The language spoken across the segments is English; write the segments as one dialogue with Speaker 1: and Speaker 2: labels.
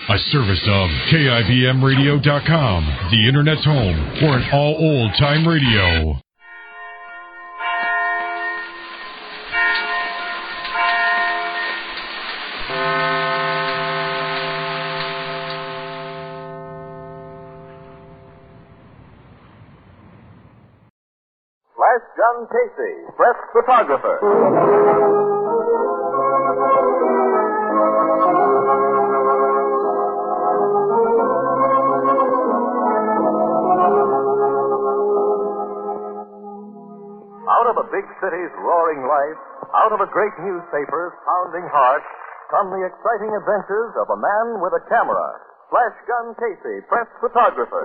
Speaker 1: A service of KIBMradio.com, the Internet's home for an all old-time radio.
Speaker 2: Flash Gun Casey, press photographer. Out of a big city's roaring life, out of a great newspaper's pounding heart, come the exciting adventures of a man with a camera. Flash Gun Casey, press photographer.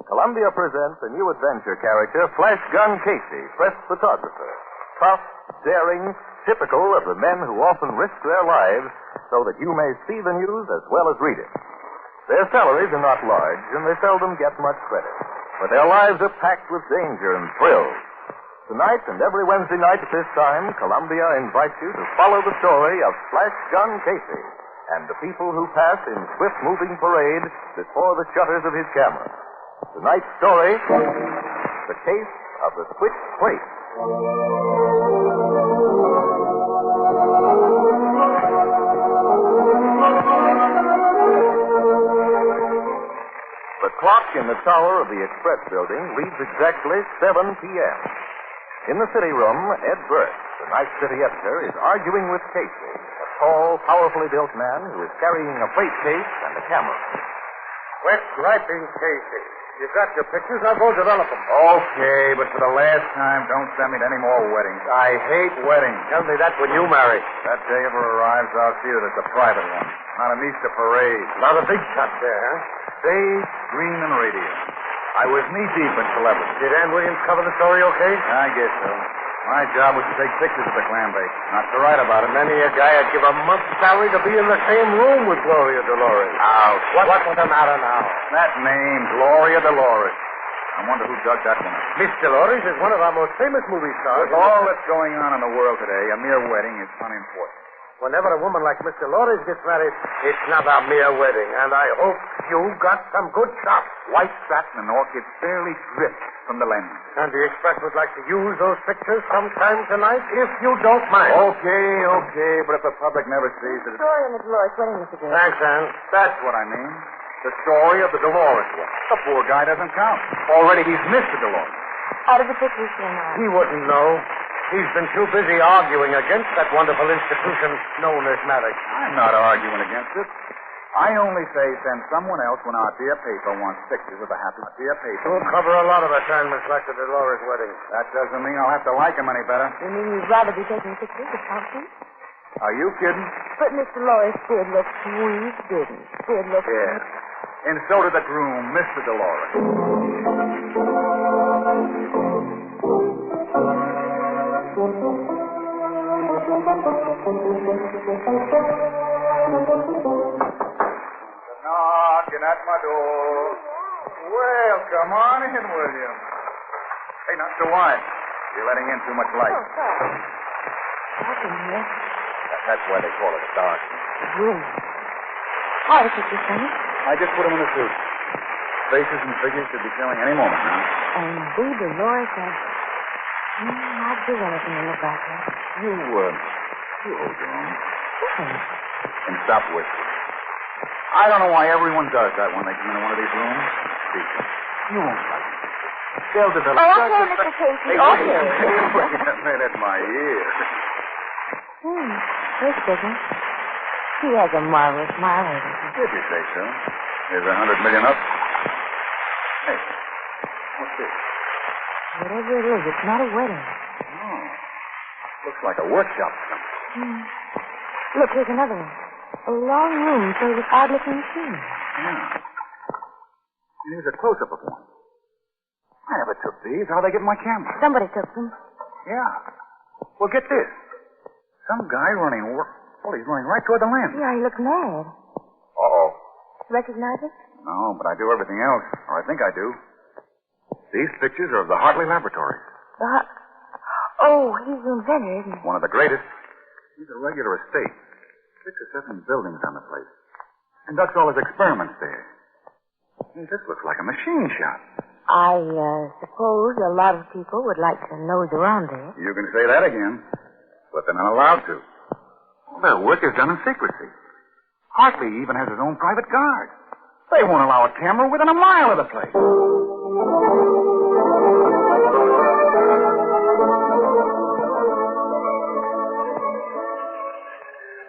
Speaker 2: Columbia presents a new adventure character, Flash Gun Casey, press photographer. Tough, daring, typical of the men who often risk their lives so that you may see the news as well as read it. Their salaries are not large, and they seldom get much credit. But their lives are packed with danger and thrills. Tonight and every Wednesday night at this time, Columbia invites you to follow the story of Flash Gun Casey and the people who pass in swift-moving parade before the shutters of his camera. Tonight's story, The Case of the Switched Plate. The clock in the tower of the Express building reads exactly 7 p.m. In the city room, Ed Burke, the night city editor, is arguing with Casey, a tall, powerfully built man who is carrying a freight case and a camera.
Speaker 3: Quit griping, Casey. You got your pictures, I'll go develop them.
Speaker 4: Okay, but for the last time, don't send me to any more weddings. I hate weddings.
Speaker 3: Tell me that when you marry.
Speaker 4: That day ever arrives, I'll see that it's a private one, not an Easter parade.
Speaker 3: Not a big shot there, huh?
Speaker 4: Stage, screen, and radio. I was knee-deep in celebrity.
Speaker 3: Did Ann Williams cover the story okay?
Speaker 4: I guess so. My job was to take pictures of the clam bake, not to write about it.
Speaker 3: Many a guy would give a month's salary to be in the same room with Gloria Dolores.
Speaker 4: Ouch.
Speaker 3: What's the matter now?
Speaker 4: That name, Gloria Dolores. I wonder who dug that one up.
Speaker 3: Miss Dolores is one of our most famous movie stars.
Speaker 4: With all that's going on in the world today, a mere wedding is unimportant.
Speaker 3: Whenever a woman like Miss Dolores gets married, it's not a mere wedding. And I hope you got some good shots.
Speaker 4: White satin and orchids fairly drip from the lens.
Speaker 3: And the Express would like to use those pictures sometime tonight, if you don't mind.
Speaker 4: Okay, but if the public never sees it...
Speaker 5: The story of the Dolores wedding, Mr. Gray.
Speaker 3: Thanks, Ann.
Speaker 4: That's what I mean. The story of the Dolores one. The poor guy doesn't count. Already he's missed the Dolores.
Speaker 5: How did the pictures turn out?
Speaker 3: He wouldn't know. He's been too busy arguing against that wonderful institution known as marriage.
Speaker 4: I'm not arguing against it. I only say send someone else when our dear paper wants pictures of the happy dear paper.
Speaker 3: We'll cover a lot of assignments like the Dolores wedding.
Speaker 4: That doesn't mean I'll have to like him any better.
Speaker 5: You mean you'd rather be taking pictures of Thompson?
Speaker 4: Are you kidding?
Speaker 5: But Miss Dolores did look sweet, didn't she? Did look
Speaker 4: Yeah.
Speaker 5: sweet.
Speaker 4: And so did the groom, Mr. Dolores. Knocking at my door. Well, come on in, William. Hey, not so wide. You're letting in too much light.
Speaker 5: Oh, sorry. I can hear.
Speaker 4: That's why they call it dark.
Speaker 5: Really? How did you Sonny?
Speaker 4: I just put them in the suit. Faces and figures should be showing any moment now.
Speaker 5: And the Dolores said, I'd do anything to look like that.
Speaker 4: You hold your own.
Speaker 5: Listen.
Speaker 4: And stop whispering. I don't know why everyone does that when they come into one of these rooms. You won't like it. They'll develop...
Speaker 5: Okay, Mr. Casey, okay.
Speaker 4: Man, that's my ear.
Speaker 5: This business. He has a marvelous smile, hasn't he?
Speaker 4: Did you say so? There's $100 million up. Hey, what's this?
Speaker 5: Whatever it is, it's not a wedding.
Speaker 4: Oh, looks like a workshop or something.
Speaker 5: Look, here's another one. A long room filled with odd-looking machines.
Speaker 4: Yeah. Here's a close-up of one. I never took these. How'd they get in my camera?
Speaker 5: Somebody took them.
Speaker 4: Yeah. Well, get this. Some guy running... Well, he's running right toward the lens.
Speaker 5: Yeah, he looks mad.
Speaker 4: Uh-oh.
Speaker 5: Recognize it?
Speaker 4: No, but I do everything else. Or I think I do. These pictures are of the Hartley Laboratory.
Speaker 5: Oh, he's an inventor, isn't he?
Speaker 4: One of the greatest. He's a regular estate. 6 or 7 buildings on the place. Conducts all his experiments there. This looks like a machine shop.
Speaker 5: I suppose a lot of people would like to nose around there.
Speaker 4: You can say that again. But they're not allowed to. Their work is done in secrecy. Hartley even has his own private guard. They won't allow a camera within a mile of the place.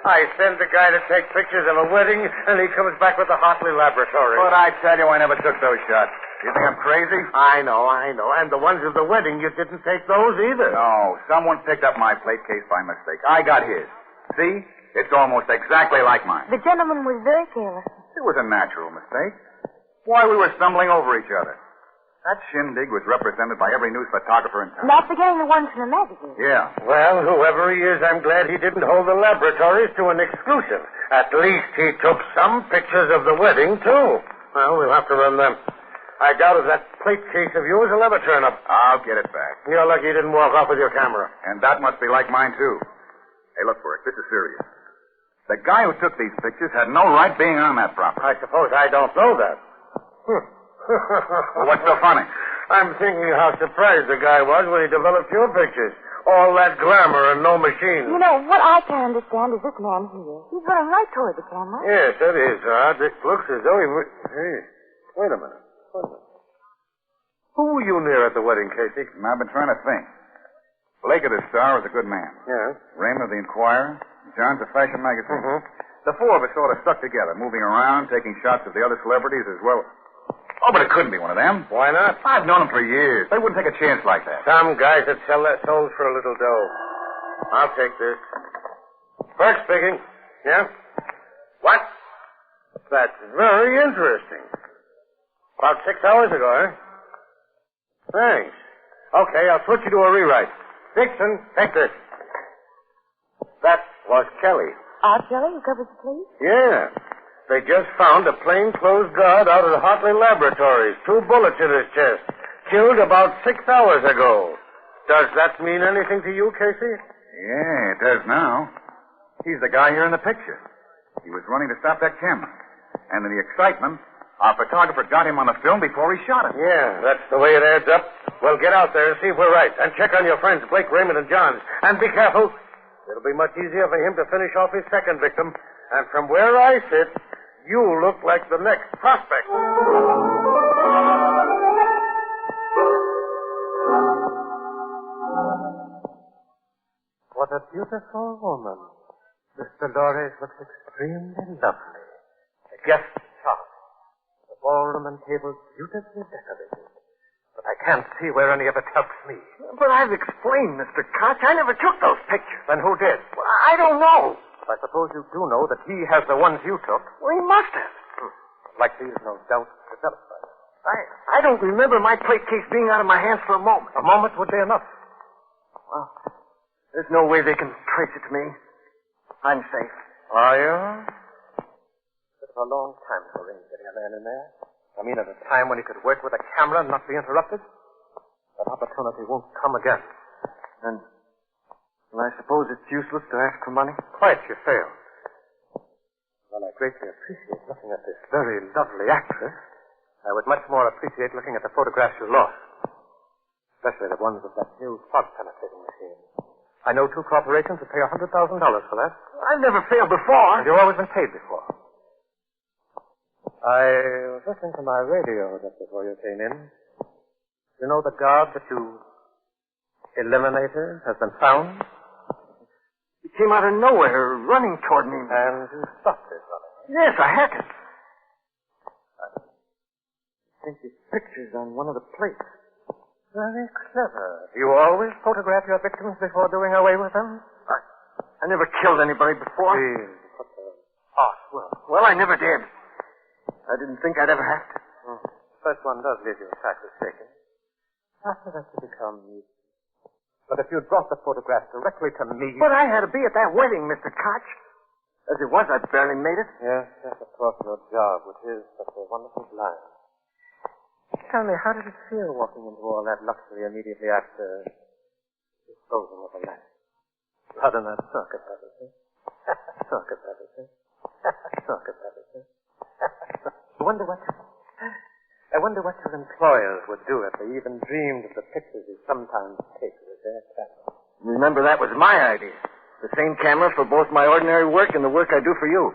Speaker 3: I send the guy to take pictures of a wedding, and he comes back with the Hartley laboratory.
Speaker 4: But I tell you, I never took those shots. You think I'm crazy?
Speaker 3: I know. And the ones of the wedding, you didn't take those either.
Speaker 4: No, someone picked up my plate case by mistake. I got his. See? It's almost exactly like mine.
Speaker 5: The gentleman was very careless.
Speaker 4: It was a natural mistake. Why, we were stumbling over each other. That shindig was represented by every news photographer in town.
Speaker 5: Not forgetting the ones from the magazine.
Speaker 4: Yeah.
Speaker 3: Well, whoever he is, I'm glad he didn't hold the laboratories to an exclusive. At least he took some pictures of the wedding, too. Well, we'll have to run them. I doubt if that plate case of yours will ever turn up.
Speaker 4: I'll get it back.
Speaker 3: You're lucky you didn't walk off with your camera.
Speaker 4: And that must be like mine, too. Hey, look, Burke, this is serious. The guy who took these pictures had no right being on that property.
Speaker 3: I suppose I don't know that.
Speaker 4: Well, what's so funny?
Speaker 3: I'm thinking how surprised the guy was when he developed your pictures. All that glamour and no machine.
Speaker 5: You know, what I can understand is this man here. He's running right toward the camera.
Speaker 3: Yes, that is odd. It looks as though he... Hey, wait a minute. Who were you near at the wedding, Casey?
Speaker 4: I've been trying to think. Blake of the Star was a good man.
Speaker 3: Yeah.
Speaker 4: Raymond of the Inquirer. John's a fashion magazine.
Speaker 3: Mm-hmm.
Speaker 4: The 4 of us sort of stuck together, moving around, taking shots of the other celebrities as well. Oh, but it couldn't be one of them.
Speaker 3: Why not?
Speaker 4: I've known them for years. They wouldn't take a chance like that.
Speaker 3: Some guys that sell their souls for a little dough. I'll take this. Burke speaking. Yeah? What? That's very interesting. About 6 hours ago, eh? Thanks. Okay, I'll switch you to a rewrite. Dixon, take this. That was Kelly.
Speaker 5: Kelly, who covers the police?
Speaker 3: Yeah. They just found a plainclothes guard out of the Hartley laboratories. 2 bullets in his chest. Killed about 6 hours ago. Does that mean anything to you, Casey?
Speaker 4: Yeah, it does now. He's the guy here in the picture. He was running to stop that camera. And in the excitement, our photographer got him on the film before he shot him.
Speaker 3: Yeah, that's the way it adds up. Well, get out there and see if we're right. And check on your friends, Blake, Raymond, and Johns. And be careful. It'll be much easier for him to finish off his second victim. And from where I sit, you look like the next prospect. What a beautiful woman. Miss Dolores looks extremely lovely. The guests charming. The ballroom and tables beautifully decorated. But I can't see where any of it helps me.
Speaker 6: But I've explained, Mr. Koch. I never took those pictures.
Speaker 3: Then who did?
Speaker 6: Well, I don't know.
Speaker 3: I suppose you do know that he has the ones you took.
Speaker 6: Well, he must have.
Speaker 3: Like these, no doubt, developed by him.
Speaker 6: I don't remember my plate case being out of my hands for a moment.
Speaker 3: A moment would be enough.
Speaker 6: Well, there's no way they can trace it to me. I'm safe.
Speaker 3: Are you? Bit of a long time to arrange getting a man in there. I mean, at a time when he could work with a camera and not be interrupted. That opportunity won't come again.
Speaker 6: And I suppose it's useless to ask for money?
Speaker 3: Quite, you failed. Well, I greatly appreciate looking at this very lovely actress. I would much more appreciate looking at the photographs you lost. Especially the ones of that new fog-penetrating machine. I know 2 corporations that pay $100,000 for that.
Speaker 6: I've never failed before.
Speaker 3: And you've always been paid before. I was listening to my radio just before you came in. You know the guard that you eliminated has been found?
Speaker 6: He came out of nowhere, running toward me.
Speaker 3: And you stopped his running.
Speaker 6: Yes, I had to. I think his picture's on one of the plates.
Speaker 3: Very clever. Do you always photograph your victims before doing away with them?
Speaker 6: I never killed anybody before.
Speaker 3: Please, what the harsh word.
Speaker 6: Well, I never did. I didn't think I'd ever have to.
Speaker 3: First one does leave you a trifle shaken. After that, you become used. But if you'd brought the photograph directly to me...
Speaker 6: But I had to be at that wedding, Mr. Koch. As it was, I barely made it.
Speaker 3: Yes, of course, your job, which is such a wonderful blind. Tell me, how did it feel walking into all that luxury immediately after this closing of a lamp. Blood on that socket, Patterson. Socket, Patterson. Socket, Patterson. I wonder what your employers would do if they even dreamed of the pictures you sometimes take with their camera.
Speaker 6: Remember, that was my idea. The same camera for both my ordinary work and the work I do for you.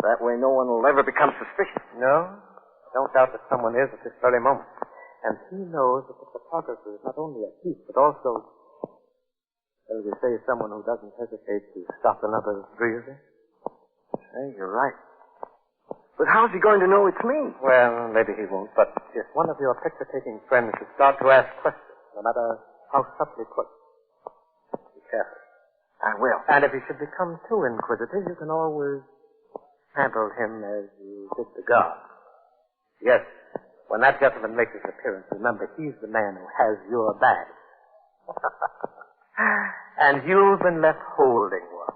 Speaker 6: That way no one will ever become suspicious.
Speaker 3: No? I don't doubt that someone is at this very moment. And he knows that the photographer is not only a thief, but also, as we say, someone who doesn't hesitate to stop another breathing.
Speaker 6: Hey, you're right. But how's he going to know it's me?
Speaker 3: Well, maybe he won't, but if one of your picture-taking friends should start to ask questions, no matter how subtly put, be careful.
Speaker 6: I will.
Speaker 3: And if he should become too inquisitive, you can always handle him as you did the guard. Yes, when that gentleman makes his appearance, remember, he's the man who has your bag. And you've been left holding one.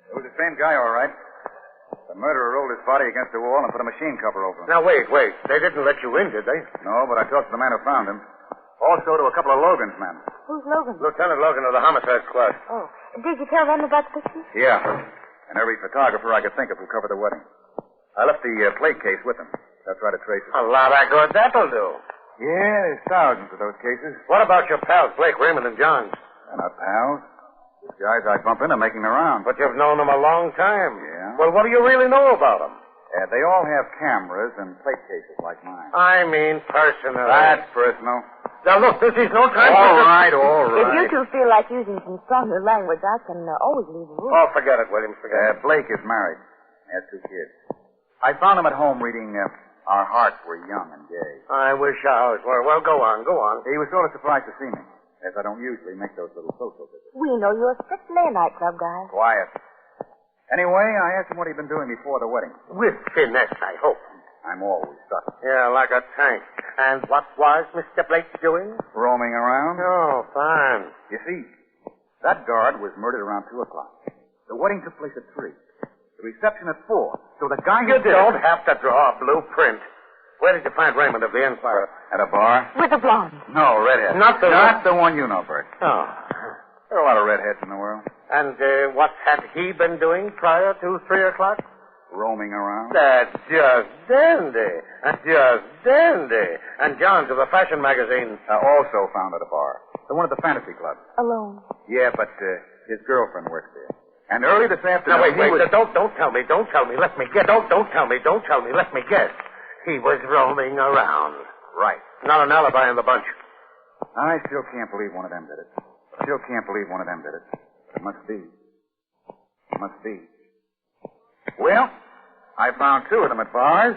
Speaker 4: It was the same guy, all right. The murderer rolled his body against the wall and put a machine cover over him.
Speaker 3: Now, wait. They didn't let you in, did they?
Speaker 4: No, but I talked to the man who found him. Also to a couple of Logan's men.
Speaker 5: Who's Logan?
Speaker 3: Lieutenant Logan of the homicide squad.
Speaker 5: Oh, did you tell them about the pictures?
Speaker 4: Yeah. And every photographer I could think of who covered the wedding. I left the plate case with them. They'll try to trace it.
Speaker 3: A lot of good that'll do.
Speaker 4: Yeah, there's thousands of those cases.
Speaker 3: What about your pals, Blake, Raymond, and Johns?
Speaker 4: They're not pals. These guys I bump into making the rounds.
Speaker 3: But you've known them a long time.
Speaker 4: Yeah.
Speaker 3: Well, what do you really know about them?
Speaker 4: They all have cameras and plate cases like mine.
Speaker 3: I mean personal.
Speaker 4: That's personal.
Speaker 3: Now, look, this is no time
Speaker 4: All
Speaker 3: for...
Speaker 4: right.
Speaker 5: If you two feel like using some stronger language, I can always leave the room.
Speaker 3: Oh, forget it, Williams, forget it.
Speaker 4: Blake is married. He has 2 kids. I found him at home reading Our Hearts Were Young and Gay.
Speaker 3: I wish ours were. Well, go on.
Speaker 4: He was sort of surprised to see me, as I don't usually make those little social visits.
Speaker 5: We know you're strictly a nightclub guy.
Speaker 4: Quiet. Anyway, I asked him what he'd been doing before the wedding.
Speaker 3: With finesse, I hope.
Speaker 4: I'm always stuck.
Speaker 3: Yeah, like a tank. And what was Mr. Blake doing?
Speaker 4: Roaming around.
Speaker 3: Oh, fine.
Speaker 4: You see, that guard was murdered around 2 o'clock. The wedding took place at 3. The reception at 4. So the guy
Speaker 3: You don't have to draw a blueprint. Where did you find Raymond of the Inquirer?
Speaker 4: At a bar?
Speaker 5: With a blonde.
Speaker 4: No, redhead.
Speaker 3: Not the
Speaker 4: one you know, Bert.
Speaker 3: Oh.
Speaker 4: There are a lot of redheads in the world.
Speaker 3: And what had he been doing prior to 3 o'clock?
Speaker 4: Roaming around.
Speaker 3: That's just dandy. Just dandy. And Johns of the fashion magazine.
Speaker 4: Also found at a bar. One of the fantasy clubs.
Speaker 5: Alone.
Speaker 4: Yeah, but his girlfriend works there. And early this afternoon...
Speaker 3: Now, wait. Don't tell me. Let me guess. Don't tell me. Let me guess. He was roaming around.
Speaker 4: Right.
Speaker 3: Not an alibi in the bunch.
Speaker 4: I still can't believe one of them did it. It must be. Well, I found 2 of them at bars,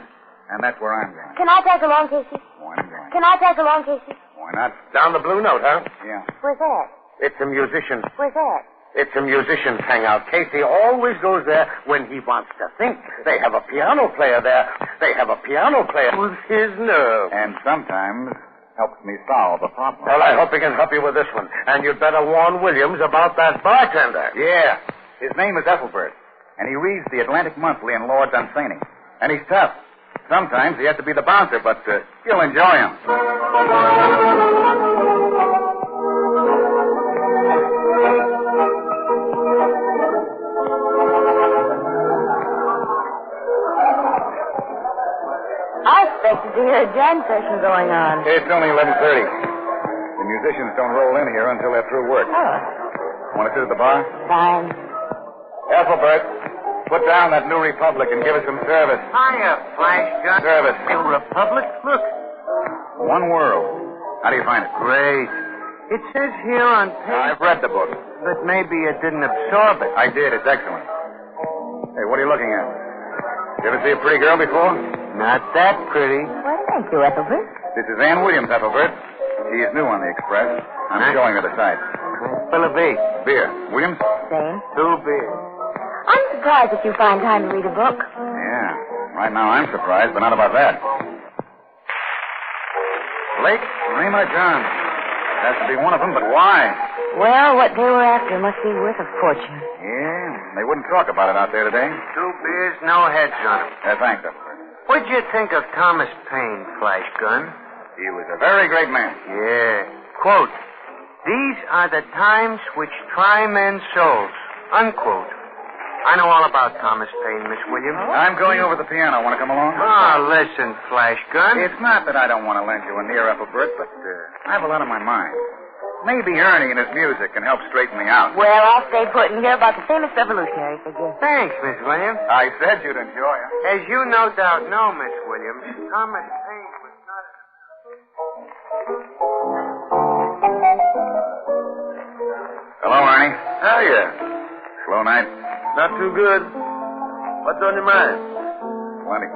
Speaker 4: and that's where I'm going.
Speaker 5: Can I tag along, Casey?
Speaker 4: Why not?
Speaker 5: Can I tag along, Casey?
Speaker 4: Why not?
Speaker 3: Down the Blue Note, huh?
Speaker 4: Yeah.
Speaker 5: Where's that?
Speaker 3: It's a musician.
Speaker 5: Where's that?
Speaker 3: It's a musician's hangout. Casey always goes there when he wants to think. They have a piano player there. With his nerve.
Speaker 4: And sometimes helps me solve a problem.
Speaker 3: Well, I hope he can help you with this one. And you'd better warn Williams about that bartender.
Speaker 4: Yeah. His name is Ethelbert. And he reads the Atlantic Monthly in Lord Dunsany. And he's tough. Sometimes he has to be the bouncer, but you'll enjoy him.
Speaker 5: I expected to hear a jam session going on.
Speaker 4: It's only 11:30. The musicians don't roll in here until they're through work.
Speaker 5: Oh.
Speaker 4: Want to sit at the bar?
Speaker 5: Fine.
Speaker 4: Ethelbert, put down that New Republic and give us some service.
Speaker 3: Hiya, Flash Gun.
Speaker 4: Service.
Speaker 3: New Republic? Look.
Speaker 4: One World. How do you find it?
Speaker 3: Great. It says here on page...
Speaker 4: I've read the book.
Speaker 3: But maybe it didn't absorb it.
Speaker 4: I did. It's excellent. Hey, what are you looking at? You ever see a pretty girl before?
Speaker 3: Not that pretty.
Speaker 5: Well, thank you, Ethelbert.
Speaker 4: This is Ann Williams, Ethelbert. She is new on the Express. I'm showing her the site.
Speaker 3: Fill a beer.
Speaker 4: Beer. Williams?
Speaker 5: Same.
Speaker 3: 2 beers.
Speaker 5: I'm surprised that you find time to read a book.
Speaker 4: Yeah. Right now I'm surprised, but not about that. Blake, Rima John. Has to be one of them, but why?
Speaker 5: Well, what they were after must be worth a fortune.
Speaker 4: Yeah, they wouldn't talk about it out there today.
Speaker 3: 2 beers, no heads on them.
Speaker 4: Thanks, Upper.
Speaker 3: What'd you think of Thomas Paine, Flash Gun?
Speaker 4: He was a very great man.
Speaker 3: Yeah. Quote, "These are the times which try men's souls." Unquote. I know all about Thomas Paine, Miss Williams.
Speaker 4: I'm going over the piano. Want to come along?
Speaker 3: Listen, Flash Gun.
Speaker 4: It's not that I don't want to lend you an ear, Ethelbert, but I have a lot on my mind. Maybe Ernie and his music can help straighten me out.
Speaker 5: Well, I'll stay put and hear about the famous revolutionary figure.
Speaker 3: Thanks, Miss Williams.
Speaker 4: I said you'd enjoy it.
Speaker 3: As you no doubt know, Miss Williams, Thomas Paine was not...
Speaker 4: Hello, Ernie.
Speaker 3: Hiya.
Speaker 4: Slow night?
Speaker 3: Not too good. What's on your mind?
Speaker 4: Plenty.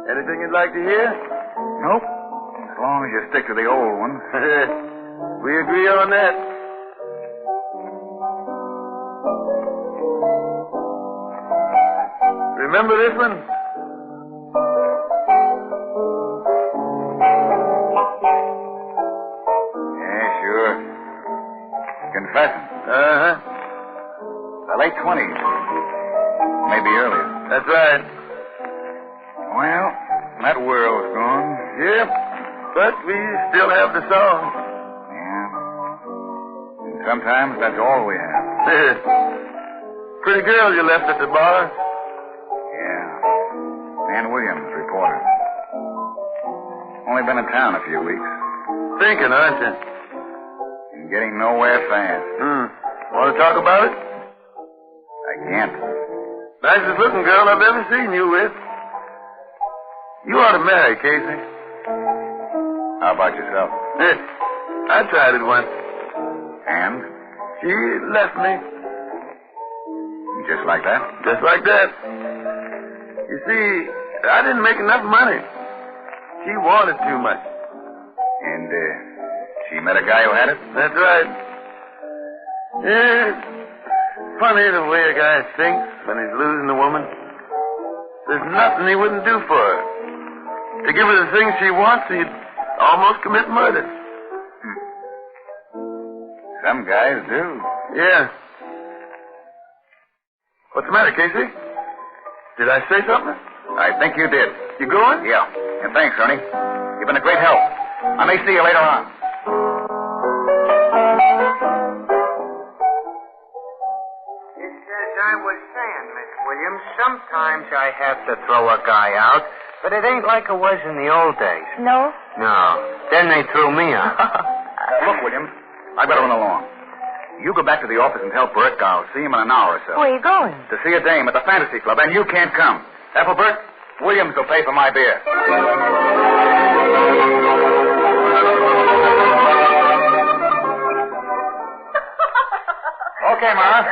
Speaker 3: Anything you'd like to hear?
Speaker 4: Nope. As long as you stick to the old ones.
Speaker 3: We agree on that. Remember this one?
Speaker 4: Yeah, sure. Confessing.
Speaker 3: Uh-huh.
Speaker 4: The late 20s. Maybe earlier.
Speaker 3: That's right.
Speaker 4: Well, that world's gone.
Speaker 3: Yep. But we still have the song.
Speaker 4: Yeah. And sometimes that's all we have.
Speaker 3: Pretty girl you left at the bar.
Speaker 4: Yeah. Ann Williams, reporter. Only been in town a few weeks.
Speaker 3: Thinking, aren't you?
Speaker 4: And getting nowhere fast.
Speaker 3: Want to talk about it?
Speaker 4: I can't.
Speaker 3: Nicest looking girl I've ever seen you with. You ought to marry, Casey.
Speaker 4: How about yourself?
Speaker 3: I tried it once.
Speaker 4: And?
Speaker 3: She left me.
Speaker 4: Just like that?
Speaker 3: Just like that. You see, I didn't make enough money. She wanted too much.
Speaker 4: And, she met a guy who had it?
Speaker 3: That's right. Yeah. Funny the way a guy thinks when he's losing a woman. There's nothing he wouldn't do for her. To give her the things she wants, he'd almost commit murder.
Speaker 4: Some guys do.
Speaker 3: Yeah. What's the matter, Casey? Did I say something?
Speaker 4: I think you did.
Speaker 3: You going?
Speaker 4: Yeah. And thanks, Ernie. You've been a great help. I may see you later on.
Speaker 3: As I was saying, Miss Williams, sometimes I have to throw a guy out, but it ain't like it was in the old days.
Speaker 5: No?
Speaker 3: No. Then they threw me out.
Speaker 4: Look, Williams, I better run along. You go back to the office and tell Burke I'll see him in an hour or so.
Speaker 5: Where are you going?
Speaker 4: To see a dame at the Fantasy Club, and you can't come. Ethelbert, Williams will pay for my beer. Okay, Ma.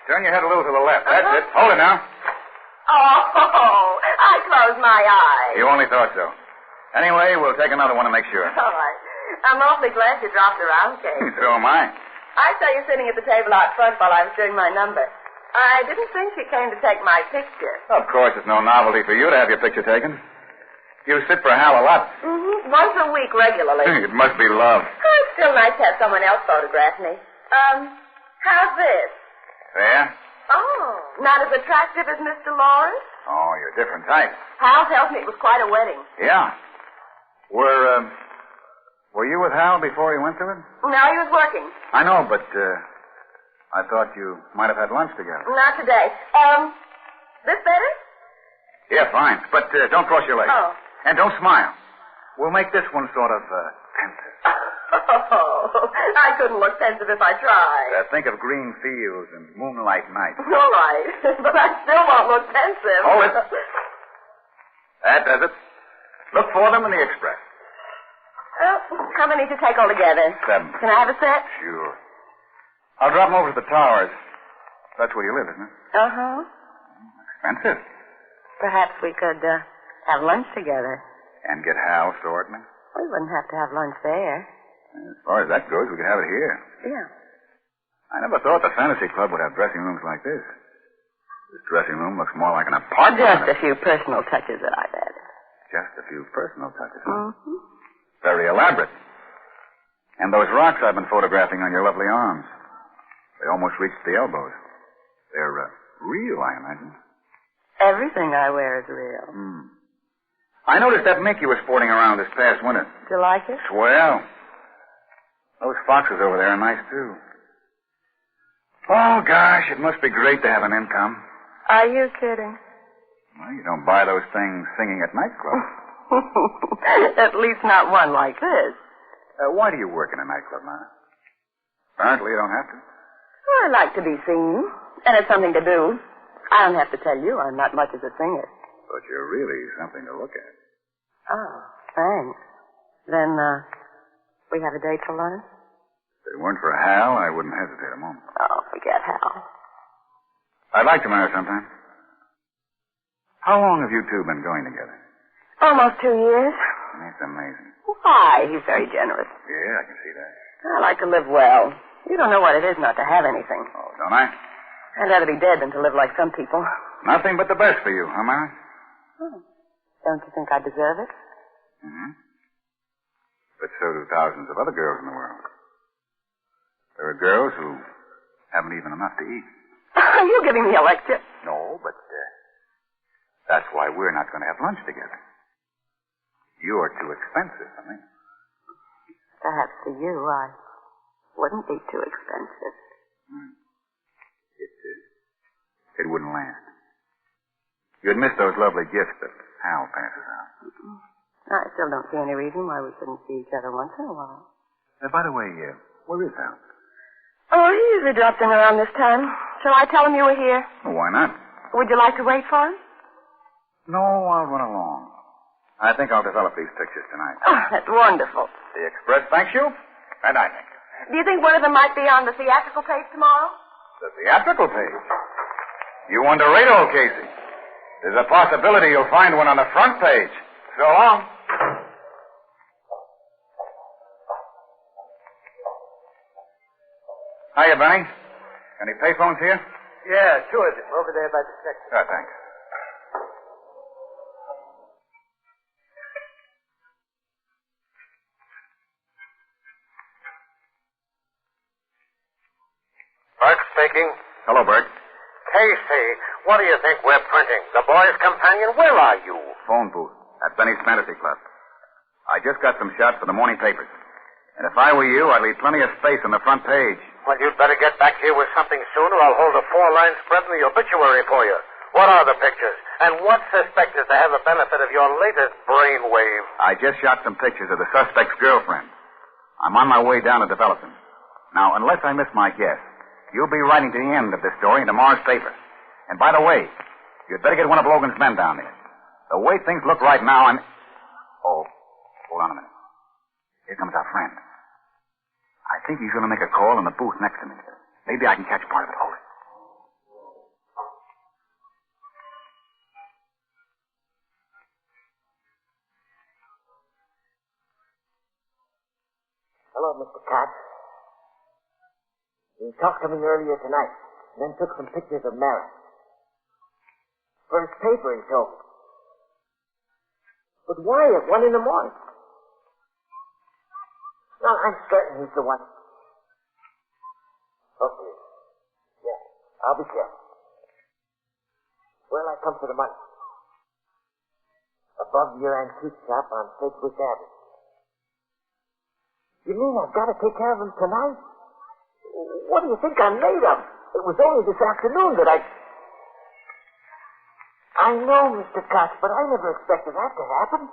Speaker 4: Turn your head a little to the left. That's it. Hold it now.
Speaker 7: Oh, I closed my eyes.
Speaker 4: You only thought so. Anyway, we'll take another one to make sure.
Speaker 7: All right. I'm awfully glad you dropped the round cake.
Speaker 4: So am I.
Speaker 7: I saw you sitting at the table out front while I was doing my number. I didn't think you came to take my picture.
Speaker 4: Of course, it's no novelty for you to have your picture taken. You sit for Hal a lot.
Speaker 7: Mm-hmm. Once a week regularly.
Speaker 4: It must be love.
Speaker 7: Oh, it's still nice to have someone else photograph me. How's this?
Speaker 4: Fair?
Speaker 7: Oh, not as attractive as Mr. Lawrence?
Speaker 4: Oh, you're a different type.
Speaker 7: Hal tells me it was quite a wedding.
Speaker 4: Yeah. Were you with Hal before he went to it?
Speaker 7: No, he was working.
Speaker 4: I know, but, I thought you might have had lunch together.
Speaker 7: Not today. This better?
Speaker 4: Yeah, fine. But, don't cross your legs.
Speaker 7: Oh.
Speaker 4: And don't smile. We'll make this one sort of, pensive.
Speaker 7: Oh, I couldn't look pensive if I tried.
Speaker 4: Think of green fields and moonlight nights.
Speaker 7: All right, but I still won't look pensive.
Speaker 4: Hold it. That does it. Look for them in the express.
Speaker 7: How many to take altogether?
Speaker 4: 7.
Speaker 7: Can I have a set?
Speaker 4: Sure. I'll drop them over to the towers. That's where you live, isn't it?
Speaker 5: Uh-huh.
Speaker 4: Expensive.
Speaker 5: Perhaps we could have lunch together.
Speaker 4: And get Hal sorting it.
Speaker 5: We wouldn't have to have lunch there.
Speaker 4: As far as that goes, we could have it here.
Speaker 5: Yeah.
Speaker 4: I never thought the Fantasy Club would have dressing rooms like this. This dressing room looks more like an apartment.
Speaker 5: Just a few personal touches that I've added.
Speaker 4: Just a few personal touches.
Speaker 5: Mm-hmm.
Speaker 4: Very elaborate. And those rocks I've been photographing on your lovely arms. They almost reach the elbows. They're real, I imagine.
Speaker 7: Everything I wear is real.
Speaker 4: I noticed that mink you were sporting around this past winter.
Speaker 7: Do you like it?
Speaker 4: Swell. Those foxes over there are nice, too. Oh, gosh, it must be great to have an income.
Speaker 7: Are you kidding?
Speaker 4: Well, you don't buy those things singing at nightclubs.
Speaker 7: At least not one like this.
Speaker 4: Why do you work in a nightclub, Mara? Apparently you don't have to.
Speaker 7: Well, I like to be seen, and it's something to do. I don't have to tell you I'm not much as a singer.
Speaker 4: But you're really something to look at.
Speaker 7: Oh, thanks. Then, we have a date for lunch?
Speaker 4: If it weren't for Hal, I wouldn't hesitate a moment.
Speaker 7: Oh, forget Hal.
Speaker 4: I'd like to marry sometime. How long have you two been going together?
Speaker 7: Almost 2 years.
Speaker 4: That's amazing.
Speaker 7: Why? He's very generous.
Speaker 4: Yeah, I can see that.
Speaker 7: I like to live well. You don't know what it is not to have anything.
Speaker 4: Oh, don't I?
Speaker 7: I'd rather be dead than to live like some people.
Speaker 4: Nothing but the best for you, huh, Mara?
Speaker 7: Don't you think I deserve it?
Speaker 4: Mm-hmm. But so do thousands of other girls in the world. There are girls who haven't even enough to eat.
Speaker 7: Are you giving me a lecture?
Speaker 4: No, but that's why we're not going to have lunch together. You're too expensive for me.
Speaker 7: Perhaps to you, I wouldn't be too expensive.
Speaker 4: It wouldn't last. You'd miss those lovely gifts that Hal passes out.
Speaker 7: I still don't see any reason why we shouldn't see each other once in a while.
Speaker 4: By the way, where is Hal?
Speaker 7: Oh, he usually drops in around this time. Shall I tell him you were here?
Speaker 4: Well, why not?
Speaker 7: Would you like to wait for him?
Speaker 4: No, I'll run along. I think I'll develop these pictures tonight.
Speaker 7: Oh, that's wonderful.
Speaker 4: The Express thanks you, and I thank you.
Speaker 7: Do you think one of them might be on the theatrical page tomorrow?
Speaker 4: The theatrical page? You underrate old Casey. There's a possibility you'll find one on the front page. So long. Hiya, Benny. Any payphones here?
Speaker 6: Yeah, two of them. Over there by the section.
Speaker 4: Oh, thanks.
Speaker 3: Burke speaking.
Speaker 4: Hello, Bert.
Speaker 3: Casey, what do you think we're printing? The Boy's Companion? Where are you?
Speaker 4: Phone booth at Benny's Fantasy Club. I just got some shots for the morning papers. And if I were you, I'd leave plenty of space on the front page.
Speaker 3: Well, you'd better get back here with something soon, or I'll hold a 4-line spread in the obituary for you. What are the pictures? And what's suspected to have the benefit of your latest brainwave?
Speaker 4: I just shot some pictures of the suspect's girlfriend. I'm on my way down to develop them. Now, unless I miss my guess, you'll be writing to the end of this story in tomorrow's paper. And by the way, you'd better get one of Logan's men down there. The way things look right now, Oh, hold on a minute. Here comes our friend. I think he's going to make a call in the booth next to me. Maybe I can catch part of it. Hold it.
Speaker 6: Hello, Mr. Katz. He talked to me earlier tonight, then took some pictures of Mara. For his paper, he told me. But why at 1 a.m? No, I'm certain he's the one. Okay. Yeah, I'll be careful. Where'll I come for the money? Above your antique shop on Sedgwick Avenue. You mean I've got to take care of him tonight? What do you think I'm made of? It was only this afternoon that I know, Mr. Cox, but I never expected that to happen.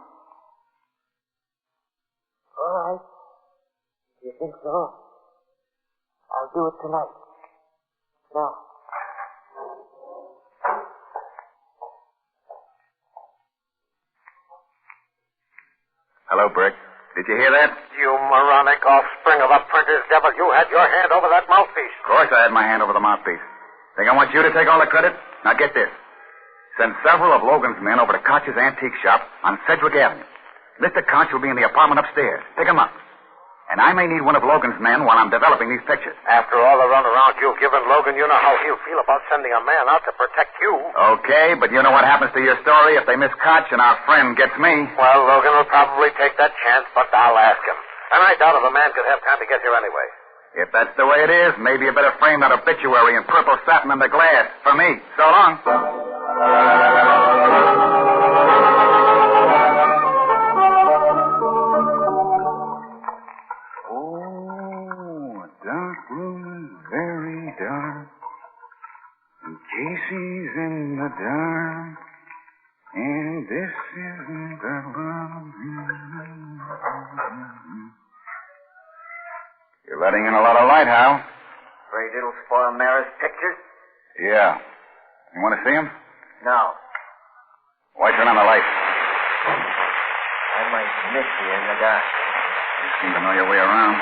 Speaker 6: All right. You think so? I'll do it tonight. Now.
Speaker 4: Hello, Brick. Did you hear that?
Speaker 3: You moronic offspring of a printer's devil. You had your hand over that mouthpiece.
Speaker 4: Of course I had my hand over the mouthpiece. Think I want you to take all the credit? Now get this. Send several of Logan's men over to Koch's antique shop on Sedgwick Avenue. Mr. Koch will be in the apartment upstairs. Pick him up. And I may need one of Logan's men while I'm developing these pictures.
Speaker 3: After all the runaround you've given Logan, you know how he'll feel about sending a man out to protect you.
Speaker 4: Okay, but you know what happens to your story if they miss Koch and our friend gets me.
Speaker 3: Well, Logan will probably take that chance, but I'll ask him. And I doubt if a man could have time to get here anyway.
Speaker 4: If that's the way it is, maybe you better frame that obituary in purple satin on the glass. For me. So long. Oh, dark room, very dark. And Casey's in the dark. And this isn't the love. You're letting in a lot of light, Hal.
Speaker 6: Afraid it'll spoil Mara's pictures?
Speaker 4: Yeah. You want to see him?
Speaker 6: No.
Speaker 4: Why turn on the light?
Speaker 6: I might miss you in the dark.
Speaker 4: You seem to know your way around.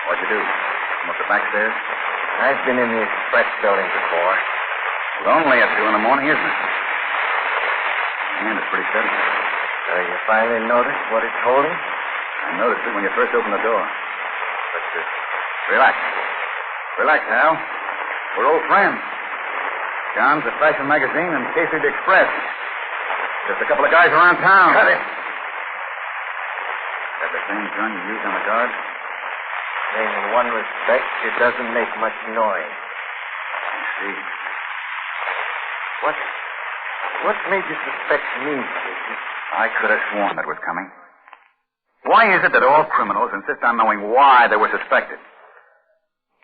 Speaker 4: What'd you do? Come up the back stairs?
Speaker 6: I've been in the express building before.
Speaker 4: Lonely at 2 in the morning, isn't it? And it's pretty steady.
Speaker 6: So you finally noticed what it's holding?
Speaker 4: I noticed it when you first opened the door. But, relax. Relax, Hal. We're old friends. John's the fashion magazine and Casey the Express. Just a couple of guys around town.
Speaker 6: Cut it.
Speaker 4: Got the same gun you used on the guard?
Speaker 6: In one respect, it doesn't make much noise.
Speaker 4: I see.
Speaker 6: What made you suspect me, Casey?
Speaker 4: I could have sworn that was coming. Why is it that all criminals insist on knowing why they were suspected?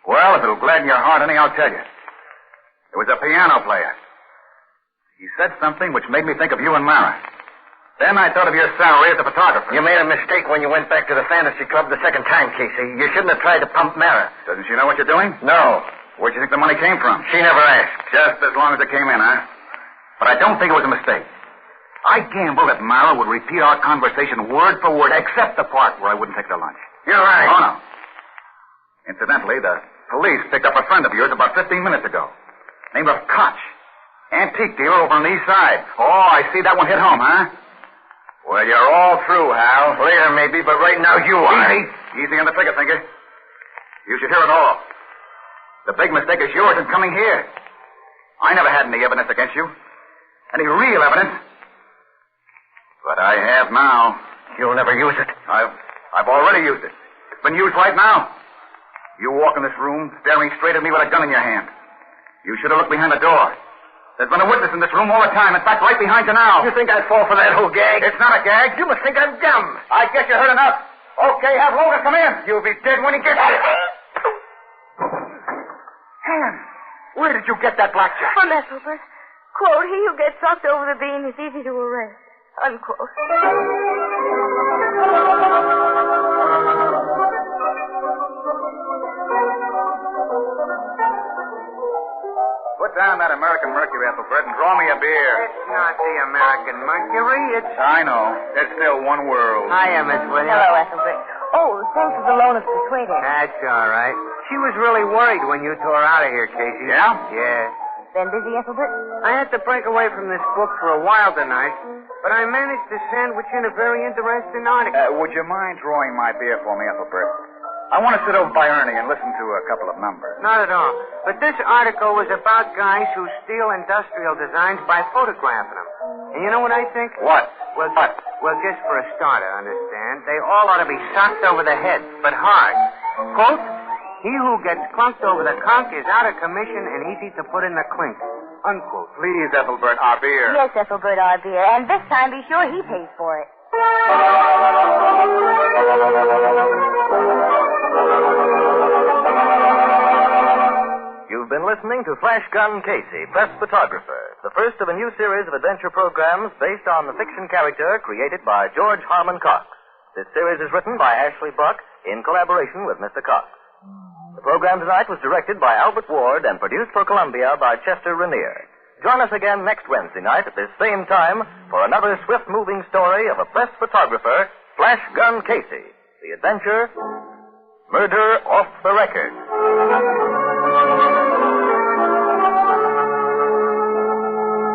Speaker 4: Well, if it'll gladden your heart, any, I'll tell you. It was a piano player. He said something which made me think of you and Mara. Then I thought of your salary as a photographer.
Speaker 6: You made a mistake when you went back to the fantasy club the second time, Casey. You shouldn't have tried to pump Mara.
Speaker 4: Doesn't she know what you're doing?
Speaker 6: No.
Speaker 4: Where'd you think the money came from?
Speaker 6: She never asked.
Speaker 4: Just as long as it came in, huh? But I don't think it was a mistake. I gambled that Mara would repeat our conversation word for word, except the part where I wouldn't take her to lunch.
Speaker 6: You're right.
Speaker 4: Oh, no. Incidentally, the police picked up a friend of yours about 15 minutes ago. Named of Koch. Antique dealer over on the east side. Oh, I see that one hit home, huh? Well, you're all through, Hal.
Speaker 6: Later, maybe, but right now you are.
Speaker 4: Easy. Easy on the trigger, finger. You should hear it all. The big mistake is yours in coming here. I never had any evidence against you. Any real evidence. But I have now.
Speaker 6: You'll never use it.
Speaker 4: I've already used it. It's been used right now. You walk in this room staring straight at me with a gun in your hand. You should have looked behind the door. There's been a witness in this room all the time. In fact, right behind you now.
Speaker 6: You think I'd fall for that whole gag?
Speaker 4: It's not a gag.
Speaker 6: You must think I'm dumb.
Speaker 4: I guess you heard enough. Okay, have Logan come in.
Speaker 6: You'll be dead when he gets here.
Speaker 4: Ann, where did you get that blackjack?
Speaker 5: From Ethelbert. Quote, he who gets sucked over the beam is easy to arrest. Unquote.
Speaker 4: Put down that American Mercury, Ethelbert, and draw me a beer.
Speaker 3: It's not the American Mercury. It's...
Speaker 4: I know. It's still one world.
Speaker 3: Hiya, Miss Williams.
Speaker 5: Hello, Ethelbert. Oh, thanks for the loan of Persuader.
Speaker 3: That's all right. She was really worried when you tore out of here, Casey.
Speaker 4: Yeah?
Speaker 3: Yeah.
Speaker 5: Been busy, Ethelbert?
Speaker 3: I had to break away from this book for a while tonight, but I managed to sandwich in a very interesting article.
Speaker 4: Would you mind drawing my beer for me, Ethelbert? I want to sit over by Ernie and listen to a couple of numbers.
Speaker 3: Not at all. But this article was about guys who steal industrial designs by photographing them. And you know what I think?
Speaker 4: What?
Speaker 3: Well, just for a starter, understand, they all ought to be socked over the head, but hard. Quote, he who gets clunked over the conch is out of commission and easy to put in the clink. Unquote.
Speaker 4: Please, Ethelbert, our beer.
Speaker 5: Yes, Ethelbert, our beer. And this time be sure he pays for it.
Speaker 2: You've been listening to Flash Gun Casey, Press Photographer, the first of a new series of adventure programs based on the fiction character created by George Harmon Cox. This series is written by Ashley Buck in collaboration with Mr. Cox. The program tonight was directed by Albert Ward and produced for Columbia by Chester Rainier. Join us again next Wednesday night at this same time for another swift-moving story of a press photographer, Flash Gun Casey. The adventure, Murder Off the Record.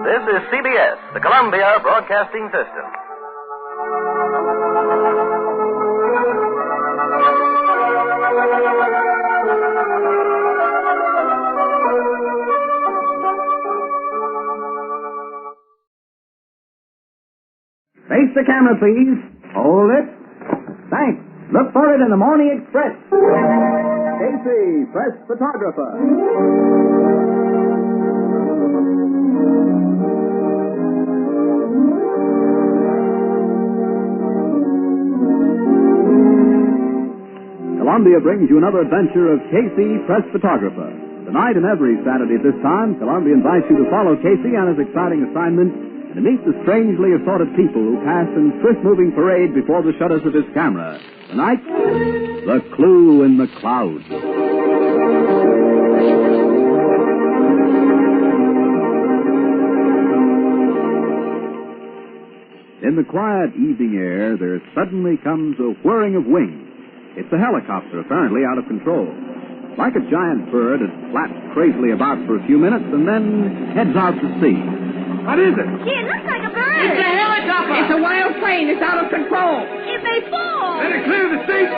Speaker 2: This is CBS, the Columbia Broadcasting System.
Speaker 8: Face the camera, please. Hold it. Thanks. Look for it in the Morning Express. Casey, press photographer. Columbia brings you another adventure of Casey, press photographer. Tonight and every Saturday at this time, Columbia invites you to follow Casey on his exciting assignment and to meet the strangely assorted people who pass in swift-moving parade before the shutters of his camera. Tonight, The Clue in the Clouds. In the quiet evening air, there suddenly comes a whirring of wings. It's a helicopter, apparently out of control. Like a giant bird, it flaps crazily about for a few minutes and then heads out to sea.
Speaker 9: What is it?
Speaker 7: Gee, it looks like a bird.
Speaker 9: It's a helicopter.
Speaker 10: It's a wild plane. It's out of control.
Speaker 7: It may fall.
Speaker 9: Let it clear the street.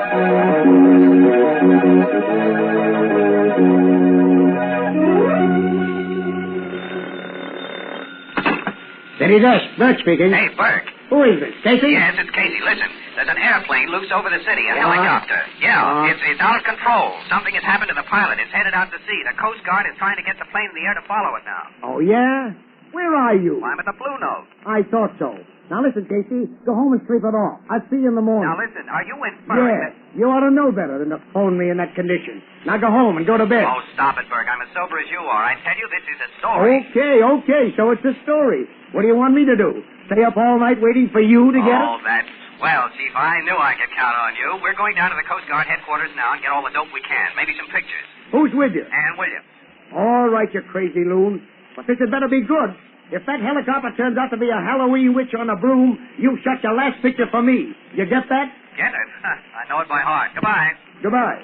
Speaker 8: City Desk, Bert speaking.
Speaker 11: Hey, Burke.
Speaker 8: Who is this, Casey?
Speaker 11: Yes, it's Casey. Listen, there's an airplane loose over the city, a helicopter. Yeah, it's out of control. Something has happened to the pilot. It's headed out to sea. The Coast Guard is trying to get the plane in the air to follow it now.
Speaker 8: Oh, yeah? Where are you?
Speaker 11: Well, I'm at the Blue Note.
Speaker 8: I thought so. Now, listen, Casey, go home and sleep it off. I'll see you in the morning.
Speaker 11: Now, listen, are you inferring
Speaker 8: Yeah, you ought to know better than to phone me in that condition. Now, go home and go to bed.
Speaker 11: Oh, stop it, Burke. I'm as sober as you are. I tell you, this is a story.
Speaker 8: Okay, so it's a story. What do you want me to do? Stay up all night waiting for you to get it?
Speaker 11: Oh, that's swell, Chief. I knew I could count on you. We're going down to the Coast Guard headquarters now and get all the dope we can. Maybe some pictures.
Speaker 8: Who's with you?
Speaker 11: And Williams.
Speaker 8: All right, you crazy loon. But this had better be good. If that helicopter turns out to be a Halloween witch on a broom, you shot your last picture for me. You get that?
Speaker 11: Get it? I know it by heart. Goodbye.
Speaker 8: Goodbye.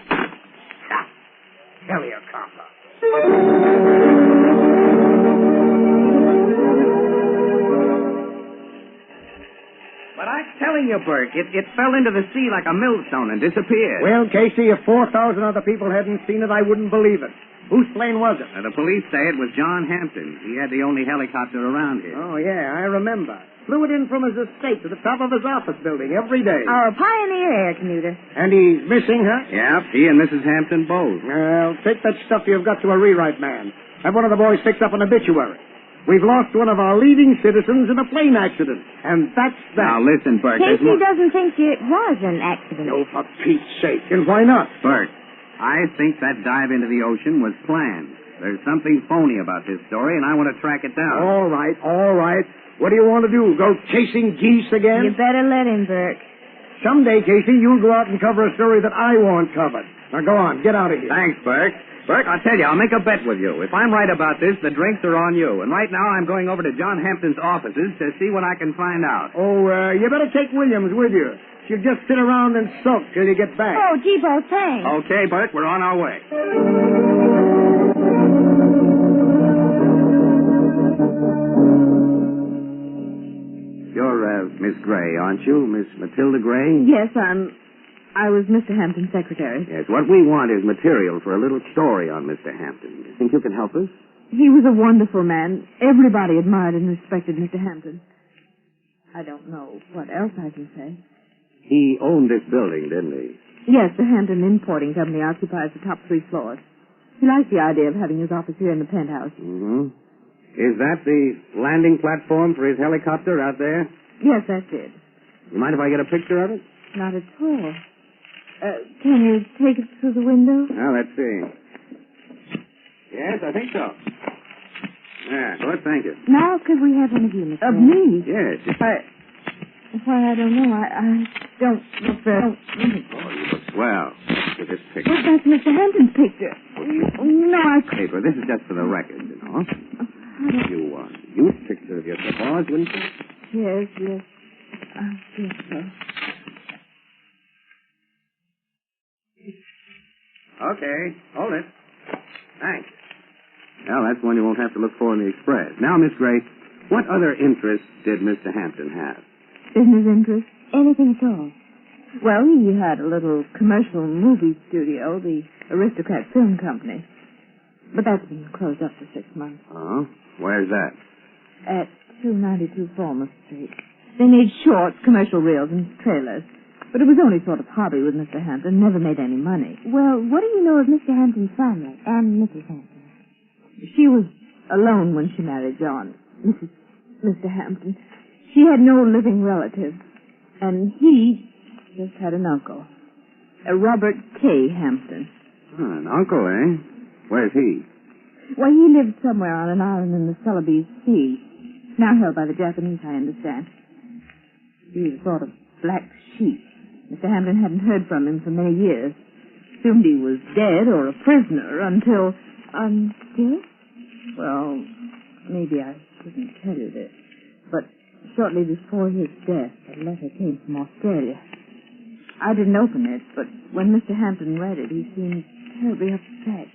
Speaker 8: Helicopter.
Speaker 6: But I'm telling you, Burke, it fell into the sea like a millstone and disappeared.
Speaker 8: Well, Casey, if 4,000 other people hadn't seen it, I wouldn't believe it. Whose plane was it?
Speaker 6: The police say it was John Hampton. He had the only helicopter around here.
Speaker 8: Oh, yeah, I remember. Flew it in from his estate to the top of his office building every day.
Speaker 5: Our pioneer air commuter.
Speaker 8: And he's missing, huh?
Speaker 6: Yep, he and Mrs. Hampton both.
Speaker 8: Well, take that stuff you've got to a rewrite man. Have one of the boys fix up an obituary. We've lost one of our leading citizens in a plane accident. And that's that.
Speaker 6: Now, listen, Burke.
Speaker 5: Casey doesn't think it was an accident.
Speaker 8: No, for Pete's sake. And why not?
Speaker 6: Burke, I think that dive into the ocean was planned. There's something phony about this story, and I want to track it down.
Speaker 8: All right. What do you want to do? Go chasing geese again?
Speaker 5: You better let him, Burke.
Speaker 8: Someday, Casey, you'll go out and cover a story that I want covered. Now, go on. Get out of here.
Speaker 6: Thanks, Burke. Burke, I'll tell you, I'll make a bet with you. If I'm right about this, the drinks are on you. And right now, I'm going over to John Hampton's offices to see what I can find out.
Speaker 8: Oh, you better take Williams with you. She'll just sit around and sulk till you get back.
Speaker 5: Oh, gee, both thanks.
Speaker 6: Okay, Burke, we're on our way. You're, Miss Gray, aren't you? Miss Matilda Gray?
Speaker 10: Yes, I was Mr. Hampton's secretary.
Speaker 6: Yes, what we want is material for a little story on Mr. Hampton. You think you can help us?
Speaker 10: He was a wonderful man. Everybody admired and respected Mr. Hampton. I don't know what else I can say.
Speaker 6: He owned this building, didn't he?
Speaker 10: Yes, the Hampton Importing Company occupies the top 3 floors. He liked the idea of having his office here in the penthouse.
Speaker 6: Mm-hmm. Is that the landing platform for his helicopter out there?
Speaker 10: Yes, that's it.
Speaker 6: You mind if I get a picture of it?
Speaker 10: Not at all. Can you take it through the window?
Speaker 6: Well, let's see. Yes, I think so. Yeah, good, thank you.
Speaker 10: Now, could we have one of you, Mr.
Speaker 6: Of me? Yes.
Speaker 10: Why, I don't know. I don't look very...
Speaker 6: Oh, you look swell. Look at this picture.
Speaker 10: Well, that's Mr. Hampton's picture. No, I...
Speaker 6: Paper, this is just for the record, you know. You, use a picture of your paws, wouldn't you?
Speaker 10: Yes. I guess so.
Speaker 6: Okay, hold it. Thanks. Well, that's one you won't have to look for in the Express. Now, Miss Gray, what other interests did Mr. Hampton have?
Speaker 10: Business interest?
Speaker 5: Anything at all.
Speaker 10: Well, he had a little commercial movie studio, the Aristocrat Film Company. But that's been closed up for 6 months.
Speaker 6: Oh? Where's that?
Speaker 10: At 292 Falmouth Street. They made shorts, commercial reels, and trailers. But it was only sort of hobby with Mr. Hampton. Never made any money.
Speaker 5: Well, what do you know of Mr. Hampton's family and Mrs. Hampton?
Speaker 10: She was alone when she married John, Mr. Hampton. She had no living relatives. And he just had an uncle, a Robert K. Hampton.
Speaker 6: An uncle, eh? Where's he?
Speaker 10: Well, he lived somewhere on an island in the Celebes Sea. Now held by the Japanese, I understand. He was a sort of black sheep. Mr. Hampton hadn't heard from him for many years. Assumed he was dead or a prisoner until...
Speaker 5: Until?
Speaker 10: Well, maybe I shouldn't tell you this. But shortly before his death, a letter came from Australia. I didn't open it, but when Mr. Hampton read it, he seemed terribly upset.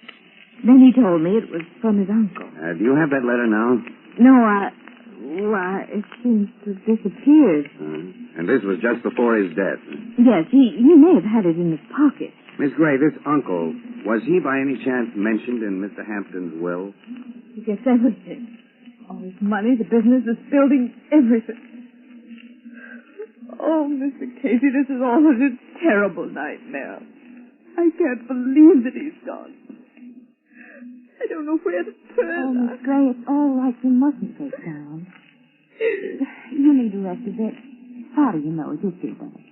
Speaker 10: Then he told me it was from his uncle.
Speaker 6: Do you have that letter now?
Speaker 10: No, it seems to have disappeared.
Speaker 6: And this was just before his death.
Speaker 10: Yes, he may have had it in his pocket.
Speaker 6: Miss Gray, this uncle, was he by any chance mentioned in Mr. Hampton's will?
Speaker 10: He gets everything. All his money, the business, this building, everything. Oh, Mr. Casey, this is all such a terrible nightmare. I can't believe that he's gone. I don't know where to turn.
Speaker 5: Oh, Miss Gray, it's all right. You mustn't break down. You need to rest a bit. How do you know you'll feel better?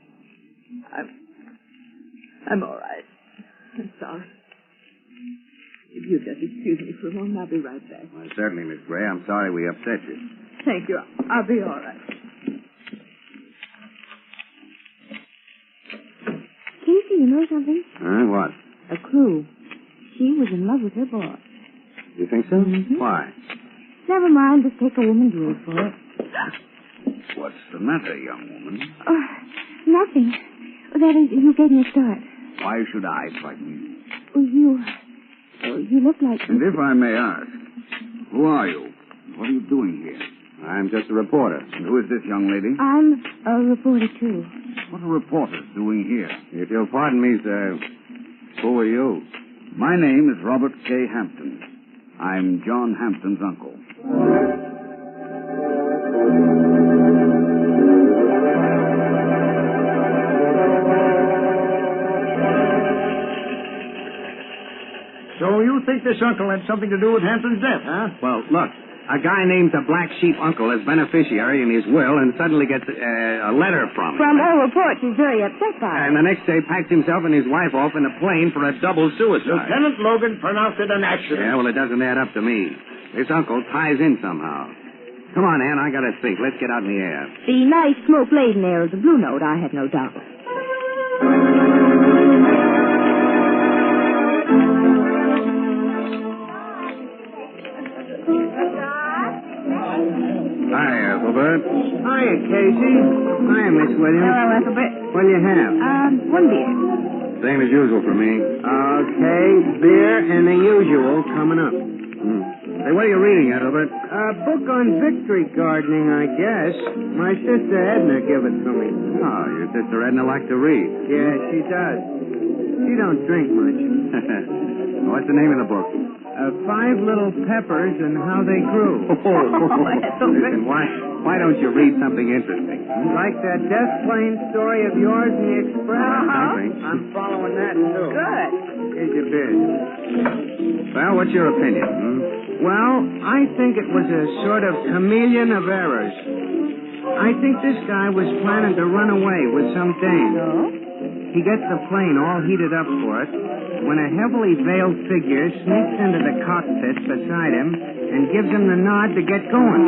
Speaker 10: I'm all right. I'm sorry. If you'll just excuse me for a moment, I'll be right back.
Speaker 6: Well, certainly, Miss Gray. I'm sorry we upset you.
Speaker 10: Thank you. I'll be all right.
Speaker 5: Casey, you know something?
Speaker 6: What?
Speaker 5: A clue. She was in love with her boss.
Speaker 6: You think so?
Speaker 5: Mm-hmm.
Speaker 6: Why?
Speaker 5: Never mind. Just take a woman's word for it.
Speaker 6: What's the matter, young woman?
Speaker 5: Oh, nothing. That is, you gave me a start.
Speaker 6: Why should I frighten you?
Speaker 5: You look like...
Speaker 6: And if I may ask, who are you? What are you doing here? I'm just a reporter. And who is this young lady?
Speaker 5: I'm a reporter, too.
Speaker 6: What are reporters doing here? If you'll pardon me, sir, who are you? My name is Robert K. Hampton. I'm John Hampton's uncle.
Speaker 9: So you think this uncle had something to do with Hampton's death, huh?
Speaker 6: Well, look, a guy names the Black Sheep uncle as beneficiary in his will and suddenly gets a letter from him.
Speaker 5: From all reports, he's very upset by it.
Speaker 6: And the next day packs himself and his wife off in a plane for a double suicide.
Speaker 9: Lieutenant Logan pronounced it an accident.
Speaker 6: Yeah, well, it doesn't add up to me. This uncle ties in somehow. Come on, Ann, I gotta think. Let's get out in the air.
Speaker 5: The nice smoke-laden air of the Blue Note, I have no doubt.
Speaker 6: Hi, Ethelbert.
Speaker 12: Hiya, Casey. Hiya, Miss Williams.
Speaker 10: Hello, Ethelbert.
Speaker 12: What'll you have?
Speaker 10: One beer.
Speaker 6: Same as usual for me.
Speaker 12: Okay, beer and the usual coming up.
Speaker 6: Hey, what are you reading, Ethelbert?
Speaker 12: A book on victory gardening, I guess. My sister Edna gave it to me.
Speaker 6: Oh, your sister Edna likes to read.
Speaker 12: Yeah, she does. She don't drink much.
Speaker 6: What's the name of the book?
Speaker 12: 5 Little Peppers and How They Grew.
Speaker 6: Listen, why don't you read something interesting?
Speaker 12: Like that death plane story of yours in the Express?
Speaker 6: Something.
Speaker 12: I'm following that, too.
Speaker 10: Good.
Speaker 12: Here's your beer.
Speaker 6: Well, what's your opinion?
Speaker 12: Well, I think it was a sort of chameleon of errors. I think this guy was planning to run away with some dame.
Speaker 10: So?
Speaker 12: He gets the plane all heated up for it when a heavily veiled figure sneaks into the cockpit beside him and gives him the nod to get going.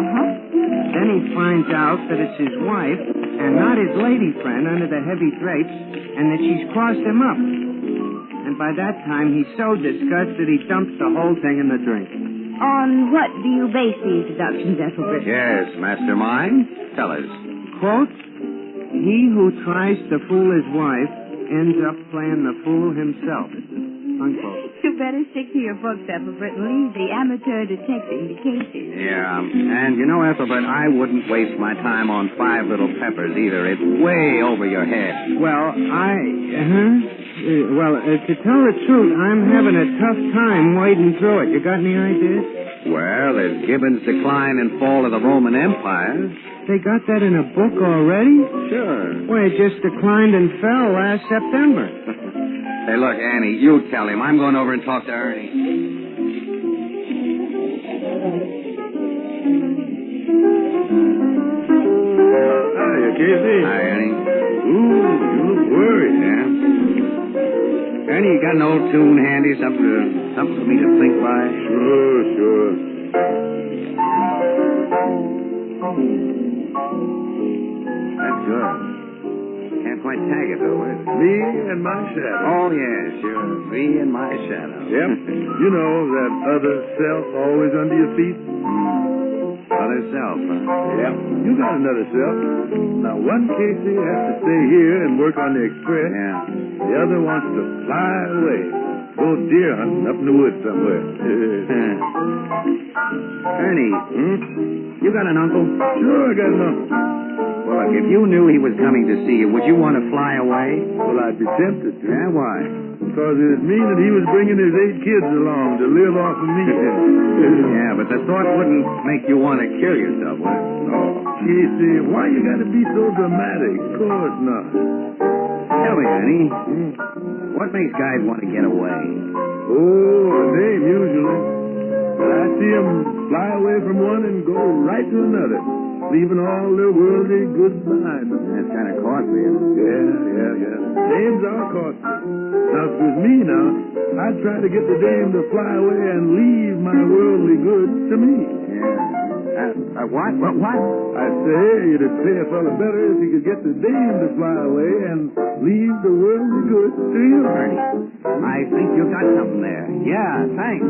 Speaker 12: Then he finds out that it's his wife and not his lady friend under the heavy drapes and that she's crossed him up. And by that time, he's so disgusted he dumps the whole thing in the drink.
Speaker 5: On what do you base these deductions, Ethelbert?
Speaker 6: Yes, mastermind. Tell us.
Speaker 12: Quote, he who tries to fool his wife ends up playing the fool himself. Unquote.
Speaker 10: You better stick to your books, Ethelbert, and leave the amateur detecting to Casey.
Speaker 6: Yeah, and you know, Ethelbert, I wouldn't waste my time on 5 Little Peppers either. It's way over your head.
Speaker 12: Well, to tell the truth, I'm having a tough time wading through it. You got any ideas?
Speaker 6: Well, there's Gibbon's Decline and Fall of the Roman Empire.
Speaker 12: They got that in a book already?
Speaker 6: Sure.
Speaker 12: Well, it just declined and fell last September.
Speaker 6: Hey, look, Annie, you tell him. I'm going over and talk to Ernie.
Speaker 9: Hiya, Casey.
Speaker 6: Hi, Ernie.
Speaker 9: Ooh, you look worried.
Speaker 6: Yeah? Ernie, you got an old tune handy? Something for me to think by?
Speaker 9: Sure.
Speaker 6: That's good. Can't quite tag it, though, is it?
Speaker 9: Me and my shadow.
Speaker 6: Oh, yes, sure. Me and my shadow.
Speaker 9: Yep. You know, that other self always under your feet?
Speaker 6: Other self, huh?
Speaker 9: Yep. You got another self. Now, one Casey has to stay here and work on the express.
Speaker 6: Yeah.
Speaker 9: The other wants to fly away. Go deer hunting up in the woods somewhere.
Speaker 6: Ernie, you got an uncle?
Speaker 9: Sure, I got an uncle.
Speaker 6: Well, look, if you knew he was coming to see you, would you want to fly away?
Speaker 9: Well, I'd be tempted to.
Speaker 6: Yeah, why?
Speaker 9: Because it'd mean that he was bringing his 8 kids along to live off of me.
Speaker 6: Yeah, but the thought wouldn't make you want to kill yourself, would it?
Speaker 9: Oh, Casey, why you gotta be so dramatic? Of course not.
Speaker 6: Tell me, Ernie, what makes guys want to get away?
Speaker 9: Oh, a dame, usually. But I see them fly away from one and go right to another, leaving all their worldly goods behind them.
Speaker 6: That's kind of costly, isn't it?
Speaker 9: Yeah. Dames are costly. Now, if it was me now, I'd try to get the dame to fly away and leave my worldly goods to me.
Speaker 6: Yeah. What?
Speaker 9: I say it'd pay a fella better if he could get the dame to fly away and leave the worldly goods to you.
Speaker 6: Ernie, I think you got something there. Yeah, thanks.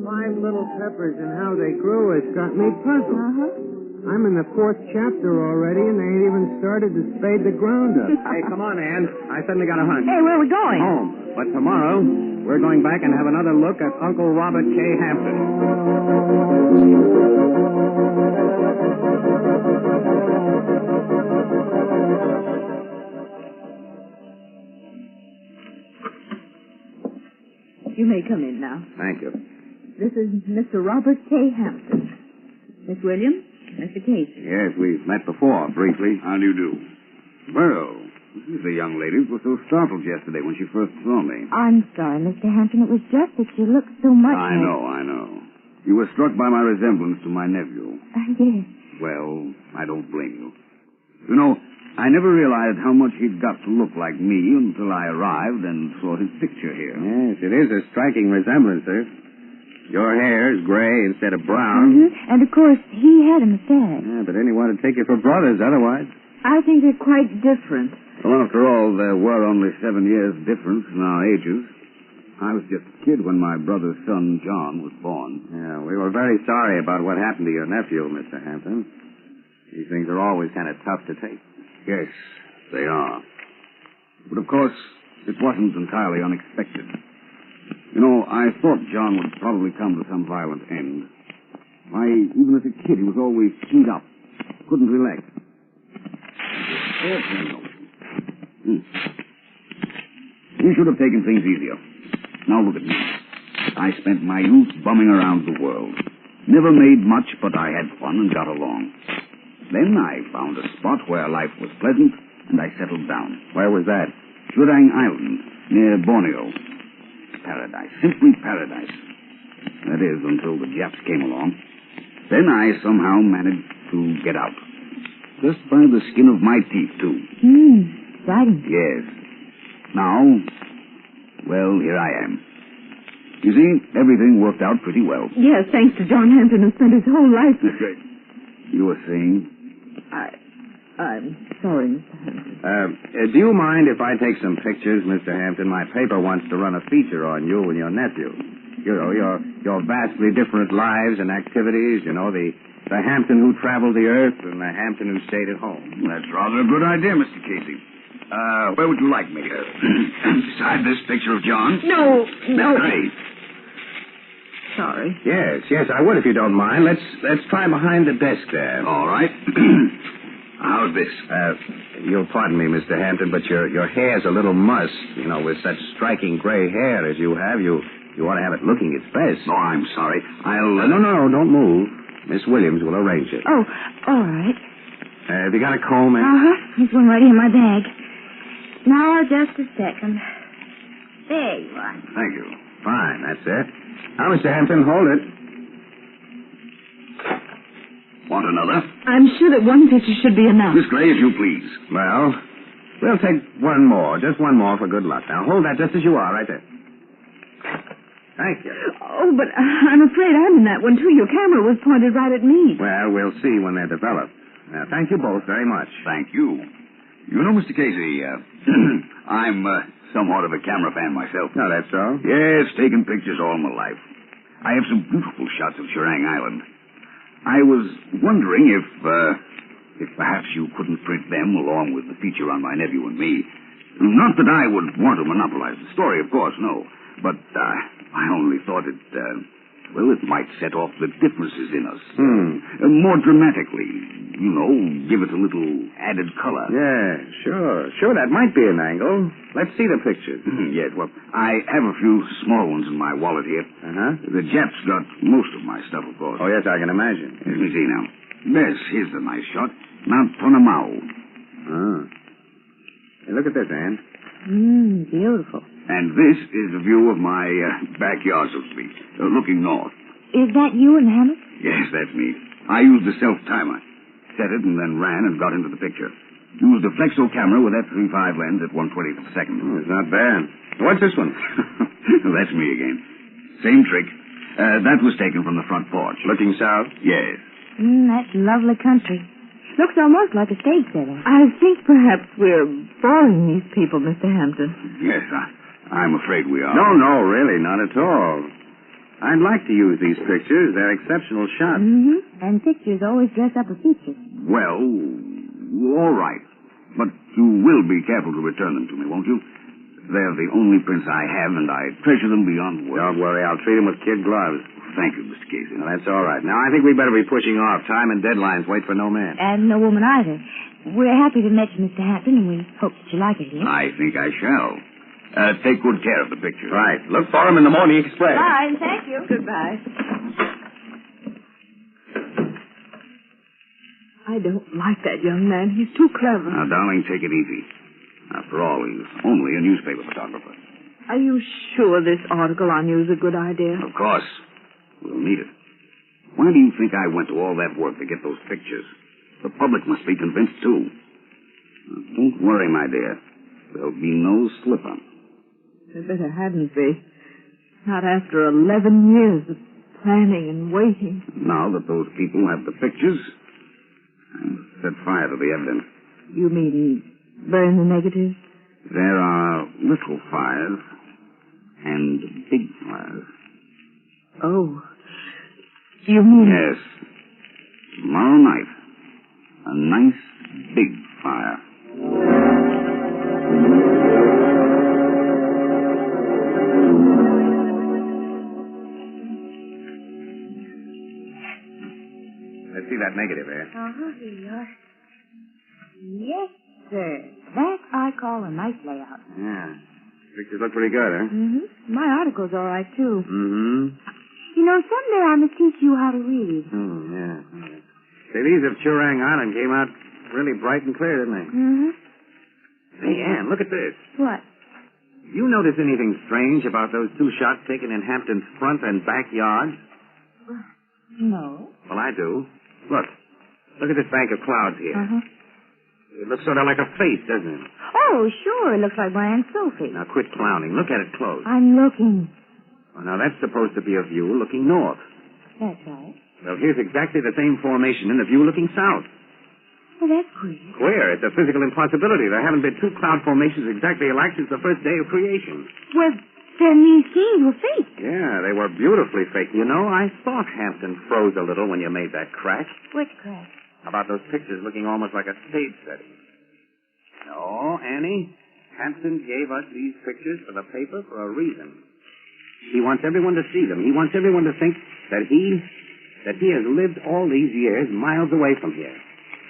Speaker 12: Five Little Peppers and How They Grew has got me puzzled. I'm in the 4th chapter already, and they ain't even started to spade the ground up.
Speaker 6: Hey, come on, Ann. I suddenly got a hunch.
Speaker 10: Hey, where are we going?
Speaker 6: Home. But tomorrow, we're going back and have another look at Uncle Robert K. Hampton.
Speaker 10: You may come in now.
Speaker 6: Thank you.
Speaker 10: This is Mr. Robert K. Hampton. Miss Williams, Mr. Casey.
Speaker 6: Yes, we've met before, briefly.
Speaker 13: How do you do? Well, this is the young lady who was so startled yesterday when she first saw me.
Speaker 5: I'm sorry, Mr. Hampton. It was just that you looked so much
Speaker 13: I know. You were struck by my resemblance to my nephew.
Speaker 5: Yes.
Speaker 13: Well, I don't blame you. You know, I never realized how much he'd got to look like me until I arrived and saw his picture here.
Speaker 6: Yes, it is a striking resemblance, sir. Your hair is gray instead of brown.
Speaker 5: And, of course, he had a mustache.
Speaker 6: Yeah, but then he wanted to take you for brothers otherwise.
Speaker 10: I think they're quite different.
Speaker 13: Well, after all, there were only 7 years difference in our ages. I was just a kid when my brother's son, John, was born.
Speaker 6: Yeah, we were very sorry about what happened to your nephew, Mr. Hampton. These things are always kind of tough to take.
Speaker 13: Yes, they are. But, of course, it wasn't entirely unexpected. You know, I thought John would probably come to some violent end. Why, even as a kid, he was always keyed up. Couldn't relax. You should have taken things easier. Now look at me. I spent my youth bumming around the world. Never made much, but I had fun and got along. Then I found a spot where life was pleasant, and I settled down.
Speaker 6: Where was that?
Speaker 13: Jurang Island, near Borneo. Paradise. Simply paradise. That is, until the Japs came along. Then I somehow managed to get out. Just by the skin of my teeth, too.
Speaker 5: Exciting.
Speaker 13: Yes. Now, well, here I am. You see, everything worked out pretty well.
Speaker 10: Yes, thanks to John Hampton, who spent his whole life...
Speaker 13: You were saying?
Speaker 10: I'm sorry, Mr. Hampton.
Speaker 6: Do you mind if I take some pictures, Mr. Hampton? My paper wants to run a feature on you and your nephew. You know, your vastly different lives and activities. You know, the Hampton who traveled the earth and the Hampton who stayed at home.
Speaker 13: That's rather a good idea, Mr. Casey. Where would you like me? Beside this picture of John?
Speaker 10: No.
Speaker 13: Great.
Speaker 10: Sorry.
Speaker 6: Yes, I would if you don't mind. Let's try behind the desk there.
Speaker 13: All right. How's this?
Speaker 6: You'll pardon me, Mr. Hampton, but your hair's a little mussed. You know, with such striking gray hair as you have, you ought to have it looking its best.
Speaker 13: Oh, I'm sorry. I'll...
Speaker 6: No, don't move. Miss Williams will arrange it.
Speaker 5: Oh, all right.
Speaker 6: Have you got a comb, Ann?
Speaker 5: Uh-huh. There's one right here in my bag. Now, just a second. There you are.
Speaker 6: Thank you. Fine, that's it. Now, Mr. Hampton, hold it.
Speaker 13: Want another?
Speaker 10: I'm sure that one picture should be enough.
Speaker 13: Miss Gray, if you please.
Speaker 6: Well, we'll take one more. Just one more for good luck. Now, hold that just as you are, right there. Thank you.
Speaker 10: Oh, but I'm afraid I'm in that one, too. Your camera was pointed right at me.
Speaker 6: Well, we'll see when they're developed. Now, thank you both very much.
Speaker 13: Thank you. You know, Mr. Casey, I'm somewhat of a camera fan myself.
Speaker 6: No, that's so?
Speaker 13: Yes, taken pictures all my life. I have some beautiful shots of Shirang Island. I was wondering if perhaps you couldn't print them along with the feature on my nephew and me. Not that I would want to monopolize the story, of course, no. But I only thought it might set off the differences in us. More dramatically, you know, give it a little added color.
Speaker 6: Yeah, sure, that might be an angle. Let's see the pictures.
Speaker 13: Yes, well, I have a few small ones in my wallet here.
Speaker 6: Uh-huh.
Speaker 13: The Japs got most of my stuff, of course.
Speaker 6: Oh, yes, I can imagine.
Speaker 13: Let me see now. Yes, here's a nice shot. Mount Tonamau.
Speaker 6: Oh. Hey, look at this, Ann.
Speaker 5: Beautiful.
Speaker 13: And this is a view of my backyard, so to speak, looking north.
Speaker 5: Is that you in the hammock?
Speaker 13: Yes, that's me. I used the self-timer. Set it and then ran and got into the picture. Used a flexo camera with f3.5 lens at 1/20th of a second.
Speaker 6: Oh, it's not bad. What's this one?
Speaker 13: That's me again. Same trick. That was taken from the front porch.
Speaker 6: Looking south?
Speaker 13: Yes.
Speaker 5: That's lovely country. Looks almost like a stage setting.
Speaker 10: I think perhaps we're boring these people, Mr. Hampton.
Speaker 13: Yes, I'm afraid we are.
Speaker 6: No, really, not at all. I'd like to use these pictures. They're exceptional shots.
Speaker 5: And pictures always dress up a feature.
Speaker 13: Well, all right. But you will be careful to return them to me, won't you? They're the only prints I have, and I treasure them beyond words.
Speaker 6: Don't worry, I'll treat them with kid gloves.
Speaker 13: Thank you, Mr. Casey.
Speaker 6: Well, that's all right. Now, I think we better be pushing off. Time and deadlines wait for no man.
Speaker 5: And no woman either. We're happy to meet you, Mr. Hampton, and we hope that you like it here.
Speaker 13: I think I shall. Take good care of the picture.
Speaker 6: Right. Look for him in the Morning Express.
Speaker 5: Fine, thank you.
Speaker 10: Goodbye. I don't like that young man. He's too clever.
Speaker 13: Now, darling, take it easy. After all, he's only a newspaper photographer.
Speaker 10: Are you sure this article on you is a good idea?
Speaker 13: Of course. We'll need it. Why do you think I went to all that work to get those pictures? The public must be convinced, too. Now, don't worry, my dear. There'll be no slip-up.
Speaker 10: There better hadn't be. Not after 11 years of planning and waiting.
Speaker 13: Now that those people have the pictures, I'll set fire to the evidence.
Speaker 10: You mean burn the negatives?
Speaker 13: There are little fires and big fires.
Speaker 10: Oh. You mean...
Speaker 13: Yes. Tomorrow night, a nice big fire.
Speaker 6: Let's see that negative, Ann.
Speaker 5: Here you are. Yes, sir. That I call a nice layout.
Speaker 6: Yeah. Pictures look pretty good, huh?
Speaker 5: My article's all right, too.
Speaker 6: Mm-hmm.
Speaker 5: You know, someday I must teach you how to read.
Speaker 6: Yeah. Say, these of Churang Island came out really bright and clear, didn't they? Hey, Ann, look at this.
Speaker 5: What?
Speaker 6: You notice anything strange about those two shots taken in Hampton's front and backyard?
Speaker 5: No.
Speaker 6: Well, I do. Look. Look at this bank of clouds here. It looks sort of like a face, doesn't it?
Speaker 5: Oh, sure. It looks like my Aunt Sophie.
Speaker 6: Now, quit clowning. Look at it close.
Speaker 5: I'm looking.
Speaker 6: Well, now, that's supposed to be a view looking north.
Speaker 5: That's right.
Speaker 6: Well, here's exactly the same formation in the view looking south.
Speaker 5: Well, that's queer.
Speaker 6: Queer. It's a physical impossibility. There haven't been two cloud formations exactly alike since the first day of creation.
Speaker 5: Well, then these scenes were fake.
Speaker 6: Yeah, they were beautifully fake. You know, I thought Hampton froze a little when you made that crack.
Speaker 5: Which crack?
Speaker 6: About those pictures looking almost like a stage setting. No, Annie, Hampton gave us these pictures for the paper for a reason. He wants everyone to see them. He wants everyone to think that he has lived all these years miles away from here.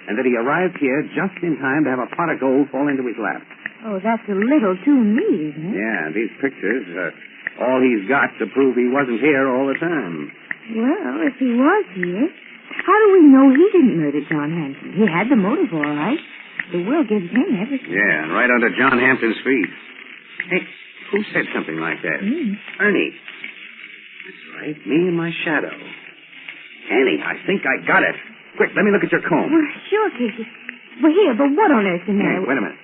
Speaker 6: and that he arrived here just in time to have a pot of gold fall into his lap.
Speaker 5: Oh, that's a little too neat, isn't it?
Speaker 6: Yeah, these pictures are all he's got to prove he wasn't here all the time.
Speaker 5: Well, if he was here, how do we know he didn't murder John Hampton? He had the motive, all right. The will gives him everything.
Speaker 6: Yeah, and right under John Hampton's feet. Hey, who said something like that? Ernie. That's right, me and my shadow. Annie, I think I got it. Quick, let me look at your comb.
Speaker 5: Well, sure, Casey. Well, here, but what on earth's the matter?
Speaker 6: Hey, wait a minute.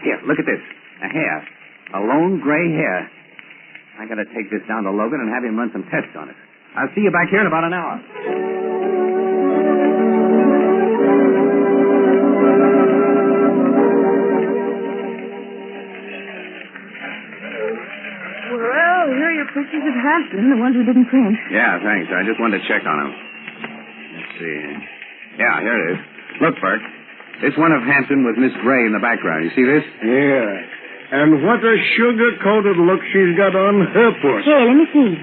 Speaker 6: Here, look at this. A hair. A lone gray hair. I gotta take this down to Logan and have him run some tests on it. I'll see you back here in about an hour.
Speaker 5: Well, here are your pictures of Hampton, the ones we didn't print.
Speaker 6: Yeah, thanks. I just wanted to check on them. Let's see. Yeah, here it is. Look, Bert. This one of Hampton with Miss Gray in the background. You see this?
Speaker 9: Yeah. And what a sugar-coated look she's got on her portrait.
Speaker 5: Hey, let me see.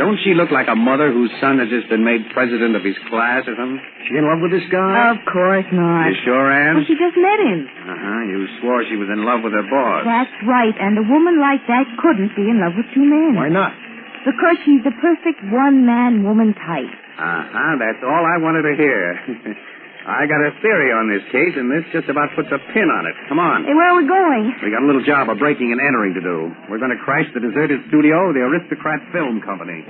Speaker 6: Don't she look like a mother whose son has just been made president of his class or something?
Speaker 9: She in love with this guy?
Speaker 5: Of course not.
Speaker 6: You sure, Ann?
Speaker 5: Well, she just met him.
Speaker 6: Uh-huh. You swore she was in love with her boss.
Speaker 5: That's right, and a woman like that couldn't be in love with two men.
Speaker 9: Why not?
Speaker 5: Because she's the perfect one-man-woman type.
Speaker 6: Uh-huh. That's all I wanted to hear. I got a theory on this case, and this just about puts a pin on it. Come on.
Speaker 5: Hey, where are we going?
Speaker 6: We got a little job of breaking and entering to do. We're going to crash the deserted studio of the Aristocrat Film Company.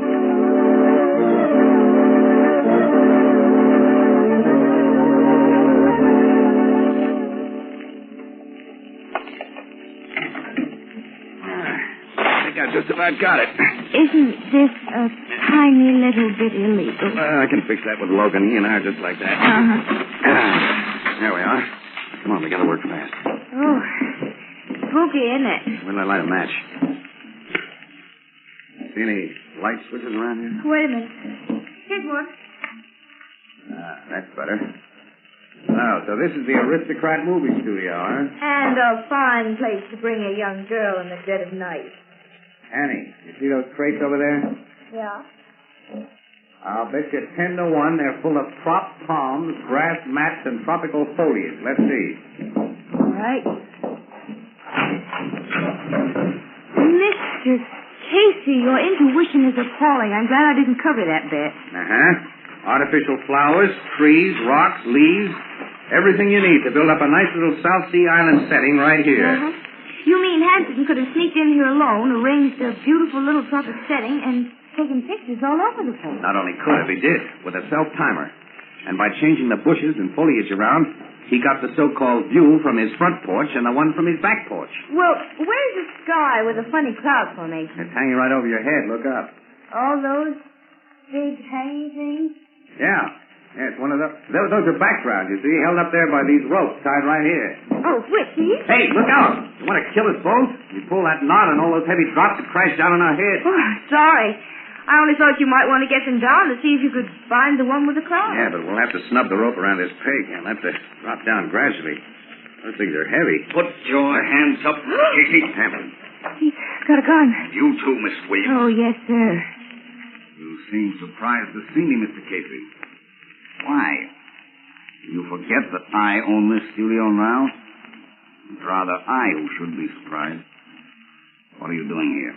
Speaker 6: I think I've just about got it.
Speaker 5: Isn't this a tiny little bit illegal?
Speaker 6: I can fix that with Logan. He and I are just like that. There we are. Come on, we got to work fast.
Speaker 5: Oh, spooky, isn't it?
Speaker 6: Where did I light a match? See any light switches around here?
Speaker 5: Wait a minute. Here's one.
Speaker 6: That's better. Oh, so this is the Aristocrat Movie Studio, huh?
Speaker 5: And a fine place to bring a young girl in the dead of night.
Speaker 6: Annie, you see those crates over there?
Speaker 5: Yeah.
Speaker 6: I'll bet you 10 to 1 they're full of prop palms, grass mats, and tropical foliage. Let's see.
Speaker 5: All right. Mr. Casey, your intuition is appalling. I'm glad I didn't cover that bit.
Speaker 6: Uh-huh. Artificial flowers, trees, rocks, leaves. Everything you need to build up a nice little South Sea Island setting right here.
Speaker 5: Uh-huh. You mean Hampton could have sneaked in here alone, arranged a beautiful little tropic setting, and taken pictures all over the place?
Speaker 6: Not only could have, he did, with a self-timer. And by changing the bushes and foliage around, he got the so-called view from his front porch and the one from his back porch.
Speaker 5: Well, where's the sky with a funny cloud formation?
Speaker 6: It's hanging right over your head. Look up.
Speaker 5: All those big hanging things?
Speaker 6: Yeah. Yeah, it's one of those. Those are backgrounds, you see, held up there by these ropes tied right here.
Speaker 5: Oh, which, these?
Speaker 6: Hey, look out! You want to kill us both? You pull that knot and all those heavy drops would crash down on our heads.
Speaker 5: Oh, sorry. I only thought you might want to get them down to see if you could find the one with the cloud.
Speaker 6: Yeah, but we'll have to snub the rope around this peg, and have to drop down gradually. Those things are heavy.
Speaker 13: Put your hands up, Casey.
Speaker 6: Hampton.
Speaker 5: He's got a gun.
Speaker 13: You too, Miss Williams.
Speaker 5: Oh, yes, sir.
Speaker 13: You seem surprised to see me, Mr. Casey. Why? You forget that I own this studio now? It's rather I who should be surprised. What are you doing here?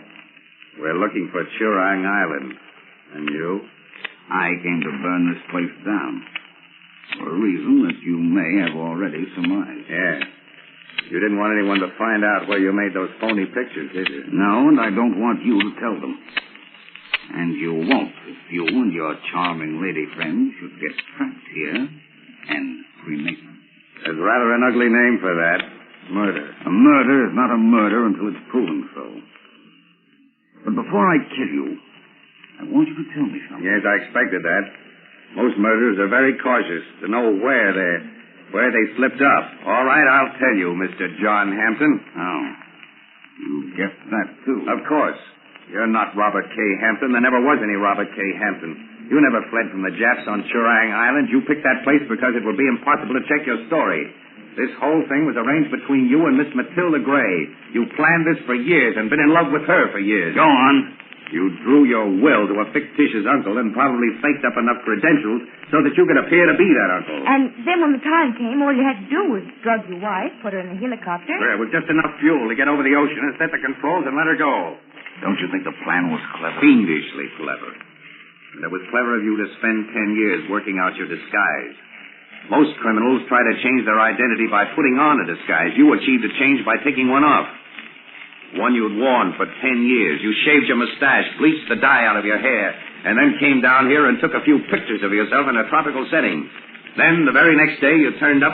Speaker 6: We're looking for Churang Island. And you?
Speaker 13: I came to burn this place down. For a reason that you may have already surmised.
Speaker 6: Yeah. You didn't want anyone to find out where you made those phony pictures, did you?
Speaker 13: No, and I don't want you to tell them. And you won't if you and your charming lady friend should get trapped here and cremated.
Speaker 6: There's rather an ugly name for that. Murder.
Speaker 13: A murder is not a murder until it's proven so. But before I kill you, I want you to tell me something.
Speaker 6: Yes, I expected that. Most murderers are very cautious to know where they slipped up. All right, I'll tell you, Mr. John Hampton.
Speaker 13: Oh. You guessed that, too.
Speaker 6: Of course. You're not Robert K. Hampton. There never was any Robert K. Hampton. You never fled from the Japs on Churang Island. You picked that place because it would be impossible to check your story. This whole thing was arranged between you and Miss Matilda Gray. You planned this for years and been in love with her for years.
Speaker 13: Go on.
Speaker 6: You drew your will to a fictitious uncle and probably faked up enough credentials so that you could appear to be that uncle.
Speaker 5: And then when the time came, all you had to do was drug your wife, put her in a helicopter.
Speaker 6: There was just enough fuel to get over the ocean and set the controls and let her go.
Speaker 13: Don't you think the plan was clever?
Speaker 6: Fiendishly clever. And it was clever of you to spend 10 years working out your disguise. Most criminals try to change their identity by putting on a disguise. You achieved a change by taking one off. One you'd worn for 10 years. You shaved your mustache, bleached the dye out of your hair, and then came down here and took a few pictures of yourself in a tropical setting. Then, the very next day, you turned up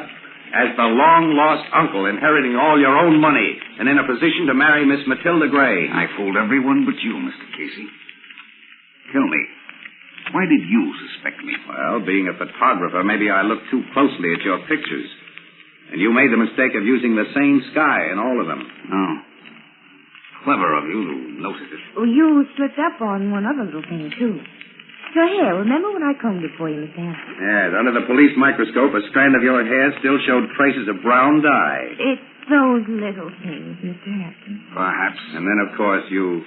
Speaker 6: as the long-lost uncle, inheriting all your own money and in a position to marry Miss Matilda Gray.
Speaker 13: I fooled everyone but you, Mr. Casey. Tell me, why did you suspect me?
Speaker 6: Well, being a photographer, maybe I looked too closely at your pictures. And you made the mistake of using the same sky in all of them.
Speaker 13: Oh. Clever of you to notice it.
Speaker 5: Well, you slipped up on one other little thing, too. Your hair. Remember when I combed it for you, Miss Hampton?
Speaker 6: Yes, under the police microscope, a strand of your hair still showed traces of brown dye.
Speaker 5: It's those little things, Mr. Hampton.
Speaker 6: Perhaps. And then, of course, you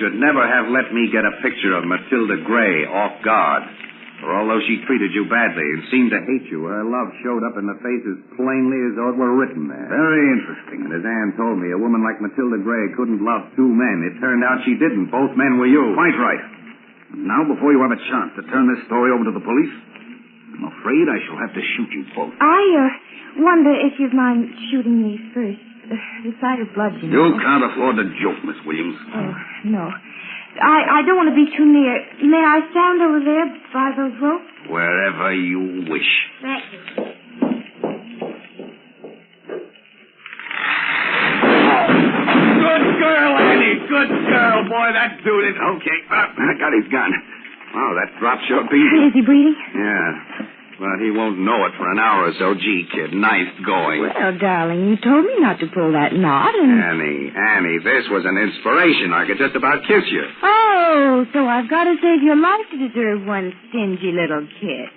Speaker 6: should never have let me get a picture of Matilda Gray off guard. For although she treated you badly and seemed to hate you, her love showed up in the face as plainly as though it were written there.
Speaker 13: Very interesting.
Speaker 6: And as Anne told me, a woman like Matilda Gray couldn't love two men. It turned out she didn't. Both men were you.
Speaker 13: Quite right. Now, before you have a chance to turn this story over to the police, I'm afraid I shall have to shoot you both.
Speaker 5: I wonder if you'd mind shooting me first. The sight of blood, you know.
Speaker 13: You can't afford to joke, Miss Williams.
Speaker 5: Oh, no. I don't want to be too near. May I stand over there by those ropes?
Speaker 13: Wherever you wish.
Speaker 5: Thank you.
Speaker 13: Good girl, Annie. Good girl. Boy, that suited it. Okay. I got his gun. Wow, that drop sure beat him.
Speaker 5: Is he breathing?
Speaker 6: Yeah. But he won't know it for an hour or so. Gee, kid, nice going.
Speaker 5: Well, darling, you told me not to pull that knot and...
Speaker 6: Annie, this was an inspiration. I could just about kiss you.
Speaker 5: Oh, so I've got to save your life to deserve one stingy little kiss.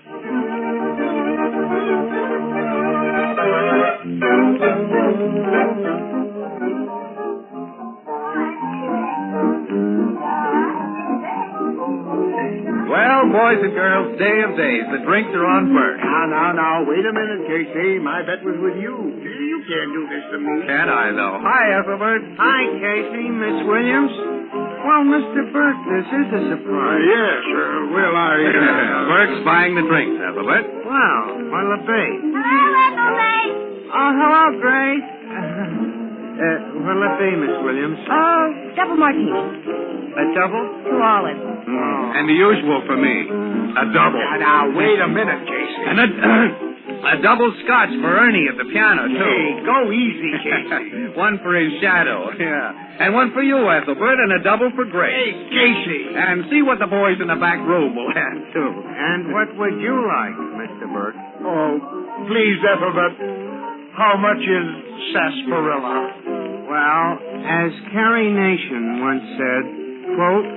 Speaker 3: Well, boys and girls, day of days. The drinks are on first.
Speaker 9: Now, wait a minute, Casey. My bet was with you. You can't do this to me.
Speaker 3: Can't I, though? Hi, Ethelbert.
Speaker 12: Hi, Casey, Miss Williams. Well, Mr. Burke, this is a surprise.
Speaker 9: Yes, well,
Speaker 3: Burke's buying the drinks, Ethelbert.
Speaker 12: Well, what'll it be?
Speaker 7: Hello, Ethelbert.
Speaker 12: Oh, hello, Grace. What'll it be, Miss Williams?
Speaker 5: Oh, double martini.
Speaker 12: A double?
Speaker 5: 2 olives.
Speaker 3: And the usual for me. A double.
Speaker 9: Now, wait a minute, Casey.
Speaker 3: And a double scotch for Ernie at the piano, too.
Speaker 9: Hey, go easy, Casey.
Speaker 3: One for his shadow, yeah. And one for you, Ethelbert, and a double for Grace.
Speaker 9: Hey, Casey.
Speaker 3: And see what the boys in the back room will have, too.
Speaker 12: And what would you like, Mr. Burke?
Speaker 9: Oh, please, Ethelbert. How much is sarsaparilla?
Speaker 12: Well, as Carrie Nation once said, quote,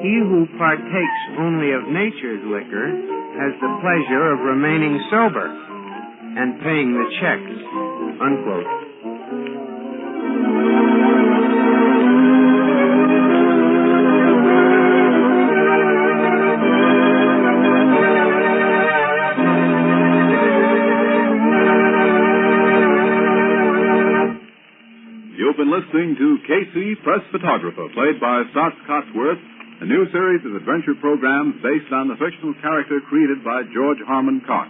Speaker 12: he who partakes only of nature's liquor has the pleasure of remaining sober and paying the checks, unquote.
Speaker 14: You've been listening to Casey, Press Photographer, played by Stotts Cotsworth, a new series of adventure programs based on the fictional character created by George Harmon Cox.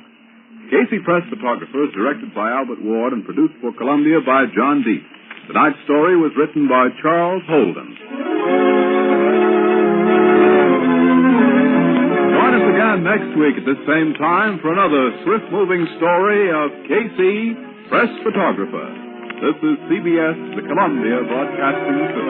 Speaker 14: Casey, Press Photographer is directed by Albert Ward and produced for Columbia by John Deep. Tonight's story was written by Charles Holden. Join us again next week at the same time for another swift-moving story of Casey, Press Photographer. This is CBS, the Columbia Broadcasting System.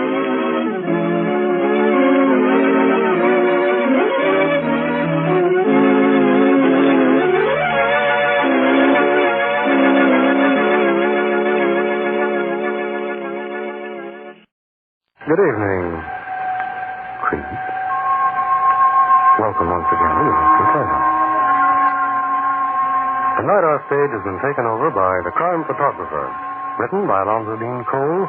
Speaker 15: Good evening, Creep. Welcome once again to Mr. Turner. Tonight our stage has been taken over by The Crime Photographer, written by Alonzo Dean Cole,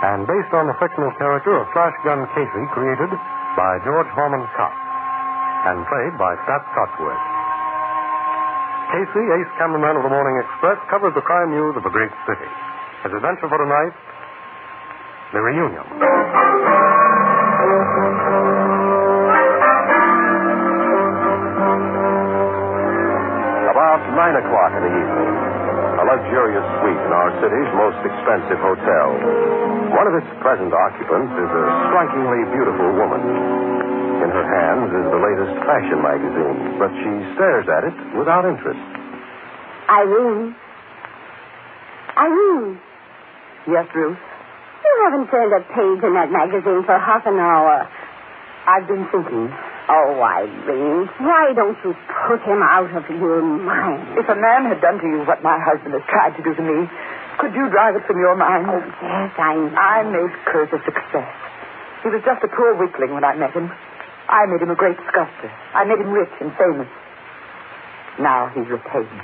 Speaker 15: and based on the fictional character of Flash Gun Casey, created by George Harmon Cox and played by Stat Cotsworth. Casey, ace cameraman of the Morning Express, covers the crime news of a great city. His adventure for tonight, the reunion.
Speaker 16: About 9 o'clock in the evening, a luxurious suite in our city's most expensive hotel. One of its present occupants is a strikingly beautiful woman. In her hands is the latest fashion magazine, but she stares at it without interest.
Speaker 17: Irene? Irene?
Speaker 7: Yes, Ruth?
Speaker 17: You haven't turned a page in that magazine for half an hour.
Speaker 7: I've been thinking.
Speaker 17: Oh, Irene, why don't you put him out of your mind?
Speaker 7: If a man had done to you what my husband has tried to do to me, could you drive it from your mind?
Speaker 17: Oh, yes, I know.
Speaker 7: I made Kurt a success. He was just a poor weakling when I met him. I made him a great sculptor. I made him rich and famous. Now he's repaid me.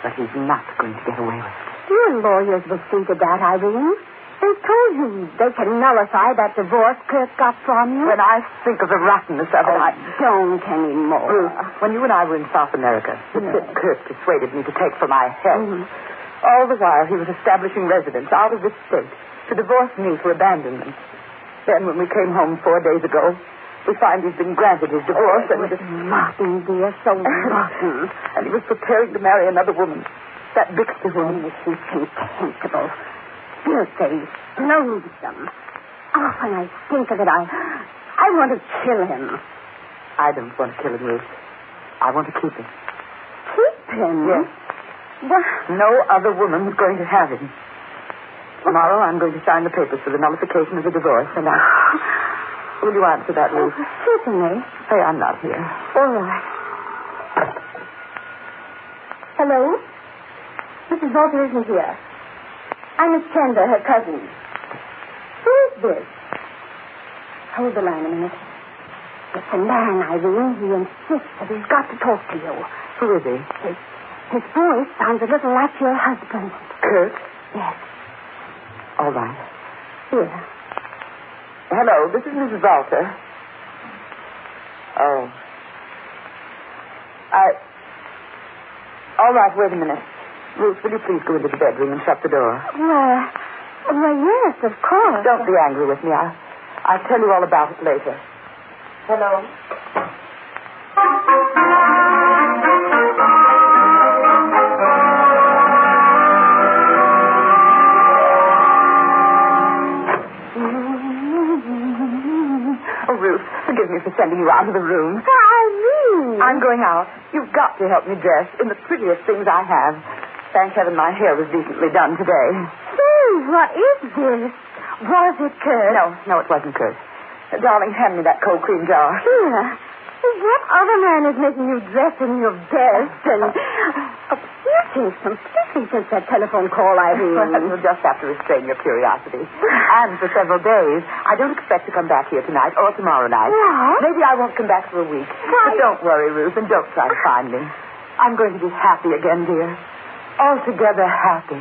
Speaker 7: But he's not going to get away with it.
Speaker 17: Your lawyers will see to that, Irene. They told you they can nullify that divorce Kurt got from you.
Speaker 7: When I think of the rottenness of it...
Speaker 17: I don't anymore.
Speaker 7: Ruth, when you and I were in South America, the tip Kurt persuaded me to take for my health.
Speaker 17: Mm-hmm.
Speaker 7: All the while, he was establishing residence out of this state to divorce me for abandonment. Then, when we came home 4 days ago, we find he's been granted his divorce and...
Speaker 17: Rotten, dear, so rotten.
Speaker 7: And he was preparing to marry another woman. That Bixby woman.
Speaker 17: She's contemptible. Filthy, loathsome. Oh, when I think of it, I want to kill him.
Speaker 7: I don't want to kill him, Ruth. I want to keep him.
Speaker 17: Keep him?
Speaker 7: Yes.
Speaker 17: What?
Speaker 7: No other woman is going to have him. Tomorrow I'm going to sign the papers for the nullification of the divorce, and will you answer that, Ruth?
Speaker 17: Certainly.
Speaker 7: Hey, I'm not here.
Speaker 17: All right. Hello? Mrs. Walter isn't here. I'm Miss Chandler, her cousin. Who is this? Hold the line a minute. It's a man, Irene. He insists that he's got to talk to you.
Speaker 7: Who is he?
Speaker 17: His voice sounds a little like your husband.
Speaker 7: Kurt?
Speaker 17: Yes.
Speaker 7: All right.
Speaker 17: Here.
Speaker 7: Hello, this is Mrs. Walter. Oh. All right, wait a minute. Ruth, will you please go into the bedroom and shut the door?
Speaker 17: Well, yes, of course.
Speaker 7: Don't be angry with me. I'll tell you all about it later. Hello? Oh, Ruth, forgive me for sending you out of the room.
Speaker 17: Irene!
Speaker 7: I'm going out. You've got to help me dress in the prettiest things I have. Thank heaven my hair was decently done today.
Speaker 17: Say, what is this? Was it Kurt?
Speaker 7: No, it wasn't Kurt. Darling, hand me that cold cream jar.
Speaker 17: Here. What other man is making you dress in your best and... You've changed completely since that telephone call, Irene.
Speaker 7: You'll just have to restrain your curiosity. And for several days. I don't expect to come back here tonight or tomorrow night.
Speaker 17: What?
Speaker 7: Maybe I won't come back for a week. But don't worry, Ruth, and don't try to find me. I'm going to be happy again, dear. Altogether happy.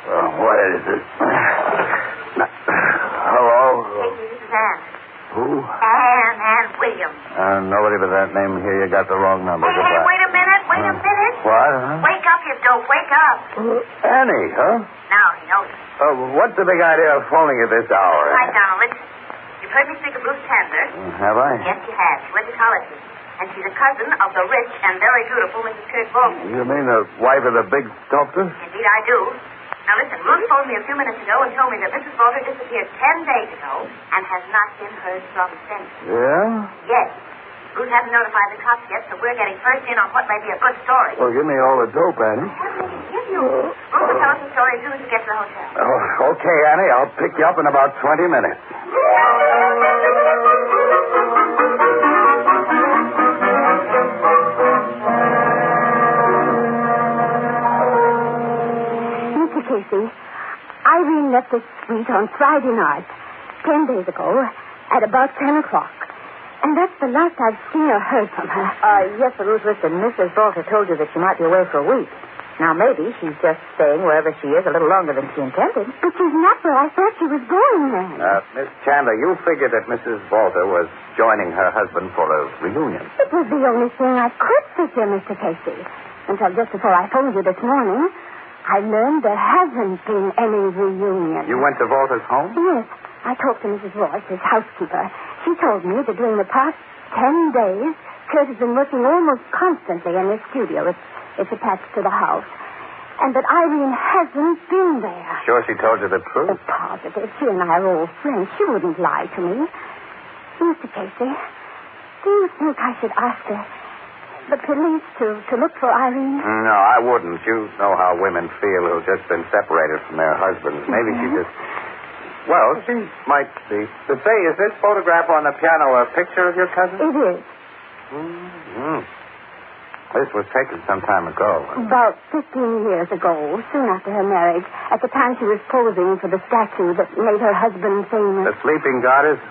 Speaker 16: What is it? Hello?
Speaker 18: This is Anne.
Speaker 16: Who?
Speaker 18: Anne Williams.
Speaker 16: Nobody but that name here. You got the wrong number.
Speaker 18: Hey, wait a minute.
Speaker 16: What? Huh?
Speaker 18: Wake up, you dope. Wake up.
Speaker 16: Annie, huh?
Speaker 18: Now he knows it.
Speaker 16: What's the big idea of phoning at this hour?
Speaker 18: Right, Donald, listen. You've heard me speak of Ruth Chandler.
Speaker 16: Have I?
Speaker 18: Yes, you have. She went to college with me. And she's a cousin of the rich and very beautiful Mrs. Kurt Bolton.
Speaker 16: You mean the wife of the big sculptor?
Speaker 18: Indeed, I do. Now, listen, Ruth phoned me a few minutes ago and told me that Mrs. Bolter disappeared 10 days ago and has not been heard from since.
Speaker 16: Yeah?
Speaker 18: Yes. Ruth hasn't notified the cops yet, so we're getting first in on what may be a good story.
Speaker 16: Well, give me all the dope, Annie.
Speaker 18: What will we give you? Ruth will tell us the story as soon as we get to the hotel.
Speaker 16: Oh, okay, Annie. I'll pick you up in about 20 minutes.
Speaker 17: Mr. Casey, Irene left this suite on Friday night, 10 days ago, at about 10 o'clock. And that's the last I've seen or heard from her.
Speaker 7: Yes, but Ruth, listen, Mrs. Volter told you that she might be away for a week. Now, maybe she's just staying wherever she is a little longer than she intended.
Speaker 17: But she's not where I thought she was going then.
Speaker 3: Miss Chandler, you figured that Mrs. Volter was joining her husband for a reunion.
Speaker 17: It was the only thing I could figure, Mr. Casey. Until just before I phoned you this morning, I learned there hasn't been any reunion.
Speaker 3: You went to Volter's home?
Speaker 17: Yes. I talked to Mrs. Royce, his housekeeper. She told me that during the past 10 days, Kurt has been working almost constantly in his studio. It's attached to the house. And that Irene hasn't been there.
Speaker 3: Sure she told you the truth?
Speaker 17: Positive. She and I are old friends. She wouldn't lie to me. Mr. Casey, do you think I should ask the police to look for Irene?
Speaker 3: No, I wouldn't. You know how women feel who've just been separated from their husbands. Maybe she just... Well, she might be. To say, is this photograph on the piano a picture of your cousin?
Speaker 17: It is.
Speaker 3: Mm-hmm. This was taken some time ago.
Speaker 17: About 15 years ago, soon after her marriage, at the time she was posing for the statue that made her husband famous.
Speaker 3: The sleeping goddess?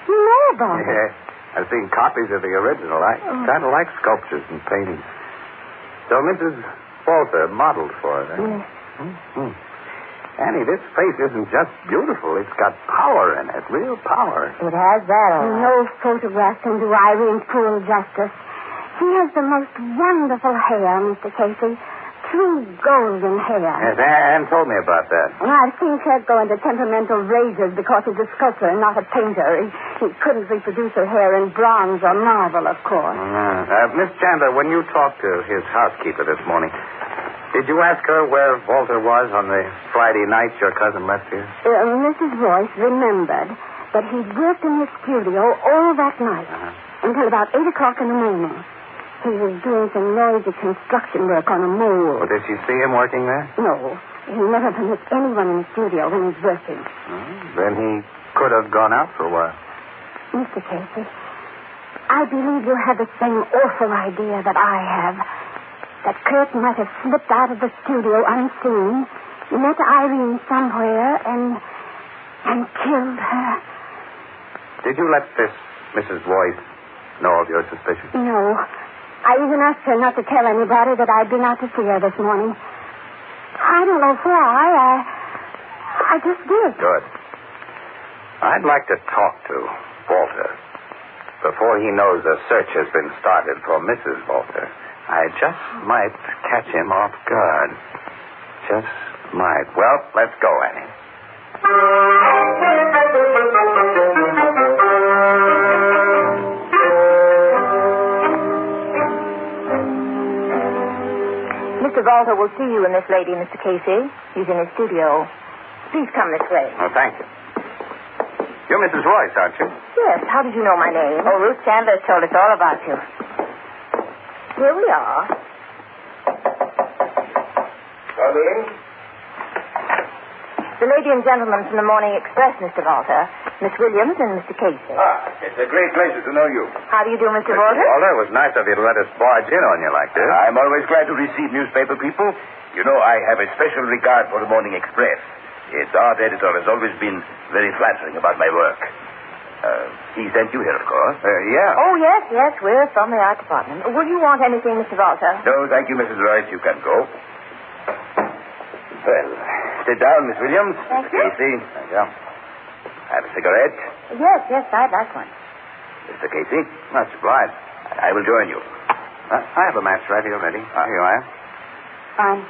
Speaker 17: You know about it?
Speaker 3: Yeah. I've seen copies of the original. I kind of like sculptures and paintings. So Mrs. Volter modeled for it, eh?
Speaker 17: Yes.
Speaker 3: Mm-hmm. Annie, this face isn't just beautiful. It's got power in it, real power.
Speaker 7: It has that, all right.
Speaker 17: No photograph can do Irene's full justice. She has the most wonderful hair, Mr. Casey. True golden hair.
Speaker 3: Yes, Anne told me about that.
Speaker 17: And I've seen Kurt go into temperamental rages because he's a sculptor and not a painter. He couldn't reproduce her hair in bronze or marble, of course.
Speaker 3: Miss Chandler, when you talked to his housekeeper this morning, did you ask her where Volter was on the Friday night your cousin left here?
Speaker 17: Mrs. Royce remembered that he'd worked in his studio all that night until about 8 o'clock in the morning. He was doing some noisy construction work on a mold.
Speaker 3: Well, did she see him working there?
Speaker 17: No. He never permits anyone in the studio when he's working.
Speaker 3: Then he could have gone out for a while.
Speaker 17: Mr. Casey, I believe you have the same awful idea that I have. That Kurt might have slipped out of the studio unseen, met Irene somewhere, and killed her.
Speaker 3: Did you let this Mrs. Royce know of your suspicions?
Speaker 17: No. I even asked her not to tell anybody that I'd been out to see her this morning. I don't know why. I just did.
Speaker 3: Good. I'd like to talk to Volter before he knows a search has been started for Mrs. Volter. I just might catch him off guard. Just might. Well, let's go, Annie.
Speaker 7: Mr. Volter will see you and this lady, Mr. Casey. He's in his studio. Please come this way.
Speaker 3: Oh, thank you. You're Mrs. Royce, aren't you?
Speaker 7: Yes. How did you know my name? Oh, Ruth Chandler told us all about you. Here we are.
Speaker 3: Come in.
Speaker 7: The lady and gentleman from the Morning Express, Mr. Volter. Miss Williams and Mr. Casey.
Speaker 3: It's a great pleasure to know you.
Speaker 7: How do you do, Mr. Volter?
Speaker 3: Walter, it was nice of you to let us barge in on you like this.
Speaker 19: I'm always glad to receive newspaper people. You know, I have a special regard for the Morning Express. Its art editor has always been very flattering about my work. He sent you here, of course.
Speaker 3: Yeah.
Speaker 7: Oh, yes. We're from the art department. Will you want anything, Mr. Volter?
Speaker 19: No, thank you, Mrs. Royce. You can go. Well, sit down, Miss Williams.
Speaker 7: Thank you.
Speaker 19: Casey. Thank you. Have a cigarette?
Speaker 7: Yes, I'd like one.
Speaker 19: Mr. Casey?
Speaker 3: Much obliged.
Speaker 19: I will join you.
Speaker 3: I have a match right here ready. Here you are.
Speaker 7: Fine.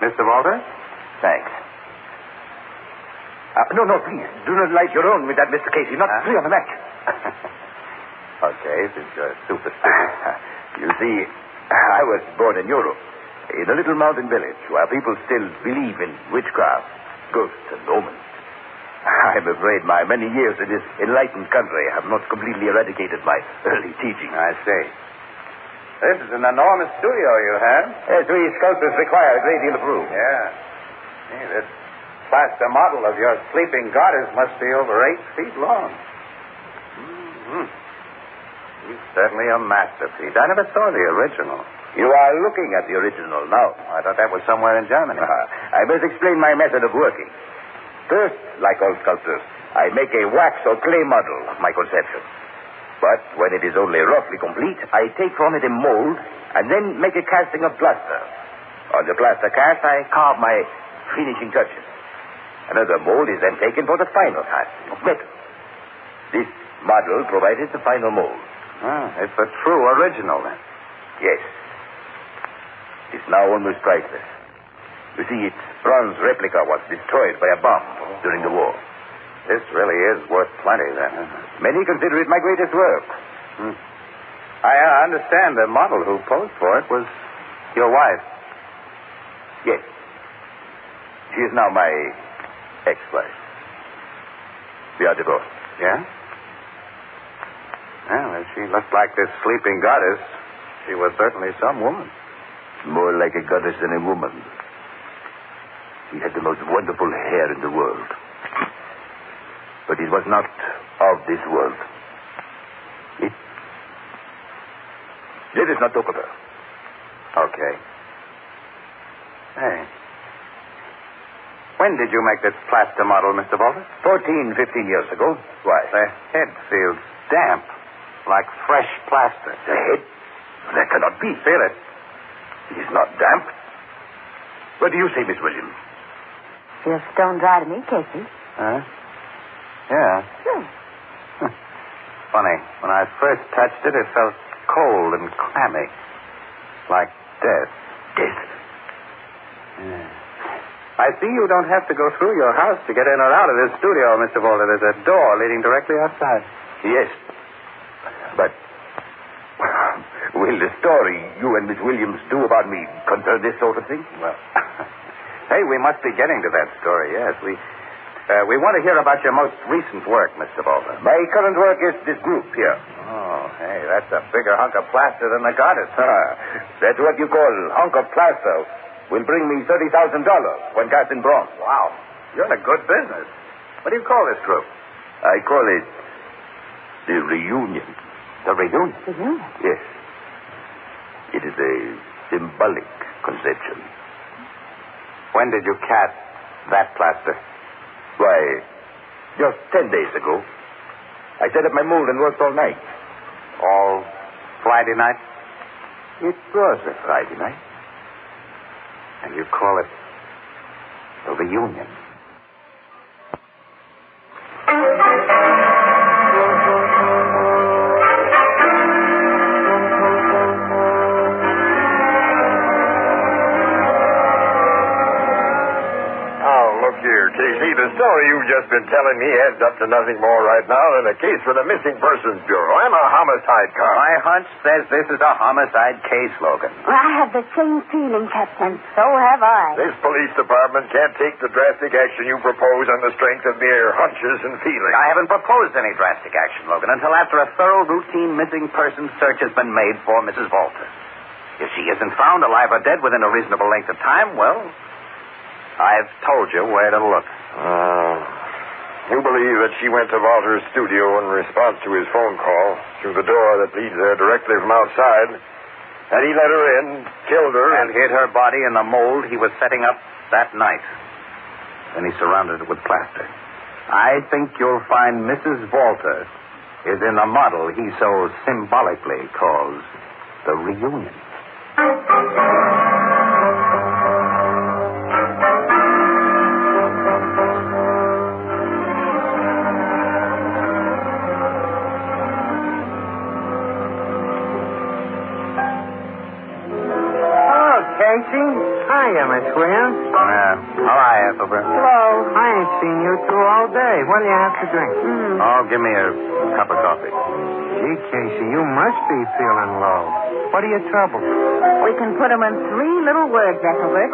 Speaker 3: Mr. Volter?
Speaker 19: Thanks. No, please. Do not light your own with that, Mr. Casey. Not three on the match.
Speaker 3: Okay, since you're superstitious.
Speaker 19: You see, I was born in Europe, in a little mountain village where people still believe in witchcraft, ghosts, and omens. I'm afraid my many years in this enlightened country have not completely eradicated my early teaching.
Speaker 3: I see. This is an enormous studio you have.
Speaker 19: Yes, we sculptors require a great deal of room.
Speaker 3: Yeah. See, this plaster model of your sleeping goddess must be over 8 feet long. Mm-hmm. It's certainly a masterpiece. I never saw the original.
Speaker 19: You are looking at the original now.
Speaker 3: I thought that was somewhere in Germany.
Speaker 19: I must explain my method of working. First, like all sculptors, I make a wax or clay model of my conception. But when it is only roughly complete, I take from it a mold and then make a casting of plaster. On the plaster cast, I carve my finishing touches. Another mold is then taken for the final casting of metal. This model provided the final mold.
Speaker 3: It's a true original, then.
Speaker 19: Yes. It's now almost priceless. You see, its bronze replica was destroyed by a bomb during the war.
Speaker 3: This really is worth plenty, then.
Speaker 19: Many consider it my greatest work.
Speaker 3: I understand the model who posed for it was your wife.
Speaker 19: Yes. She is now my ex-wife. We are divorced.
Speaker 3: Yeah? Well, if she looked like this sleeping goddess, she was certainly some woman.
Speaker 19: More like a goddess than a woman. She had the most wonderful hair in the world. But it was not of this world. Let us not talk of her.
Speaker 3: Okay. Hey. When did you make this plaster model, Mr. Bolter?
Speaker 19: 15 years ago. Why?
Speaker 3: The head feels damp, like fresh plaster.
Speaker 19: The head? That cannot be.
Speaker 3: Feel it.
Speaker 19: It is not damp. What do you say, Miss Williams?
Speaker 5: Feels stone dry to me, Casey.
Speaker 3: Huh? Yeah. Funny. When I first touched it, it felt cold and clammy. Like death.
Speaker 19: Death?
Speaker 3: Yeah. I see you don't have to go through your house to get in or out of this studio, Mr. Bolter. There's a door leading directly outside.
Speaker 19: Yes. But will the story you and Miss Williams do about me concern this sort of thing?
Speaker 3: Well, hey, we must be getting to that story, yes. We want to hear about your most recent work, Mr. Bolter.
Speaker 19: My current work is this group here.
Speaker 3: Oh, hey, that's a bigger hunk of plaster than the goddess.
Speaker 19: That's what you call hunk of plaster. Will bring me $30,000 when cast in bronze.
Speaker 3: Wow. You're in a good business. What do you call this group?
Speaker 19: I call it the Reunion.
Speaker 3: The Reunion?
Speaker 19: Yes. It is a symbolic conception.
Speaker 3: When did you cast that plaster?
Speaker 19: Why, just 10 days ago. I set up my mold and worked all night.
Speaker 3: All Friday night?
Speaker 19: It was a Friday night.
Speaker 3: And you call it the Reunion.
Speaker 20: Here, Casey, the story you've just been telling me adds up to nothing more right now than a case for the Missing Persons Bureau and a homicide cop.
Speaker 3: My hunch says this is a homicide case, Logan.
Speaker 17: Well, I have the same feeling, Captain. So have I.
Speaker 20: This police department can't take the drastic action you propose on the strength of mere hunches and feelings.
Speaker 3: I haven't proposed any drastic action, Logan, until after a thorough routine missing persons search has been made for Mrs. Walter. If she isn't found alive or dead within a reasonable length of time, well, I've told you where to look.
Speaker 20: You believe that she went to Walter's studio in response to his phone call through the door that leads there directly from outside, and he let her in, killed her,
Speaker 3: and hid her body in the mold he was setting up that night. Then he surrounded it with plaster. I think you'll find Mrs. Walter is in the model he so symbolically calls the Reunion.
Speaker 12: Casey? Hiya, Miss Williams.
Speaker 3: How are you, Ethelbert?
Speaker 12: Hello. I ain't seen you two all day. What do you have to drink?
Speaker 3: Oh, give me a cup of coffee.
Speaker 12: Gee, Casey, you must be feeling low. What are your troubles?
Speaker 5: We can put them in 3 little words, Ethelbert.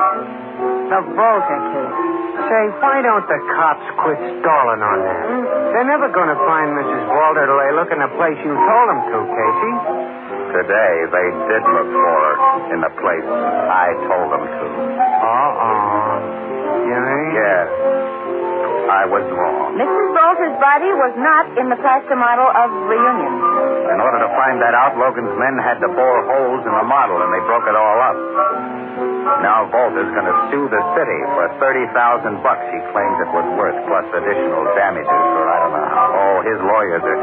Speaker 5: The Volta case.
Speaker 12: Say, why don't the cops quit stalling on that? They're never going to find Mrs. Walter till they look in the place you told them to, Casey.
Speaker 3: Today, they did look for her in the place I told them to.
Speaker 12: You mean?
Speaker 3: Yes. I was wrong.
Speaker 5: Mrs. Walter's body was not in the plaster model of Reunion.
Speaker 3: In order to find that out, Logan's men had to bore holes in the model, and they broke it all up. Now Walter's going to sue the city for $30,000 he claims it was worth, plus additional damages for I don't know how. Oh, his lawyers are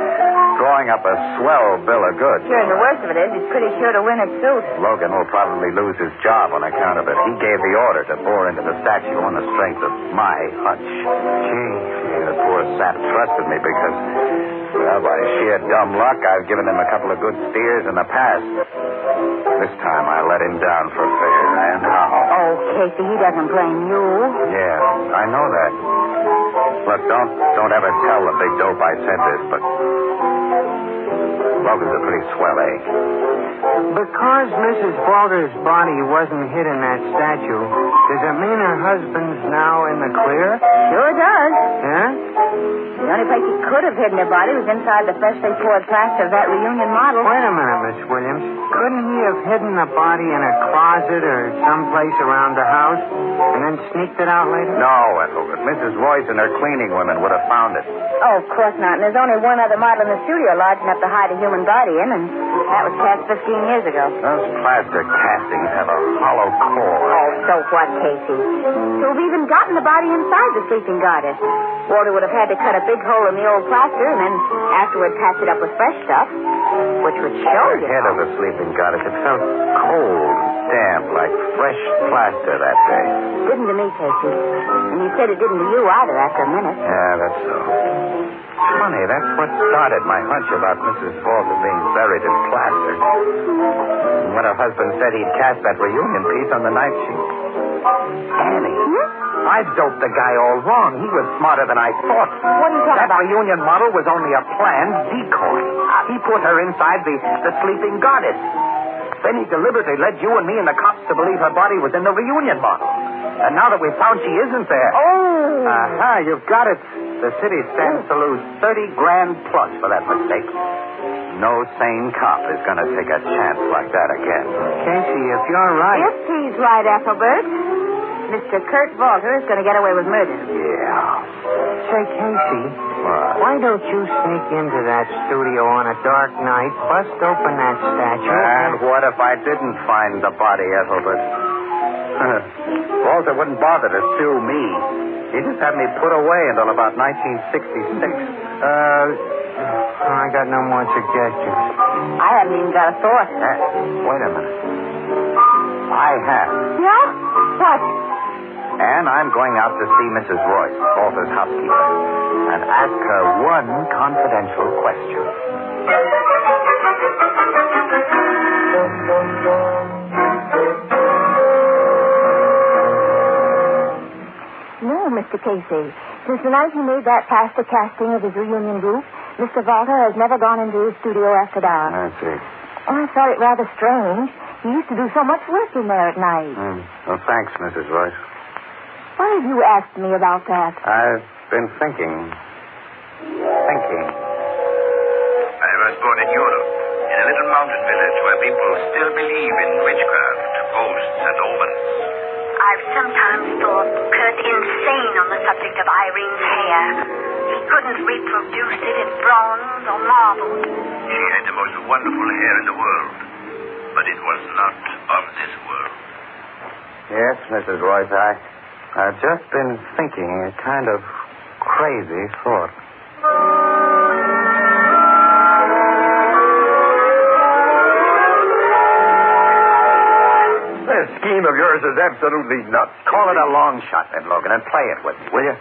Speaker 4: drawing up a swell bill of goods.
Speaker 10: Sure, and the worst of it is he's pretty sure to win at suit.
Speaker 4: Logan will probably lose his job on account of it. He gave the order to bore into the statue on the strength of my hunch. Gee, the poor sap trusted me because, well, by sheer dumb luck, I've given him a couple of good steers in the past. This time I let him down for fair, and how?
Speaker 5: Oh, Casey, he doesn't blame you.
Speaker 4: Yeah, I know that. Look, don't ever tell the big dope I said this, but Logan's a pretty swell egg.
Speaker 12: Because Mrs. Walter's body wasn't hid in that statue, does it mean her husband's now in the clear?
Speaker 5: Sure does.
Speaker 12: Yeah?
Speaker 5: The only place he could have hidden her body was inside the freshly poured plaster of that reunion model.
Speaker 12: Wait a minute, Miss Williams. Couldn't he have hidden the body in a closet or someplace around the house and then sneaked it out later?
Speaker 4: No, Ethelbert. Mrs. Royce and her cleaning women would have found it.
Speaker 5: Oh, of course not. And there's only one other model in the studio large enough to hide a human body in, and that was cast 15 years ago.
Speaker 4: Those plaster castings have a hollow core.
Speaker 5: Oh, so what, Casey? To have even gotten the body inside the sleeping goddess, Walter would have had to cut a big hole in the old plaster and then afterward patch it up with fresh stuff, which would show
Speaker 4: The head of the sleeping goddess, it felt cold, damp, like fresh plaster that day.
Speaker 5: Didn't to me, Casey. And you said it didn't to you either after a minute.
Speaker 4: Yeah, that's so. Funny, that's what started my hunch about Mrs. Walter being buried in plaster. And when her husband said he'd cast that reunion piece on the night she... Annie, I doped the guy all wrong. He was smarter than I thought.
Speaker 5: What are you talking about?
Speaker 4: That reunion model was only a planned decoy. He put her inside the sleeping goddess. Then he deliberately led you and me and the cops to believe her body was in the reunion model. And now that we've found she isn't there...
Speaker 5: Oh!
Speaker 4: Aha, you've got it. The city stands to lose $30,000 plus for that mistake. No sane cop is going to take a chance like that again.
Speaker 12: Casey, if you're right...
Speaker 5: If he's right, Ethelbert, Mr. Kurt Walter is going to get away with murder.
Speaker 4: Yeah.
Speaker 12: Say, Casey,
Speaker 4: what?
Speaker 12: Why don't you sneak into that studio on a dark night, bust open that statue...
Speaker 4: And what if I didn't find the body, Ethelbert? Walter wouldn't bother to sue me. He just had me put away until about 1966.
Speaker 12: I got no more suggestions.
Speaker 5: I haven't even got a thought.
Speaker 4: Wait a minute. I have.
Speaker 5: Yeah? What?
Speaker 4: And I'm going out to see Mrs. Royce, Walter's housekeeper, and ask her one confidential question.
Speaker 17: No, Mr. Casey. Since the night he made that plaster casting of his reunion group, Mr. Walter has never gone into his studio after dark.
Speaker 4: I see.
Speaker 17: Oh, I thought it rather strange. He used to do so much work in there at night.
Speaker 4: Well, thanks, Mrs. Royce.
Speaker 17: Why have you asked me about that?
Speaker 4: I've been thinking.
Speaker 11: I was born in Europe, in a little mountain village where people still believe in witchcraft, ghosts, and omens.
Speaker 18: I've sometimes thought Kurt insane on the subject of Irene's hair. He couldn't reproduce it in bronze or marble.
Speaker 11: She had the most wonderful hair in the world, but it was not of this world.
Speaker 4: Yes, Mrs. Royce, I've just been thinking a kind of crazy thought.
Speaker 19: This scheme of yours is absolutely nuts.
Speaker 4: Call it a long shot, then, Logan, and play it with me, will you?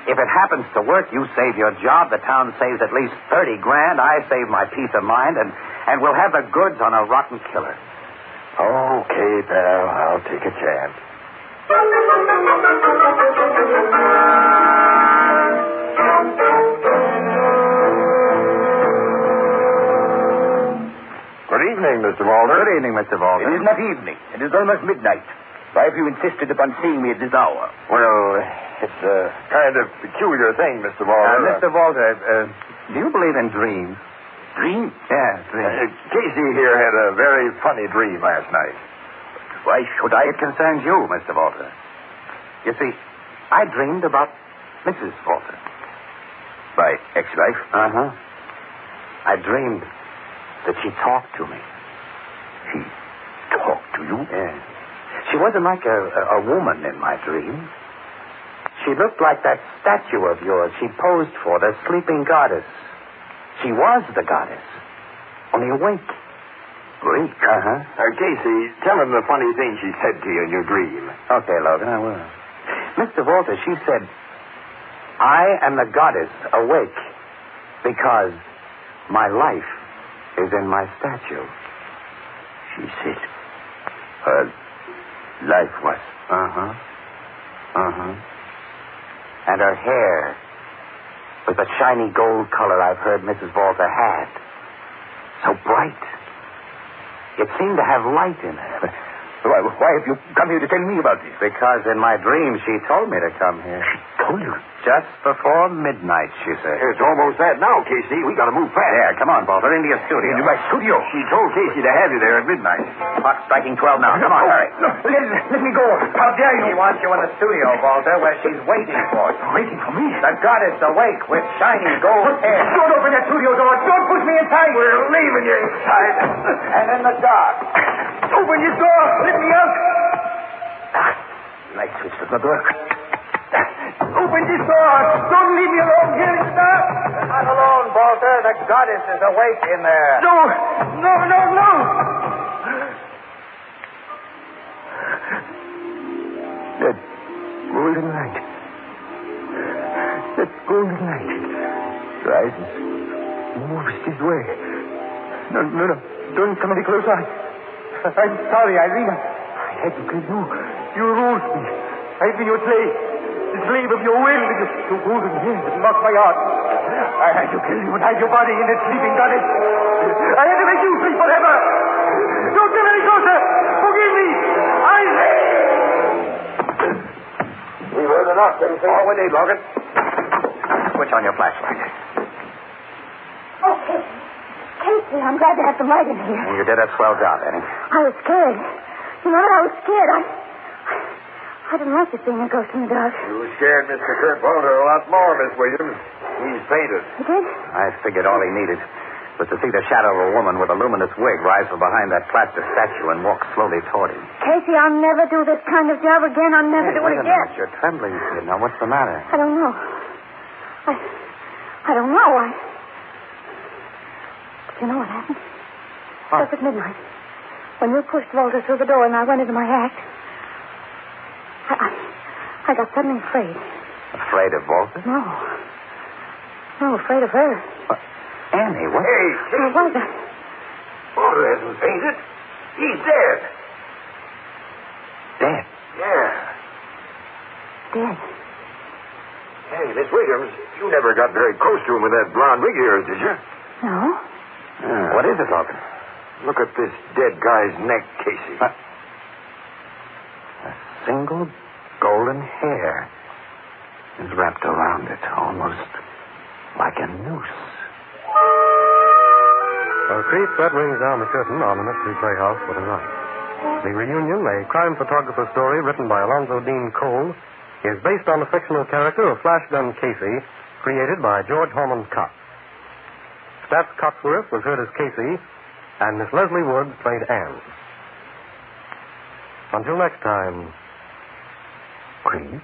Speaker 4: If it happens to work, you save your job, the town saves at least $30,000, I save my peace of mind, and we'll have the goods on a rotten killer.
Speaker 19: Okay, pal, I'll take a chance.
Speaker 20: Good evening, Mr. Walter.
Speaker 4: Good evening, Mr. Walter.
Speaker 19: It is not evening. It is almost midnight. Why have you insisted upon seeing me at this hour?
Speaker 20: Well, it's a kind of peculiar thing, Mr. Walter.
Speaker 4: Mr. Walter, do you believe in dreams?
Speaker 19: Dreams?
Speaker 4: Yeah, dreams.
Speaker 20: Casey here had a very funny dream last night.
Speaker 19: Why should I?
Speaker 4: It concerns you, Mr. Walter. You see, I dreamed about Mrs. Walter.
Speaker 19: My ex-wife?
Speaker 4: Uh-huh. I dreamed that she talked to me.
Speaker 19: She talked to you?
Speaker 4: Yeah. She wasn't like a woman in my dream. She looked like that statue of yours she posed for, the sleeping goddess.
Speaker 19: She was the goddess. Only awake.
Speaker 20: Awake?
Speaker 19: Uh-huh.
Speaker 20: Casey, tell him the funny thing she said to you in your dream.
Speaker 19: Okay, Logan, I will. Mr. Walter, she said, I am the goddess awake because my life is in my statue.
Speaker 20: She said her life was.
Speaker 19: Uh-huh. Uh-huh. And her hair with the shiny gold color I've heard Mrs. Walter had. So bright. It seemed to have light in it.
Speaker 20: Why have you come here to tell me about this?
Speaker 19: Because in my dream she told me to come here.
Speaker 20: She told you?
Speaker 19: Just before midnight, she said.
Speaker 20: It's almost that now, Casey. We got to move fast.
Speaker 19: There, come on, Walter, into your studio.
Speaker 20: Into my studio? She told Casey to have you there at midnight.
Speaker 19: Clock striking 12 now. Come on, hurry.
Speaker 20: No, let me go. How dare you?
Speaker 19: She wants you in the studio, Walter, where she's waiting for you.
Speaker 20: Waiting for me?
Speaker 19: The goddess awake with shiny gold hair.
Speaker 20: Don't open that studio door. Don't push me inside. We're leaving you inside.
Speaker 19: And in the dark.
Speaker 20: Open your door. Let me out. Light switch does not work. Open this door. Don't leave me alone here. Stop.
Speaker 19: You're not alone, Walter. The goddess is awake in there.
Speaker 20: No. That golden light. That golden light rises, moves this way. No. Don't come any closer. I'm sorry, Irene. I had to kill you. You ruled me. I've been your slave. The slave of your will. Your golden hair that mocked my heart. I had to kill you and hide your body in that sleeping goddess. I had to make you free forever. Don't come any closer. Forgive me. We've heard enough, Casey.
Speaker 19: Oh, we need, Logan. Switch on your flashlight.
Speaker 17: Okay. Casey, I'm glad to have some light in here.
Speaker 19: You did a swell job, Annie.
Speaker 17: I was scared. You know what? I was scared. I didn't like to see a ghost in the dark.
Speaker 20: You scared Mr. Kurt Walter a lot more, Miss Williams. He's fainted.
Speaker 17: You did?
Speaker 19: I figured all he needed was to see the shadow of a woman with a luminous wig rise from behind that plaster statue and walk slowly toward him.
Speaker 17: Casey, I'll never do this kind of job again. I'll never do it
Speaker 19: Wait a
Speaker 17: again.
Speaker 19: minute. You're trembling, kid. Now, what's the matter?
Speaker 17: I don't know. I don't know. Did you know what happened?
Speaker 19: What?
Speaker 17: Just at midnight. When you pushed Walter through the door and I went into my act, I got suddenly afraid.
Speaker 19: Afraid of Walter?
Speaker 17: No, afraid of her.
Speaker 19: Annie, what?
Speaker 20: Hey,
Speaker 17: What was it?
Speaker 20: Walter hasn't fainted. He's dead.
Speaker 19: Dead?
Speaker 20: Yeah.
Speaker 17: Dead.
Speaker 20: Hey, Miss Williams, you never got very close to him with that blonde wig of yours, did you?
Speaker 17: No.
Speaker 19: What is it, Logan?
Speaker 20: Look at this dead guy's neck, Casey.
Speaker 19: A single golden hair is wrapped around it, almost like a noose.
Speaker 15: A creep that rings down the curtain on the Mystery Playhouse for tonight. The Reunion, a crime photographer story written by Alonzo Dean Cole, is based on the fictional character of Flash Gun Casey, created by George Horman Cox. Stats Cotsworth was heard as Casey, and Miss Leslie Woods played Anne. Until next time, creep.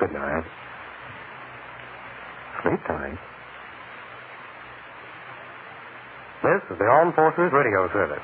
Speaker 15: Good night. Sleep tight. This is the Armed Forces Radio Service.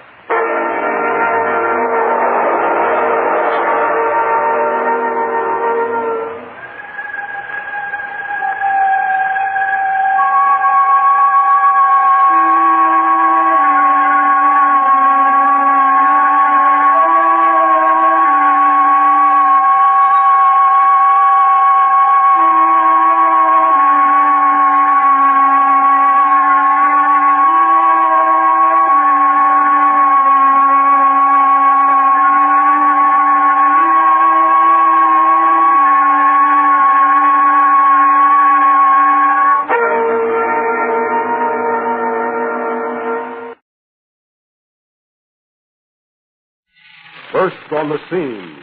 Speaker 1: First on the scene,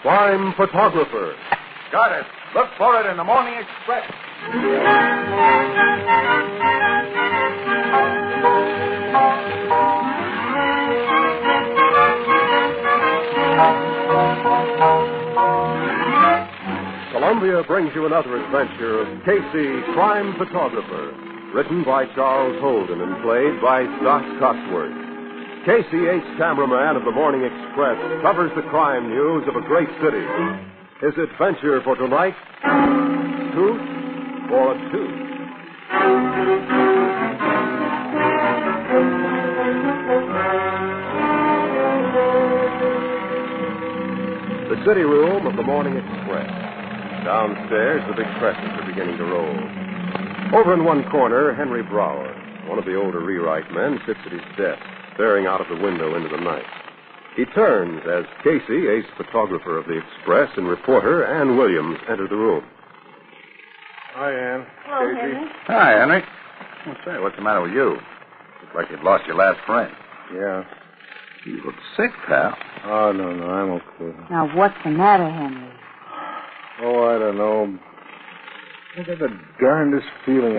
Speaker 1: crime photographer.
Speaker 4: Got it. Look for it in the Morning Express.
Speaker 1: Columbia brings you another adventure of Casey, crime photographer,
Speaker 16: Written by Charles Holden and played by Doc Cotsworth. KCH cameraman of the Morning Express covers the crime news of a great city. His adventure for tonight, Truth or a Tooth. The city room of the Morning Express. Downstairs, the big presses are beginning to roll. Over in one corner, Henry Brower, one of the older rewrite men, sits at his desk, staring out of the window into the night. He turns as Casey, ace photographer of the Express, and reporter Ann Williams enter the room.
Speaker 3: Hi, Ann.
Speaker 17: Hello,
Speaker 3: Casey.
Speaker 17: Henry.
Speaker 4: Hi, Henry. Well, say, what's the matter with you? Looks like you'd lost your last friend.
Speaker 3: Yeah.
Speaker 4: You look sick, pal.
Speaker 3: Oh, no, I'm okay.
Speaker 10: Now, what's the matter, Henry?
Speaker 3: Oh, I don't know. I got the darndest feeling.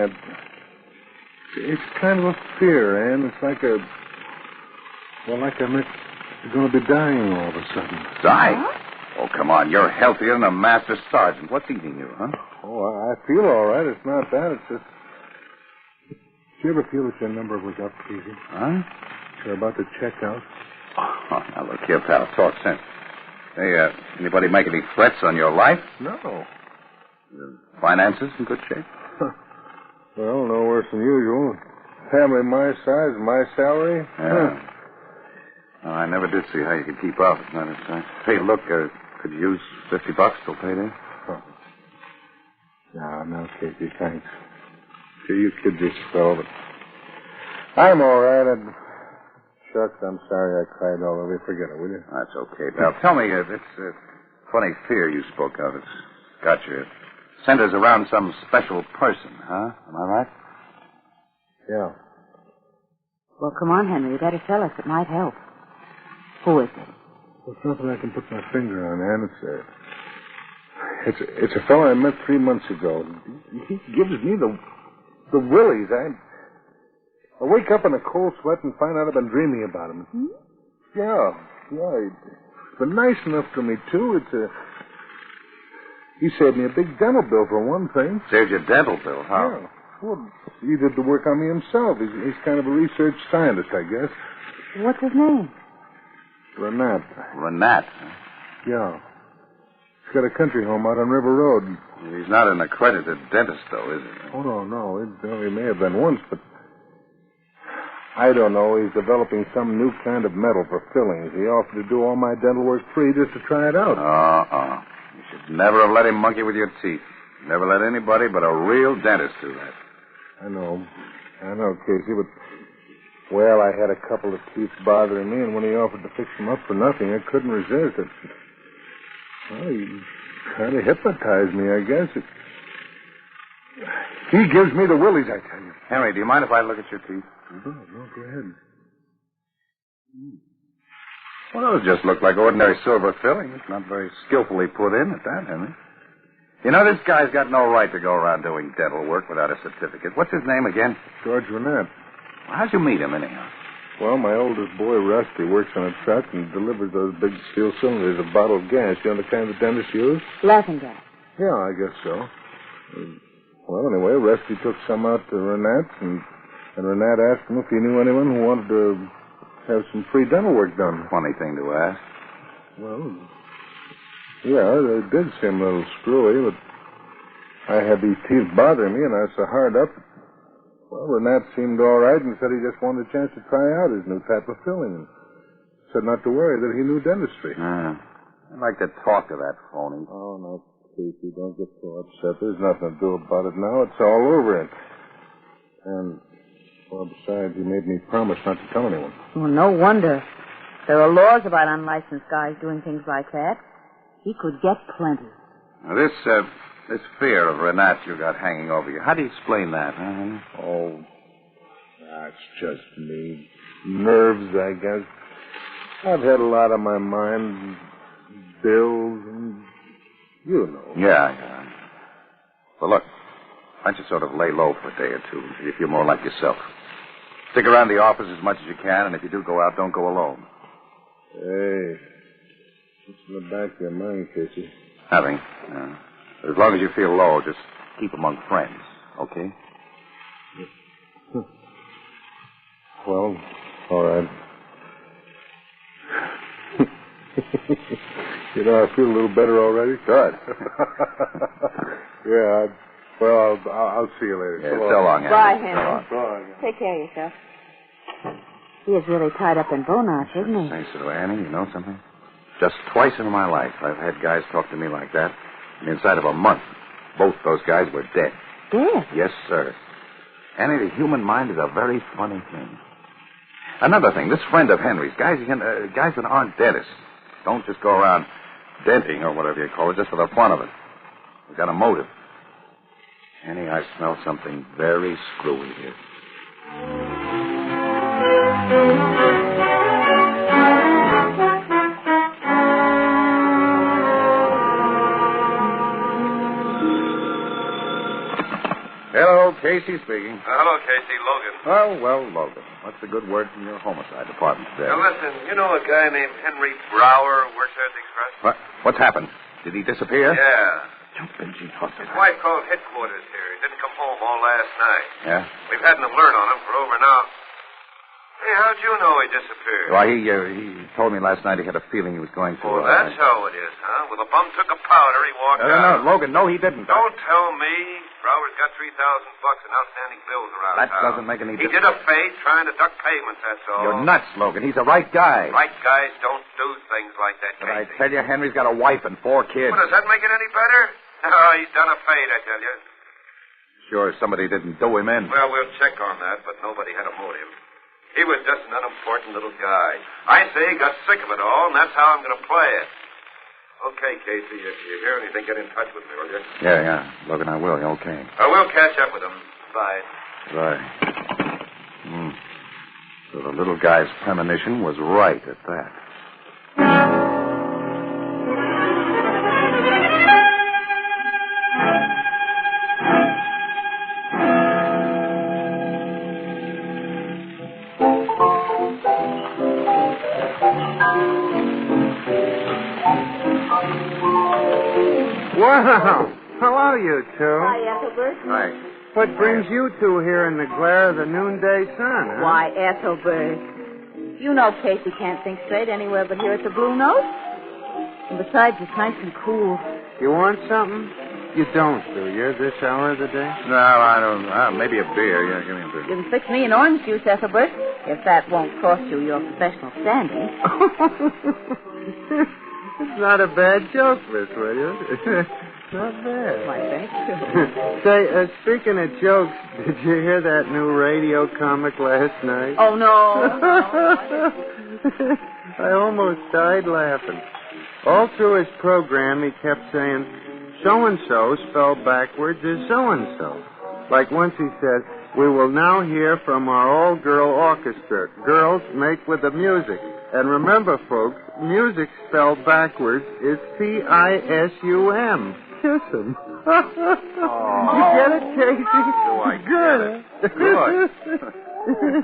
Speaker 3: It's kind of a fear, Ann. It's like I'm going to be dying all of a sudden.
Speaker 4: Die? Oh, come on. You're healthier than a master sergeant. What's eating you, huh?
Speaker 3: Oh, I feel all right. It's not that. It's just... Did you ever feel that your number was up, Casey?
Speaker 4: Huh?
Speaker 3: You're about to check out?
Speaker 4: Oh, now look here, pal. Talk sense. Hey, anybody make any threats on your life?
Speaker 3: No.
Speaker 4: Finances in good shape?
Speaker 3: Well, no worse than usual. Family my size, my salary.
Speaker 4: Yeah. Well, I never did see how you could keep up. As a matter of fact. Hey, look, could you use $50 till payday?
Speaker 3: Oh. No, Casey, thanks. Sure, you kid this fellow, but I'm all right. Shucks, I'm sorry I cried all over you. Forget it, will you?
Speaker 4: That's okay. Now, tell me, this funny fear you spoke of, it's got you. It centers around some special person, huh? Am I right?
Speaker 3: Yeah.
Speaker 10: Well, come on, Henry. You better tell us. It might help. Who is it?
Speaker 3: Well, it's nothing I can put my finger on, Ann. It's a fellow I met 3 months ago. He gives me the willies. I wake up in a cold sweat and find out I've been dreaming about him.
Speaker 10: Hmm?
Speaker 3: Yeah. He's been nice enough to me, too. He saved me a big dental bill, for one thing.
Speaker 4: Saved your dental bill? How?
Speaker 3: Yeah. Well, he did the work on me himself. He's kind of a research scientist, I guess.
Speaker 10: What's his name?
Speaker 3: Renat.
Speaker 4: Renat?
Speaker 3: Yeah. He's got a country home out on River Road.
Speaker 4: He's not an accredited dentist, though, is he?
Speaker 3: Oh, no. He may have been once, but I don't know. He's developing some new kind of metal for fillings. He offered to do all my dental work free just to try it out.
Speaker 4: You should never have let him monkey with your teeth. Never let anybody but a real dentist do that.
Speaker 3: I know, Casey, but... Well, I had a couple of teeth bothering me, and when he offered to fix them up for nothing, I couldn't resist it. Well, he kind of hypnotized me, I guess. He gives me the willies, I tell you.
Speaker 4: Henry, do you mind if I look at your teeth?
Speaker 3: No, go ahead.
Speaker 4: Well, those just look like ordinary silver fillings. Not very skillfully put in at that, Henry. You know, this guy's got no right to go around doing dental work without a certificate. What's his name again?
Speaker 3: George Renat.
Speaker 4: Well, how'd you meet him, anyhow?
Speaker 3: Well, my oldest boy, Rusty, works on a truck and delivers those big steel cylinders of bottled gas. You know the kind the dentists use?
Speaker 10: Laughing gas.
Speaker 3: Yeah, I guess so. Well, anyway, Rusty took some out to Renat, and Renat asked him if he knew anyone who wanted to have some free dental work done.
Speaker 4: Funny thing to ask.
Speaker 3: Well, yeah, they did seem a little screwy, but I had these teeth bothering me, and I was so hard up. Well, Renat seemed all right and said he just wanted a chance to try out his new type of filling. And said not to worry, that he knew dentistry.
Speaker 4: I'd like to talk to that phony.
Speaker 3: Oh, no, Casey, don't get so upset. There's nothing to do about it now. It's all over. And, well, besides, he made me promise not to tell anyone.
Speaker 10: Well, no wonder. There are laws about unlicensed guys doing things like that. He could get plenty.
Speaker 4: Now, this fear of Renat you got hanging over you, how do you explain that, huh?
Speaker 3: Oh, that's just me. Nerves, I guess. I've had a lot on my mind. Bills and... You know.
Speaker 4: Yeah. Well, look, why don't you sort of lay low for a day or two until you feel more like yourself. Stick around the office as much as you can, and if you do go out, don't go alone.
Speaker 3: Hey, what's in the back of your mind, Casey?
Speaker 4: Nothing. As long as you feel low, just keep among friends, okay?
Speaker 9: Well, all right. You know, I feel a little better already.
Speaker 4: Good.
Speaker 9: Yeah, well, I'll see you later.
Speaker 4: Yeah, so long, Henry.
Speaker 5: Bye, Henry.
Speaker 9: So long.
Speaker 5: Take care of yourself. He is really tied up in bow knots, isn't he?
Speaker 4: Say so, Annie, you know something? Just twice in my life I've had guys talk to me like that. And inside of a month, both those guys were dead.
Speaker 5: Dead?
Speaker 4: Yes, sir. Annie, the human mind is a very funny thing. Another thing, this friend of Henry's, guys that aren't dentists, don't just go around denting or whatever you call it just for the fun of it. We've got a motive. Annie, I smell something very screwy here. Hello, Casey speaking.
Speaker 3: Hello, Casey. Logan.
Speaker 4: Oh, well, Logan. What's the good word from your homicide department today?
Speaker 3: Now, listen, you know a guy named Henry Brower who works there at the Express?
Speaker 4: What's happened? Did he disappear?
Speaker 3: Yeah.
Speaker 4: Jumping
Speaker 3: His wife called headquarters here. He didn't come home all last night.
Speaker 4: Yeah?
Speaker 3: We've had an alert on him for over an hour. Hey, how'd you know he disappeared?
Speaker 4: Well, he told me last night he had a feeling he was going to...
Speaker 3: Oh, that's how it is, huh? Well, the bum took a powder, he walked out.
Speaker 4: No, Logan, no, he didn't.
Speaker 3: Don't tell me. Brower's got $3,000 in outstanding bills around
Speaker 4: That
Speaker 3: town.
Speaker 4: doesn't make any
Speaker 3: He
Speaker 4: difference.
Speaker 3: did a fade trying to duck payments, that's all.
Speaker 4: You're nuts, Logan. He's the right guy.
Speaker 3: Right guys don't do things like that,
Speaker 4: But I
Speaker 3: Casey.
Speaker 4: tell you, Henry's got a wife and 4 kids.
Speaker 3: Well, does that make it any better? Oh, he's done a fade, I tell you.
Speaker 4: Sure, somebody didn't do him in.
Speaker 3: Well, we'll check on that, but nobody had a motive. He was just an unimportant little guy. I say he got sick of it all, and that's how I'm going to play it. Okay, Casey, if you hear anything, get in touch with me, will you?
Speaker 4: Yeah. Logan, I will. Okay.
Speaker 3: I will catch up with him. Bye.
Speaker 4: Right. So the little guy's premonition was right at that.
Speaker 12: Wow. Hello, you two.
Speaker 5: Hi, Ethelbert.
Speaker 4: Hi.
Speaker 12: What brings you two here in the glare of the noonday sun, huh?
Speaker 5: Why, Ethelbert. You know Casey can't think straight anywhere but here at the Blue Note. And besides, it's nice and cool.
Speaker 12: You want something? You don't, do you, this hour of the day?
Speaker 4: No, I don't. Maybe a beer. Yeah, give me a beer.
Speaker 5: You can fix me an orange juice, Ethelbert, if that won't cost you your professional standing.
Speaker 12: It's not a bad joke, Miss Williams. Not bad.
Speaker 5: Why, thank you.
Speaker 12: Say, speaking of jokes, did you hear that new radio comic last night?
Speaker 5: Oh, no.
Speaker 12: I almost died laughing. All through his program, he kept saying, so-and-so spelled backwards is so-and-so. Like once he said, we will now hear from our all-girl orchestra. Girls, make with the music. And remember, folks, music spelled backwards is P-I-S-U-M. Kiss him. You get it, Casey?
Speaker 4: Do I get it? Good.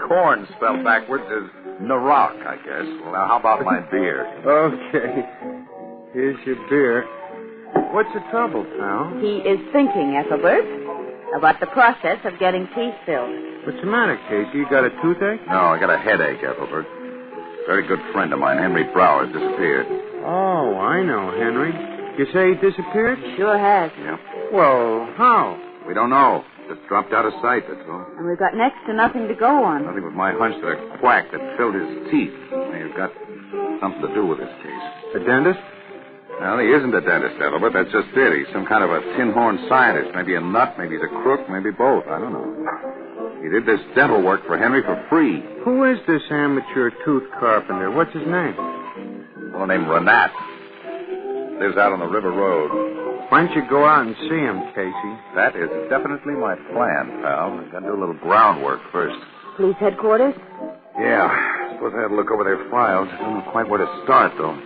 Speaker 4: Corn spelled backwards is Narok, I guess. Well, now, how about my beer?
Speaker 12: Okay. Here's your beer. What's the trouble, pal?
Speaker 5: He is thinking, Ethelbert, about the process of getting teeth filled.
Speaker 12: What's the matter, Casey? You got a toothache?
Speaker 4: No, I got a headache, Ethelbert. Very good friend of mine, Henry Brower, disappeared.
Speaker 12: Oh, I know, Henry. You say he disappeared?
Speaker 5: Sure has.
Speaker 4: Yeah.
Speaker 12: Well, how?
Speaker 4: We don't know. Just dropped out of sight, that's all.
Speaker 5: And we've got next to nothing to go on.
Speaker 4: Nothing but my hunch that a quack that filled his teeth may have got something to do with this case.
Speaker 12: A dentist?
Speaker 4: Well, he isn't a dentist, Ethelbert. That's just it. He's some kind of a tin-horn scientist. Maybe a nut, maybe he's a crook, maybe both. I don't know. He did this dental work for Henry for free.
Speaker 12: Who is this amateur tooth carpenter? What's his name?
Speaker 4: A fellow named Renat. Lives out on the River Road.
Speaker 12: Why don't you go out and see him, Casey?
Speaker 4: That is definitely my plan, pal. I've got to do a little groundwork first.
Speaker 5: Police headquarters?
Speaker 4: Yeah. I suppose I had to look over their files. I don't know quite where to start, though.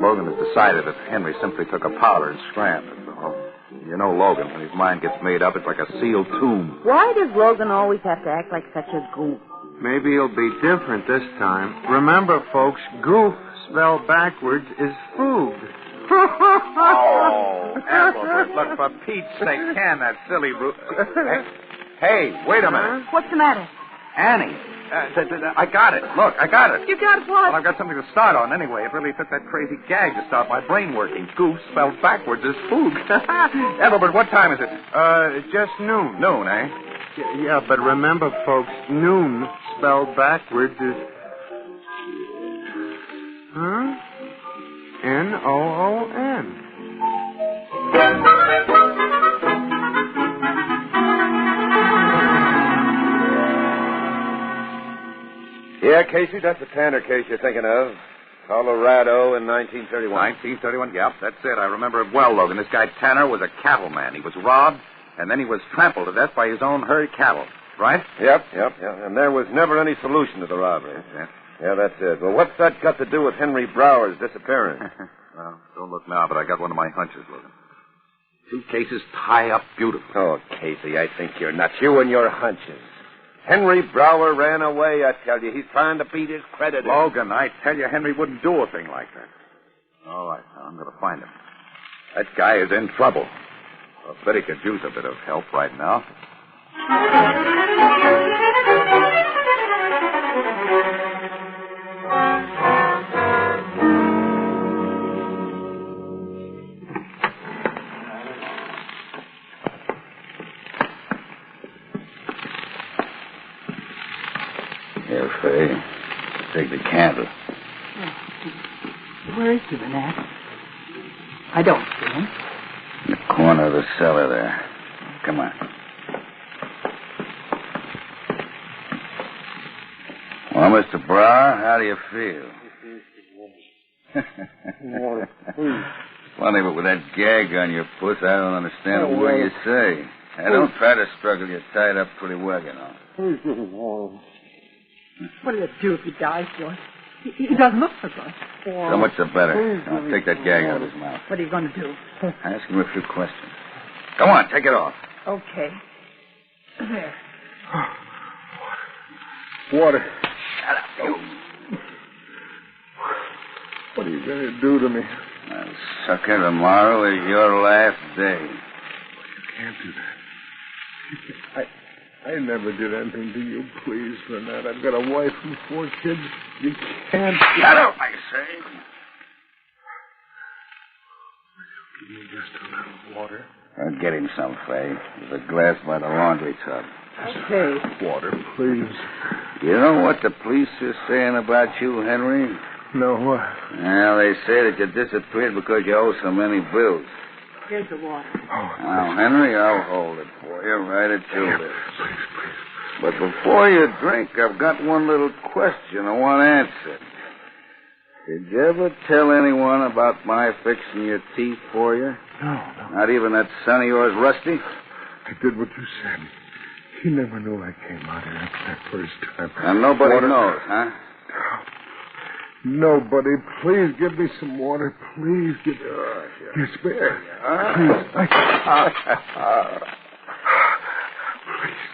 Speaker 4: Logan has decided that Henry simply took a powder and scrammed it. So, you know Logan, when his mind gets made up, it's like a sealed tomb.
Speaker 5: Why does Logan always have to act like such a goof?
Speaker 12: Maybe he'll be different this time. Remember, folks, goof spelled backwards is food.
Speaker 4: Oh, Ethelbert, look, for Pete's sake, can that silly... Hey, wait a minute.
Speaker 10: What's the matter?
Speaker 4: Annie. I got it. Look, I got it.
Speaker 10: You got what?
Speaker 4: Well, I've got something to start on anyway. It really took that crazy gag to start my brain working. Goose spelled backwards is spook. Ethelbert, what time is it?
Speaker 3: Just noon.
Speaker 4: Noon, eh?
Speaker 3: Yeah, but remember, folks, noon spelled backwards is... Huh? N-O-O-N.
Speaker 21: Yeah, Casey, that's the Tanner case you're thinking of. Colorado in 1931.
Speaker 4: 1931, yep, that's it. I remember it well, Logan. This guy Tanner was a cattleman. He was robbed, and then he was trampled to death by his own herd cattle, right?
Speaker 21: Yep. And there was never any solution to the robbery. Yeah, that's it. Well, what's that got to do with Henry Brower's disappearance?
Speaker 4: Well, don't look now, but I got one of my hunches, Logan. Two cases tie up beautifully.
Speaker 21: Oh, Casey, I think you're nuts. You and your hunches. Henry Brower ran away, I tell you. He's trying to beat his creditors.
Speaker 4: Logan, I tell you, Henry wouldn't do a thing like that. All right, now I'm going to find him. That guy is in trouble. I bet he could use a bit of help right now. Here, Fay. Take the candle.
Speaker 7: Where is he, Renat? I don't see him.
Speaker 4: In the corner of the cellar there. Come on. Well, Mr. Brower, how do you feel? Funny, but with that gag on your puss, I don't understand a word you say. Hey, don't try to struggle. You're tied up pretty well, you know.
Speaker 7: What will it do if he dies, George? He doesn't look so good.
Speaker 4: So much the better. Now, take that gag out of his mouth.
Speaker 7: What are you going to do?
Speaker 4: Ask him a few questions. Come on, take it off.
Speaker 7: Okay. There.
Speaker 9: Water.
Speaker 4: Shut up, you.
Speaker 9: What are you going to do to me?
Speaker 4: Well, sucker, tomorrow is your last day.
Speaker 9: You can't do that. I never did anything to you, please, Renat. I've got a wife and 4 kids. You can't...
Speaker 4: Shut up, I say.
Speaker 9: Give me just a little water.
Speaker 4: I'll get him some, Fay. There's a glass by the laundry tub.
Speaker 7: Okay.
Speaker 9: Water, please.
Speaker 4: You know what the police are saying about you, Henry?
Speaker 9: No, what?
Speaker 4: Well, they say that you disappeared because you owe so many bills.
Speaker 7: Here's the water.
Speaker 4: Now, Henry, I'll hold it for you right at your lips. But before you drink, I've got one little question I want answered. Did you ever tell anyone about my fixing your teeth for you?
Speaker 9: No.
Speaker 4: Not even that son of yours, Rusty?
Speaker 9: I did what you said. He never knew I came out here after that first time.
Speaker 4: And nobody knows, huh?
Speaker 9: Nobody. Please give me some water. Please give me... Yes, please.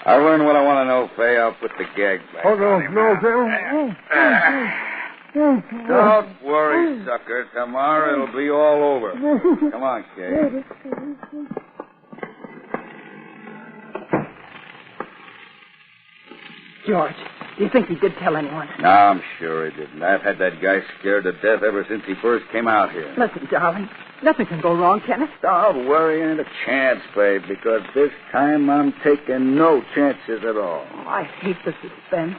Speaker 4: I'll learn what I want to know, Fay. I'll put the gag back.
Speaker 9: Oh, no.
Speaker 4: Don't worry, sucker. Tomorrow it'll be all over. Come on, Kay.
Speaker 7: George, do you think he did tell anyone?
Speaker 4: No, I'm sure he didn't. I've had that guy scared to death ever since he first came out here.
Speaker 7: Listen, darling, nothing can go wrong, can it?
Speaker 4: Don't worry, ain't a chance, babe, because this time I'm taking no chances at all.
Speaker 7: Oh, I hate the suspense.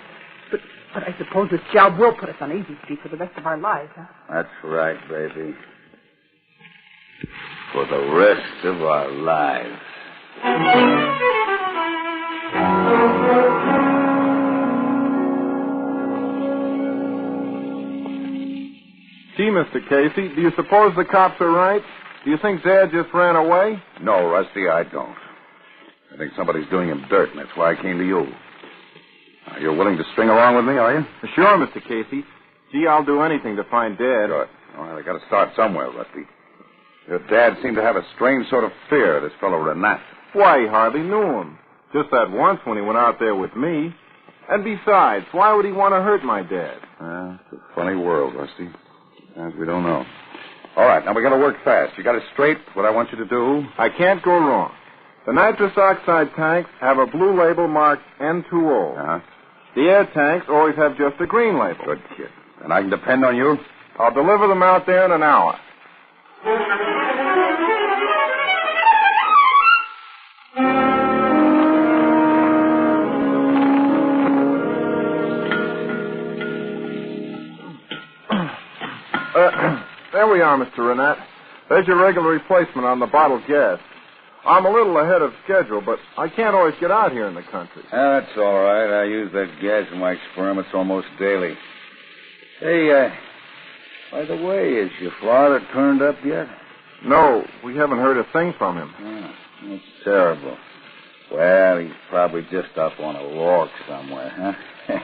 Speaker 7: But I suppose this job will put us on easy street for the rest of our lives, huh?
Speaker 4: That's right, baby. For the rest of our lives.
Speaker 3: Gee, Mr. Casey, do you suppose the cops are right? Do you think Dad just ran away?
Speaker 4: No, Rusty, I don't. I think somebody's doing him dirt, and that's why I came to you. You're willing to string along with me, are you?
Speaker 3: Sure, Mr. Casey. Gee, I'll do anything to find Dad.
Speaker 4: Good. Well, I got to start somewhere, Rusty. Your dad seemed to have a strange sort of fear of this fellow Renat.
Speaker 3: Why, he hardly knew him. Just that once when he went out there with me. And besides, why would he want to hurt my dad?
Speaker 4: It's a funny world, Rusty. Sometimes we don't know. All right, now we got to work fast. You got it straight, what I want you to do?
Speaker 3: I can't go wrong.
Speaker 2: The nitrous oxide tanks have a blue label marked N2O.
Speaker 21: Uh-huh.
Speaker 2: The air tanks always have just a green label.
Speaker 21: Good kid. And I can depend on you?
Speaker 2: I'll deliver them out there in an hour. There we are, Mr. Renat. There's your regular replacement on the bottled gas. I'm a little ahead of schedule, but I can't always get out here in the country.
Speaker 22: That's all right. I use that gas in my experiments almost daily. Hey, by the way, is your father turned up yet?
Speaker 2: No, we haven't heard a thing from him.
Speaker 22: Oh, that's terrible. Well, he's probably just up on a log somewhere, huh?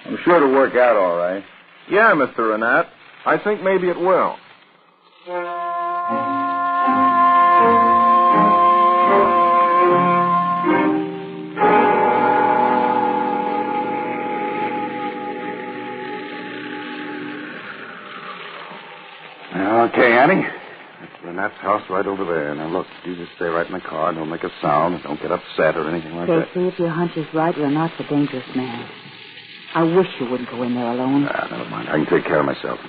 Speaker 22: I'm sure it'll work out all right.
Speaker 2: Yeah, Mr. Renat. I think maybe it will.
Speaker 21: Okay, Annie. That's Renat's house right over there. Now, look, you just stay right in the car. Don't make a sound. Don't get upset or anything like that.
Speaker 7: Casey, if your hunch is right, you're not the dangerous man. I wish you wouldn't go in there alone.
Speaker 21: Never mind. I can take care of myself.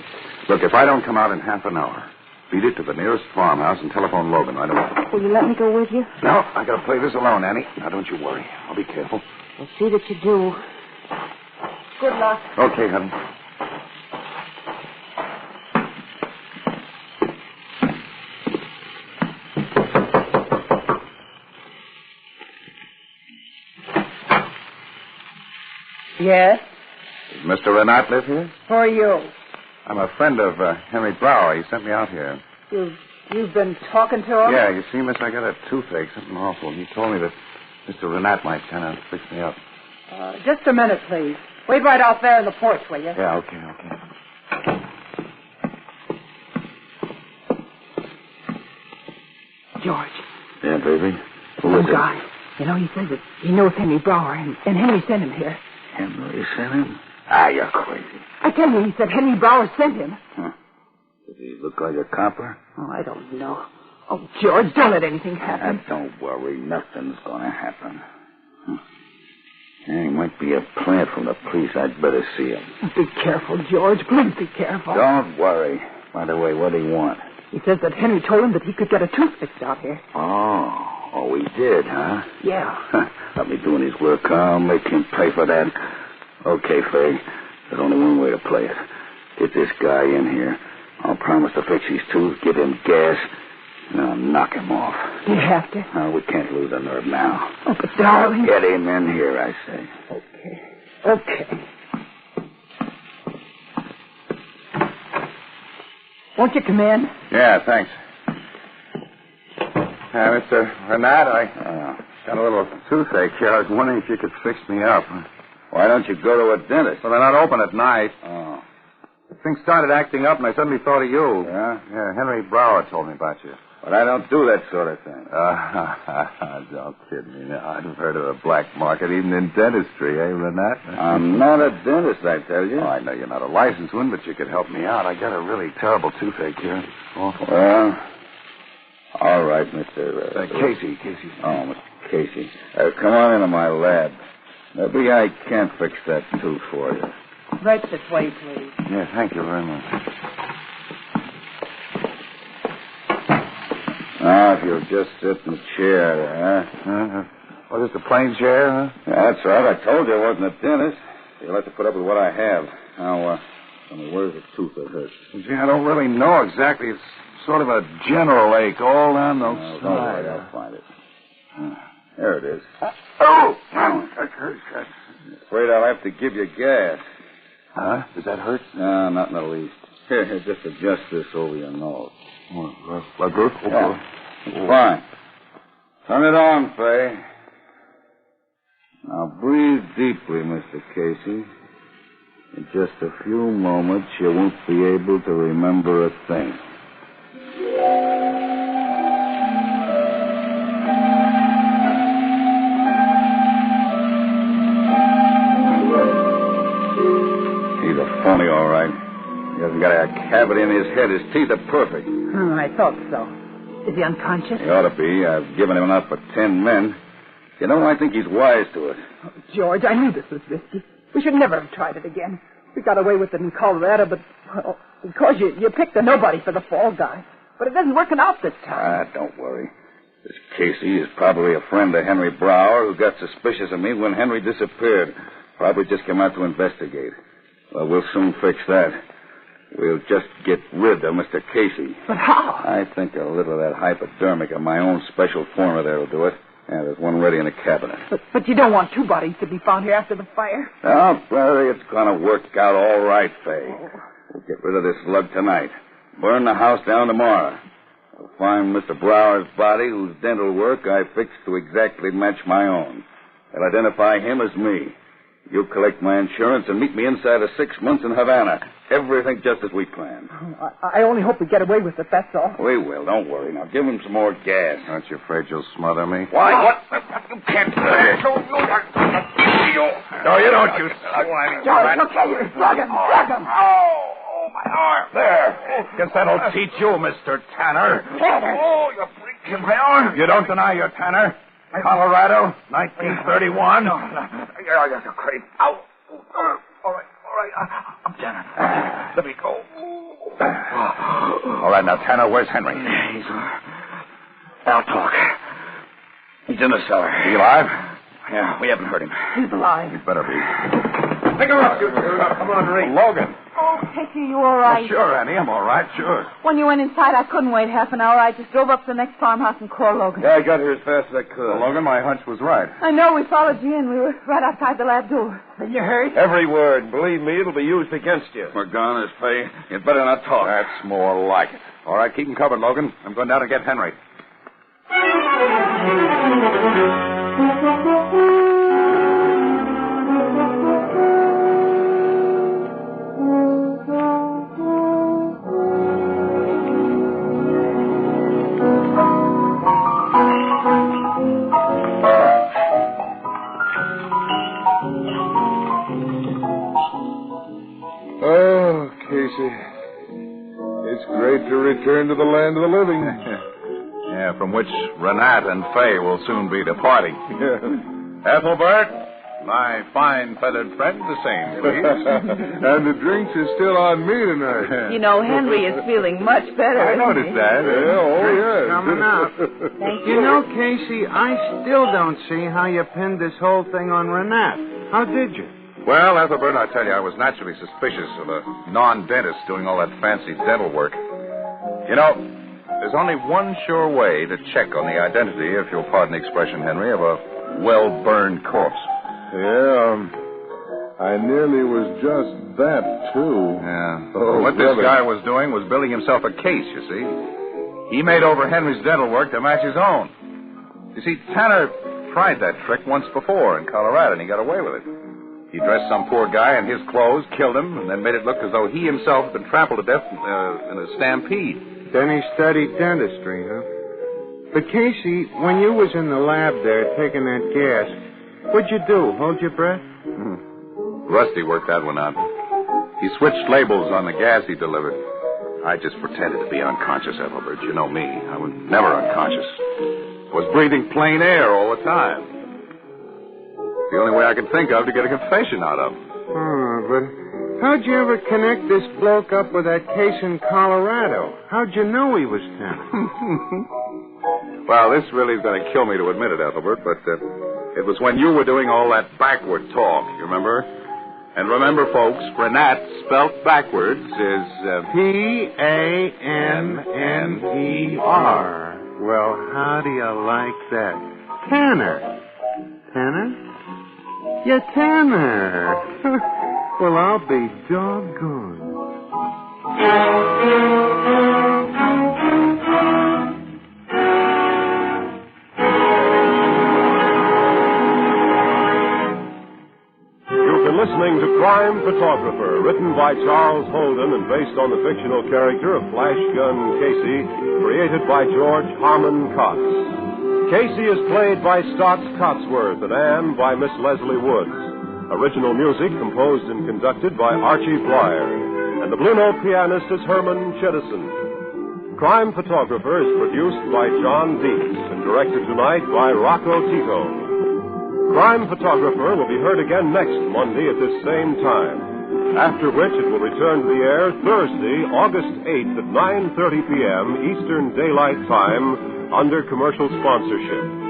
Speaker 21: Look, if I don't come out in half an hour, beat it to the nearest farmhouse and telephone Logan right away.
Speaker 7: Will you let me go with you?
Speaker 21: No, I gotta play this alone, Annie. Now, don't you worry. I'll be careful.
Speaker 7: We'll see that you do. Good luck.
Speaker 21: Okay, honey.
Speaker 23: Yes?
Speaker 21: Does Mr. Renat live here?
Speaker 23: Who are you?
Speaker 21: I'm a friend of Henry Brower. He sent me out here.
Speaker 23: You've been talking to him?
Speaker 21: Yeah, you see, miss, I got a toothache, something awful. He told me that Mr. Renat might kind of fix me up.
Speaker 23: Just a minute, please. Wait right out there in the porch, will you?
Speaker 21: Yeah, okay.
Speaker 7: George.
Speaker 21: Yeah, baby? Who is it?
Speaker 7: Guy. You know, he says that he knows Henry Brower, and Henry sent him here.
Speaker 21: Henry sent him? Ah, you're crazy.
Speaker 7: I tell you, he said Henry Brower sent him.
Speaker 21: Huh. Does he look like a copper?
Speaker 7: Oh, I don't know. Oh, George, don't let anything happen.
Speaker 21: Don't worry. Nothing's going to happen. Yeah, he might be a plant from the police. I'd better see him.
Speaker 7: Be careful, George. Please be careful.
Speaker 21: Don't worry. By the way, what do you want?
Speaker 7: He says that Henry told him that he could get a tooth fixed out here.
Speaker 21: Oh, he did, huh?
Speaker 7: Yeah.
Speaker 21: Let me doing his work. I'll make him pay for that. Okay, Faye. There's only one way to play it. Get this guy in here. I'll promise to fix his tooth, give him gas, and I'll knock him off.
Speaker 7: Do you have to?
Speaker 21: No, we can't lose a nerve now.
Speaker 7: Oh, but darling.
Speaker 21: Get him in here, I say.
Speaker 7: Okay. Won't you come in?
Speaker 21: Yeah, thanks. Mr. Renat, I got a little toothache here. I was wondering if you could fix me up.
Speaker 22: Why don't you go to a dentist?
Speaker 21: Well, they're not open at night.
Speaker 22: Oh.
Speaker 21: The thing started acting up, and I suddenly thought of you.
Speaker 22: Yeah?
Speaker 21: Yeah, Henry Brower told me about you.
Speaker 22: But I don't do that sort of thing.
Speaker 21: Don't kid me now. I've heard of a black market even in dentistry, eh, Renat?
Speaker 22: I'm not a dentist, I tell you.
Speaker 21: Oh, I know you're not a licensed one, but you could help me out. I got a really terrible toothache here. It's awful.
Speaker 22: Well, all right, Mr.
Speaker 21: Casey.
Speaker 22: Oh, Mr. Casey. Come on into my lab. Maybe I can fix that tooth for you.
Speaker 23: Right this way, please.
Speaker 21: Yeah, thank you very much.
Speaker 22: Now, if you'll just sit in the chair there, huh?
Speaker 21: Oh, just a plain chair, huh?
Speaker 22: Yeah, that's right. I told you I wasn't a dentist. You'll have to put up with what I have. Now, tell me, where's the tooth that hurts?
Speaker 21: Gee, I don't really know exactly. It's sort of a general ache all down the
Speaker 22: side. Don't worry, I'll find it. There it is.
Speaker 21: Oh! That hurts.
Speaker 22: I'm afraid I'll have to give you gas.
Speaker 21: Huh? Does that hurt?
Speaker 22: No, not in the least. Here, just adjust this over your nose.
Speaker 21: Like this? Okay.
Speaker 22: Yeah. It's fine. Turn it on, Faye. Now, breathe deeply, Mr. Casey. In just a few moments, you won't be able to remember a thing. He's a phony, all right. He hasn't got a cavity in his head. His teeth are perfect.
Speaker 23: I thought so. Is he unconscious?
Speaker 22: He ought to be. I've given him enough for 10 men. You know, I think he's wise to it.
Speaker 23: Oh, George, I knew this was risky. We should never have tried it again. We got away with it in Colorado, but, well, because you picked a nobody for the fall guy. But it isn't working out this time.
Speaker 22: Don't worry. This Casey is probably a friend of Henry Brower who got suspicious of me when Henry disappeared. Probably just came out to investigate. Well, we'll soon fix that. We'll just get rid of Mr. Casey.
Speaker 23: But how?
Speaker 22: I think a little of that hypodermic of my own special formula there will do it. Yeah, there's one ready in the cabinet.
Speaker 23: But you don't want 2 bodies to be found here after the fire.
Speaker 22: Oh, brother, it's going to work out all right, Faye. We'll get rid of this slug tonight. Burn the house down tomorrow. I'll find Mr. Brower's body, whose dental work I fixed to exactly match my own. I'll identify him as me. You collect my insurance and meet me inside of 6 months in Havana. Everything just as we planned.
Speaker 23: I only hope we get away with it, that's all.
Speaker 22: We will. Don't worry. Now, give him some more gas.
Speaker 4: Aren't you afraid you'll smother me?
Speaker 22: Why? What?
Speaker 4: You can't do that. No, you don't, you slimy.
Speaker 23: George, look at you. Drug him.
Speaker 4: Oh, my arm. There. Guess that'll teach you, Mr. Tanner.
Speaker 23: Tanner.
Speaker 4: Oh, you freak. My arm. You don't deny you're Tanner? Colorado, 1931. No. You're crazy. Ow. All right. I'm Tanner. Let me go. All right, now, Tanner, where's Henry?
Speaker 21: He's I'll talk. He's in the cellar.
Speaker 4: Is he alive?
Speaker 21: Yeah, we haven't hurt him.
Speaker 23: He's alive.
Speaker 4: He better be.
Speaker 3: Pick her up, you two. Come on, Reed.
Speaker 4: Logan.
Speaker 10: Oh, Casey, you all right?
Speaker 4: Oh, sure, Annie. I'm all right, sure.
Speaker 10: When you went inside, I couldn't wait half an hour. I just drove up to the next farmhouse and called Logan.
Speaker 21: Yeah, I got here as fast as I could.
Speaker 4: Well, Logan, my hunch was right.
Speaker 10: I know. We followed you in. We were right outside the lab door.
Speaker 23: Are you hurt?
Speaker 3: Every word. Believe me, it'll be used against you.
Speaker 21: We're gone, as Faye. You'd better not talk.
Speaker 4: That's more like it. All right, keep him covered, Logan. I'm going down to get Henry.
Speaker 2: Oh, Casey. It's great to return to the land of the living.
Speaker 4: Yeah, from which Renat and Faye will soon be departing. Ethelbert, my fine feathered friend, the same, please.
Speaker 2: And the drinks is still on me tonight.
Speaker 10: You know, Henry is feeling much better.
Speaker 4: I noticed that.
Speaker 2: Yeah, oh, yeah.
Speaker 12: Coming up.
Speaker 10: Thank
Speaker 12: You know, Casey, I still don't see how you pinned this whole thing on Renat. How did you?
Speaker 4: Well, Ethelbert, I tell you, I was naturally suspicious of a non-dentist doing all that fancy dental work. You know, there's only one sure way to check on the identity, if you'll pardon the expression, Henry, of a well-burned corpse.
Speaker 2: Yeah, I nearly was just that, too.
Speaker 4: Yeah.
Speaker 2: Oh,
Speaker 4: what
Speaker 2: brother.
Speaker 4: this guy was doing was building himself a case, you see. He made over Henry's dental work to match his own. You see, Tanner tried that trick once before in Colorado, and he got away with it. He dressed some poor guy in his clothes, killed him, and then made it look as though he himself had been trampled to death in a stampede.
Speaker 12: Then he studied dentistry, huh? But, Casey, when you was in the lab there taking that gas, what'd you do? Hold your breath?
Speaker 4: Rusty worked that one out. He switched labels on the gas he delivered. I just pretended to be unconscious, Ethelbert. You know me. I was never unconscious. I was breathing plain air all the time. The only way I could think of to get a confession out of him.
Speaker 12: Oh, but how'd you ever connect this bloke up with that case in Colorado? How'd you know he was Tanner?
Speaker 4: Well, this really is going to kill me to admit it, Ethelbert, but it was when you were doing all that backward talk, you remember? And remember, folks, Renat spelt backwards is
Speaker 12: P-A-N-N-E-R. Well, how do you like that? Tanner. Tanner? You're Tanner. Well, I'll be doggone.
Speaker 6: You've been listening to Crime Photographer, written by Charles Holden and based on the fictional character of Flash Gun Casey, created by George Harmon Cox. Casey is played by Stotts Cotsworth and Anne by Miss Leslie Woods. Original music composed and conducted by Archie Blyer. And the Blue Note pianist is Herman Chittison. Crime Photographer is produced by John Dees and directed tonight by Rocco Tito. Crime Photographer will be heard again next Monday at this same time, after which it will return to the air Thursday, August 8th at 9:30 p.m. Eastern Daylight Time under commercial sponsorship.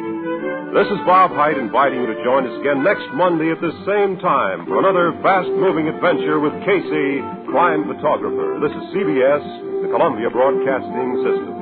Speaker 6: This is Bob Hyde inviting you to join us again next Monday at this same time for another fast-moving adventure with Casey, Crime Photographer. This is CBS, the Columbia Broadcasting System.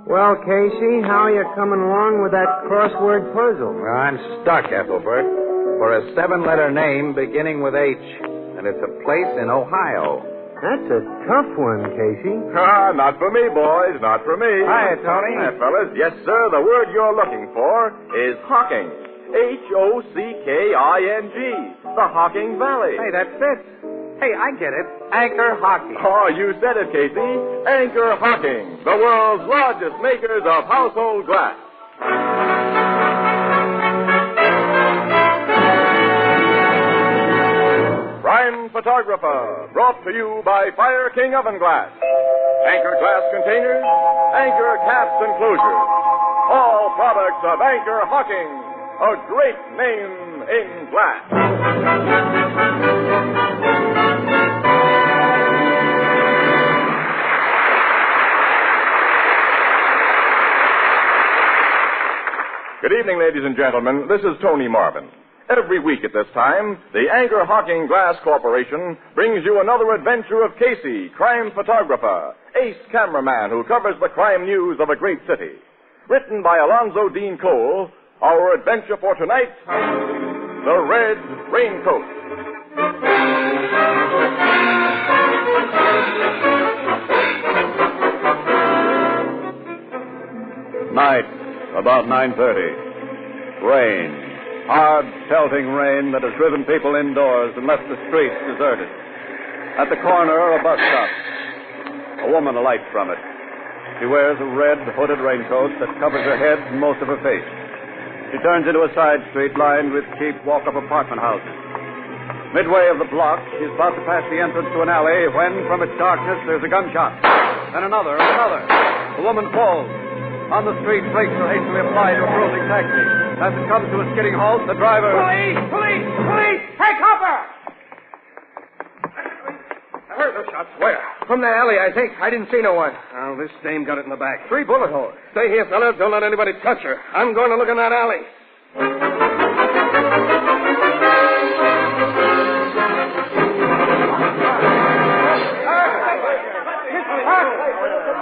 Speaker 12: Well, Casey, how are you coming along with that crossword puzzle?
Speaker 8: Well, I'm stuck, Ethelbert, for a 7-letter name beginning with H, and it's a place in Ohio.
Speaker 12: That's a tough one, Casey.
Speaker 2: Not for me, boys, not for me.
Speaker 8: Hi, Tony.
Speaker 2: Hi, fellas. Yes, sir, the word you're looking for is Hocking. H-O-C-K-I-N-G. The Hocking Valley.
Speaker 8: Hey, that fits. Hey, I get it. Anchor Hockey.
Speaker 2: Oh, you said it, Casey. Anchor Hocking, the world's largest makers of household glass. Crime Photographer, brought to you by Fire King Oven Glass. Anchor glass containers, anchor caps and closures. All products of Anchor Hocking, a great name in glass. Good evening, ladies and gentlemen. This is Tony Marvin. Every week at this time, the Anchor Hocking Glass Corporation brings you another adventure of Casey, Crime Photographer, ace cameraman who covers the crime news of a great city. Written by Alonzo Dean Cole, our adventure for tonight, The Red Raincoat.
Speaker 8: Night, about 9:30. Rain. Hard, pelting rain that has driven people indoors and left the streets deserted. At the corner, a bus stops. A woman alights from it. She wears a red, hooded raincoat that covers her head and most of her face. She turns into a side street lined with cheap walk-up apartment houses. Midway of the block, she's about to pass the entrance to an alley when, from its darkness, there's a gunshot. Then another, and another. The woman falls. On the street, brakes are hastily applied to a cruising taxi. As it comes to a skidding halt, the driver...
Speaker 3: Police! Police! Police! Take cover! I heard those shots. Where? From the alley, I think. I didn't see no one.
Speaker 8: Oh, this dame got it in the back.
Speaker 3: 3 bullet holes. Stay here, fellas. Don't let anybody touch her. I'm going to look in that alley.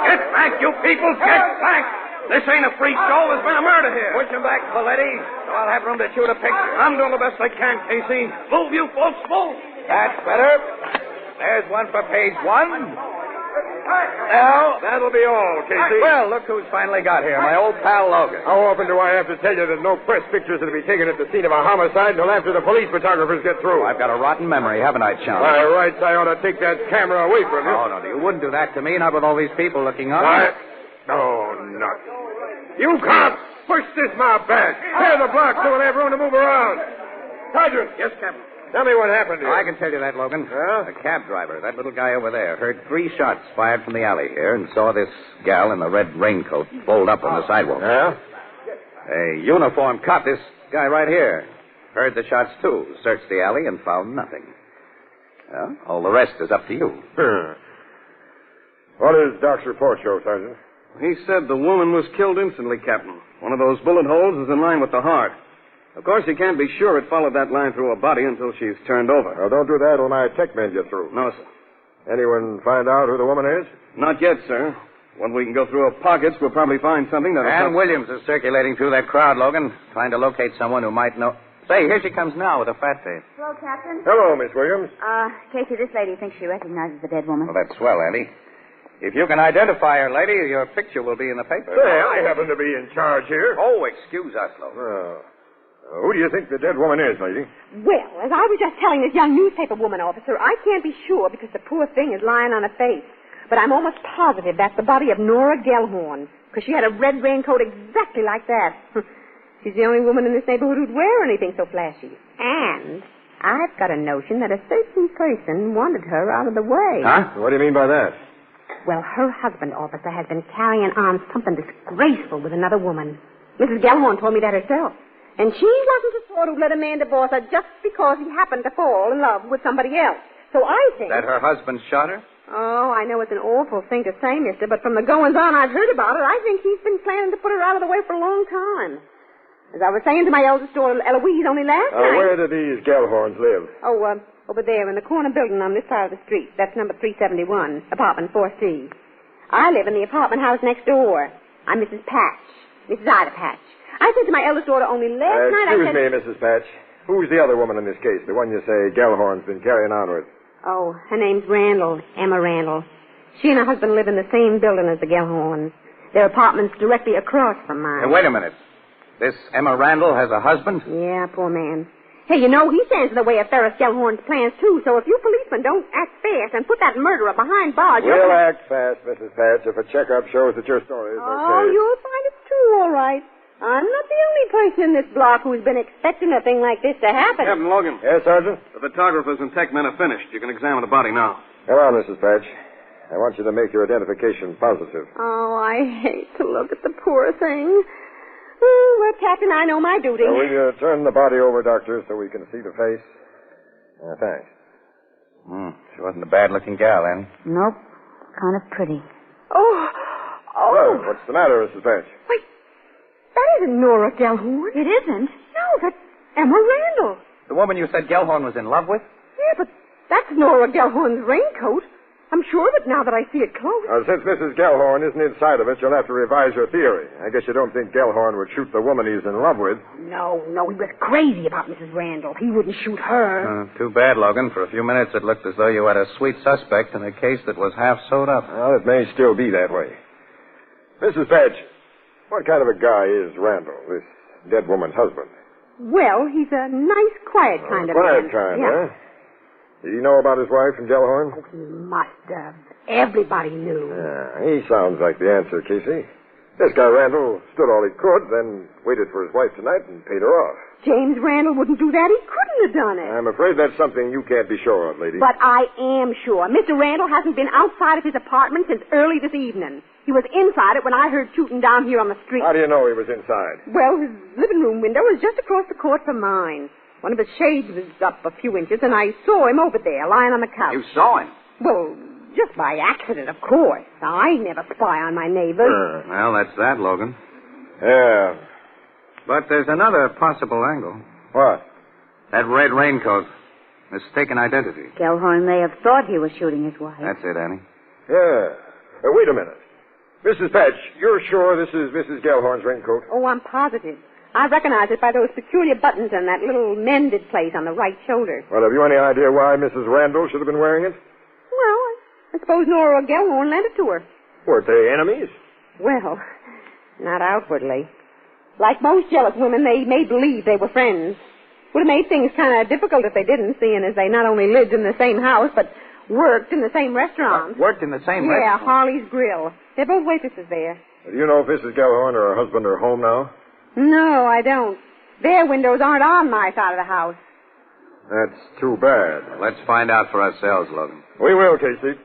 Speaker 8: Get back, you people! Get back! This ain't a free show. There's been a murder here.
Speaker 3: Push him back, Paletti, so I'll have room to shoot a picture.
Speaker 8: I'm doing the best I can, Casey. Move, you folks, move.
Speaker 3: That's better. There's one for page 1. Now, that'll be all, Casey.
Speaker 8: Well, look who's finally got here. My old pal Logan.
Speaker 3: How often do I have to tell you that no press pictures are to be taken at the scene of a homicide until after the police photographers get through?
Speaker 8: I've got a rotten memory, haven't I, chum?
Speaker 3: By rights, I ought to take that camera away from you.
Speaker 8: Oh, no, you wouldn't do that to me, not with all these people looking on.
Speaker 3: Oh, nuts. You cops, push this mob back. Clear the block so we'll have room to move around. Sergeant.
Speaker 8: Yes, Captain.
Speaker 3: Tell me what happened here.
Speaker 8: I can tell you that, Logan.
Speaker 3: Huh?
Speaker 8: The cab driver, that little guy over there, heard 3 shots fired from the alley here and saw this gal in the red raincoat fold up on the sidewalk.
Speaker 3: Yeah?
Speaker 8: A uniformed cop, this guy right here, heard the shots, too, searched the alley and found nothing. Well, all the rest is up to you.
Speaker 3: What does Doc's report show, Sergeant?
Speaker 8: He said the woman was killed instantly, Captain. One of those bullet holes is in line with the heart. Of course, he can't be sure it followed that line through her body until she's turned over.
Speaker 3: Now, don't do that when my tech men get through.
Speaker 8: No, sir.
Speaker 3: Anyone find out who the woman is?
Speaker 8: Not yet, sir. When we can go through her pockets, we'll probably find something that'll...
Speaker 11: Ann Williams is circulating through that crowd, Logan, trying to locate someone who might know... Say, here she comes now with a fat face.
Speaker 5: Hello, Captain.
Speaker 3: Hello, Miss Williams.
Speaker 5: Casey, this lady thinks she recognizes the dead woman.
Speaker 11: Well, that's swell, Andy. If you can identify her, lady, your picture will be in the paper.
Speaker 3: Say, I happen to be in charge here.
Speaker 11: Oh, excuse us, Logan.
Speaker 3: Oh. Who do you think the dead woman is, lady?
Speaker 13: Well, as I was just telling this young newspaper woman, officer, I can't be sure because the poor thing is lying on her face. But I'm almost positive that's the body of Nora Gellhorn, because she had a red raincoat exactly like that. She's the only woman in this neighborhood who'd wear anything so flashy. And I've got a notion that a certain person wanted her out of the way.
Speaker 3: Huh? What do you mean by that?
Speaker 13: Well, her husband, officer, has been carrying on something disgraceful with another woman. Mrs. Gellhorn told me that herself. And she wasn't the sort who'd let a man divorce her just because he happened to fall in love with somebody else. So I think...
Speaker 11: That her husband shot her?
Speaker 13: Oh, I know it's an awful thing to say, mister, but from the goings-on I've heard about it, I think he's been planning to put her out of the way for a long time. As I was saying to my eldest daughter, Eloise, only last night...
Speaker 3: Where do these Gellhorns live?
Speaker 13: Oh, over there in the corner building on this side of the street. That's number 371, apartment 4C. I live in the apartment house next door. I'm Mrs. Patch, Mrs. Ida Patch. I said to my eldest daughter only last night
Speaker 3: Excuse me, Mrs. Patch. Who's the other woman in this case, the one you say Gellhorn's been carrying on with?
Speaker 13: Oh, her name's Randall, Emma Randall. She and her husband live in the same building as the Gellhorns. Their apartment's directly across from mine.
Speaker 11: Hey, wait a minute. This Emma Randall has a husband?
Speaker 13: Yeah, poor man. Hey, you know, he stands in the way of Ferris Gellhorn's plans, too, so if you policemen don't act fast and put that murderer behind bars...
Speaker 3: We'll act fast, Mrs. Patch, if a checkup shows that your story is okay.
Speaker 13: Oh, you'll find it's true, all right. I'm not the only person in this block who's been expecting a thing like this to happen.
Speaker 8: Captain Logan.
Speaker 3: Yes, Sergeant?
Speaker 8: The photographers and tech men are finished. You can examine the body now.
Speaker 3: Come on, Mrs. Patch. I want you to make your identification positive.
Speaker 13: Oh, I hate to look at the poor thing. Oh, well, Captain, I know my duty.
Speaker 3: Will you turn the body over, Doctor, so we can see the face? Thanks.
Speaker 11: She wasn't a bad-looking gal, Annie.
Speaker 5: Nope. Kind of pretty.
Speaker 13: Oh.
Speaker 3: Well, what's the matter, Mrs. Patch?
Speaker 13: Wait. That isn't Nora Gellhorn.
Speaker 5: It isn't?
Speaker 13: No, that's Emma Randall.
Speaker 11: The woman you said Gellhorn was in love with?
Speaker 13: Yeah, but that's Nora Gellhorn's raincoat. I'm sure of it now that I see it close.
Speaker 3: Since Mrs. Gellhorn isn't inside of it, you'll have to revise your theory. I guess you don't think Gellhorn would shoot the woman he's in love with.
Speaker 13: No, he was crazy about Mrs. Randall. He wouldn't shoot her.
Speaker 11: Too bad, Logan. For a few minutes it looked as though you had a sweet suspect in a case that was half sewed up.
Speaker 3: Well, it may still be that way. Mrs. Patch, what kind of a guy is Randall, this dead woman's husband?
Speaker 13: Well, he's a nice, quiet kind of
Speaker 3: quiet
Speaker 13: man.
Speaker 3: kind,
Speaker 13: yeah.
Speaker 3: huh? Did he know about his wife and Gellhorn?
Speaker 13: Oh, he must have. Everybody knew.
Speaker 3: He sounds like the answer, Casey. This guy Randall stood all he could, then waited for his wife tonight and paid her off.
Speaker 13: James Randall wouldn't do that. He couldn't have done it.
Speaker 3: I'm afraid that's something you can't be sure of, lady.
Speaker 13: But I am sure. Mr. Randall hasn't been outside of his apartment since early this evening. He was inside it when I heard shooting down here on the street.
Speaker 3: How do you know he was inside?
Speaker 13: Well, his living room window was just across the court from mine. One of his shades was up a few inches, and I saw him over there, lying on the couch.
Speaker 11: You saw him?
Speaker 13: Well, just by accident, of course. I never spy on my neighbors.
Speaker 11: Well, that's that, Logan.
Speaker 3: Yeah.
Speaker 11: But there's another possible angle.
Speaker 3: What?
Speaker 11: That red raincoat. Mistaken identity.
Speaker 5: Gellhorn may have thought he was shooting his wife.
Speaker 11: That's it, Annie.
Speaker 3: Yeah. Wait a minute. Mrs. Patch, you're sure this is Mrs. Gellhorn's raincoat?
Speaker 13: Oh, I'm positive. I recognize it by those peculiar buttons and that little mended place on the right shoulder.
Speaker 3: Well, have you any idea why Mrs. Randall should have been wearing it?
Speaker 13: Well, I suppose Nora Gellhorn lent it to her.
Speaker 3: Weren't they enemies?
Speaker 13: Well, not outwardly. Like most jealous women, they made believe they were friends. Would have made things kind of difficult if they didn't, seeing as they not only lived in the same house, but worked in the same restaurant.
Speaker 11: Worked in the same
Speaker 13: restaurant? Yeah,
Speaker 11: restaurant?
Speaker 13: Harley's Grill. They're both waitresses there.
Speaker 3: Do you know if Mrs. Gellhorn or her husband are home now?
Speaker 13: No, I don't. Their windows aren't on my side of the house.
Speaker 3: That's too bad.
Speaker 11: Let's find out for ourselves, Logan.
Speaker 3: We will, Casey.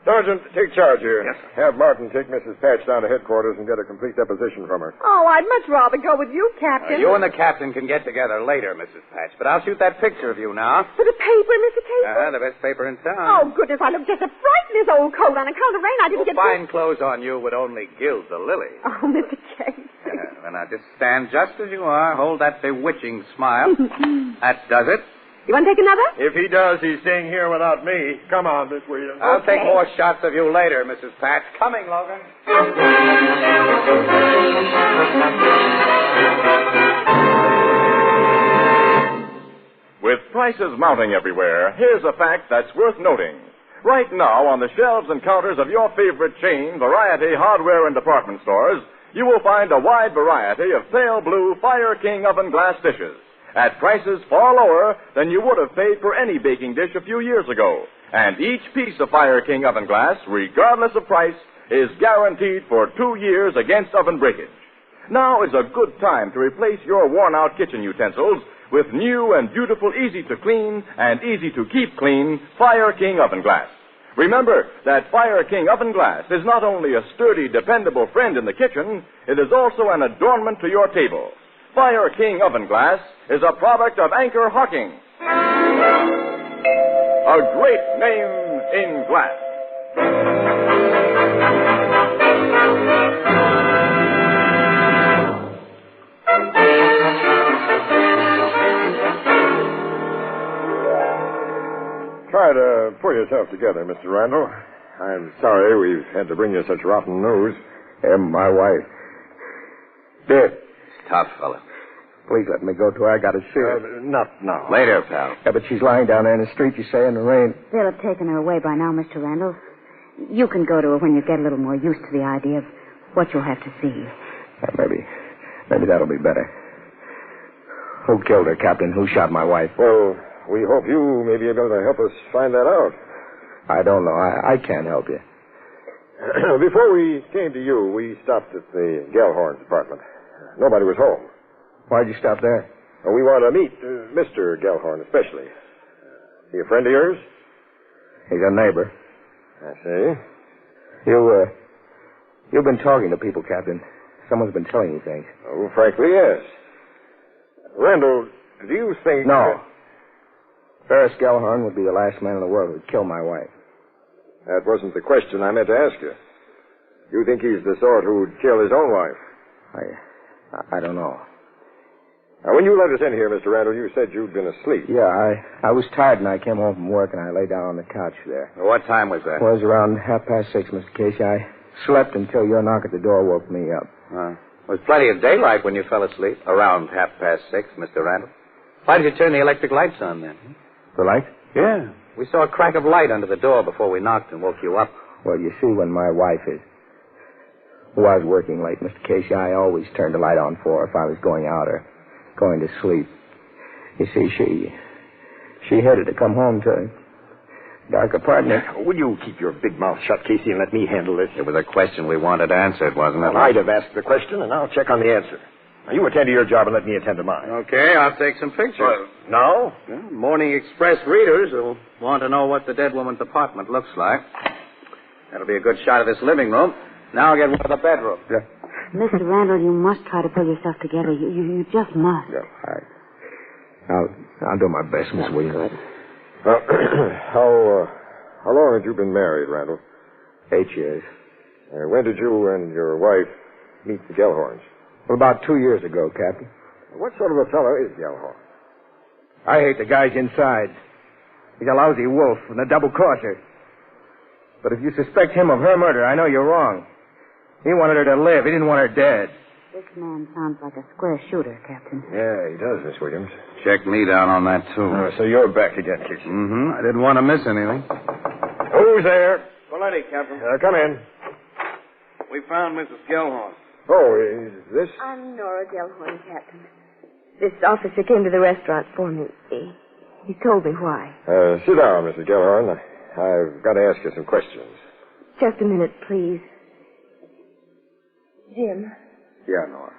Speaker 3: Sergeant, take charge here.
Speaker 11: Yes, sir.
Speaker 3: Have Martin take Mrs. Patch down to headquarters and get a complete deposition from her.
Speaker 13: Oh, I'd much rather go with you, Captain.
Speaker 11: You and the captain can get together later, Mrs. Patch, but I'll shoot that picture of you now.
Speaker 13: For the paper, Mr. Casey?
Speaker 11: The best paper in town.
Speaker 13: Oh, goodness, I look just a fright in this old coat. On account of rain, I didn't get...
Speaker 11: Fine clothes on you would only gild the lily.
Speaker 13: Oh, Mr. Casey.
Speaker 11: Well, now, just stand just as you are. Hold that bewitching smile. That does it.
Speaker 13: You want to take another?
Speaker 3: If he does, he's staying here without me. Come on, Miss Williams.
Speaker 11: I'll take more shots of you later, Mrs. Patch. Coming, Logan.
Speaker 2: With prices mounting everywhere, here's a fact that's worth noting. Right now, on the shelves and counters of your favorite chain, variety, hardware, and department stores, you will find a wide variety of pale blue Fire King oven glass dishes at prices far lower than you would have paid for any baking dish a few years ago. And each piece of Fire King oven glass, regardless of price, is guaranteed for 2 years against oven breakage. Now is a good time to replace your worn-out kitchen utensils with new and beautiful, easy-to-clean and easy-to-keep clean Fire King oven glass. Remember that Fire King oven glass is not only a sturdy, dependable friend in the kitchen, it is also an adornment to your table. Fire King oven glass is a product of Anchor Hocking. A great name in glass.
Speaker 14: Try to pull yourself together, Mr. Randall. I'm sorry we've had to bring you such rotten news.
Speaker 21: And my wife. Dead.
Speaker 22: It's tough, fella.
Speaker 21: Please let me go to her. I got to see her.
Speaker 14: Not now.
Speaker 22: Later, pal.
Speaker 21: Yeah, but she's lying down there in the street, you say, in the rain.
Speaker 5: They'll have taken her away by now, Mr. Randall. You can go to her when you get a little more used to the idea of what you'll have to see.
Speaker 21: Maybe that'll be better. Who killed her, Captain? Who shot my wife?
Speaker 14: Well, we hope you may be able to help us find that out.
Speaker 21: I don't know. I can't help you.
Speaker 14: Before we came to you, we stopped at the Gellhorn's apartment. Nobody was home.
Speaker 21: Why'd you stop there?
Speaker 14: Well, we want to meet Mr. Gellhorn especially. He a friend of yours?
Speaker 21: He's a neighbor.
Speaker 14: I see.
Speaker 21: You've been talking to people, Captain. Someone's been telling you things.
Speaker 14: Oh, frankly, yes. Randall, do you think...
Speaker 21: No. Ferris Gellhorn would be the last man in the world who'd kill my wife.
Speaker 14: That wasn't the question I meant to ask you. You think he's the sort who'd kill his own wife?
Speaker 21: I don't know.
Speaker 14: Now, when you let us in here, Mr. Randall, you said you'd been asleep.
Speaker 21: Yeah, I was tired and I came home from work and I lay down on the couch there.
Speaker 22: What time was that?
Speaker 21: It was around 6:30, Mr. Casey. I slept until your knock at the door woke me up.
Speaker 22: There was plenty of daylight when you fell asleep. Around 6:30, Mr. Randall. Why did you turn the electric lights on then?
Speaker 21: The light?
Speaker 22: Yeah. We saw a crack of light under the door before we knocked and woke you up.
Speaker 21: Well, you see, when my wife was working late, Mr. Casey, I always turned the light on for her if I was going out or going to sleep. You see, she hated to come home to a dark apartment.
Speaker 14: Will you keep your big mouth shut, Casey, and let me handle this?
Speaker 22: It was a question we wanted answered, wasn't it?
Speaker 14: Well, I'd have asked the question, and I'll check on the answer. Now, you attend to your job and let me attend to mine.
Speaker 22: Okay, I'll take some pictures.
Speaker 14: No?
Speaker 22: Well, Morning Express readers will want to know what the dead woman's apartment looks like. That'll be a good shot of this living room. Now I'll get one of the bedroom.
Speaker 21: Yeah.
Speaker 5: Mr. Randall, you must try to pull yourself together. You just must.
Speaker 21: Yeah, I'll do my best, Miss Williams.
Speaker 14: How long had you been married, Randall?
Speaker 21: 8 years.
Speaker 14: When did you and your wife meet the Gellhorns?
Speaker 21: Well, about 2 years ago, Captain.
Speaker 14: What sort of a fellow is Gellhorn?
Speaker 21: I hate the guys inside. He's a lousy wolf and a double-crosser. But if you suspect him of her murder, I know you're wrong. He wanted her to live. He didn't want her dead.
Speaker 5: This man sounds like a square shooter, Captain.
Speaker 14: Yeah, he does, Miss Williams.
Speaker 22: Check me down on that, too.
Speaker 14: So you're back again, Casey.
Speaker 22: Mm-hmm. I didn't want to miss anything.
Speaker 14: Who's there?
Speaker 22: Plenty, Captain.
Speaker 14: Come in.
Speaker 22: We found Mrs. Gellhorn.
Speaker 14: Oh, is this?
Speaker 13: I'm Nora Gellhorn, Captain. This officer came to the restaurant for me. He told me why.
Speaker 14: Sit down, Mrs. Gellhorn. I've got to ask you some questions.
Speaker 13: Just a minute, please. Jim.
Speaker 14: Yeah, Nora.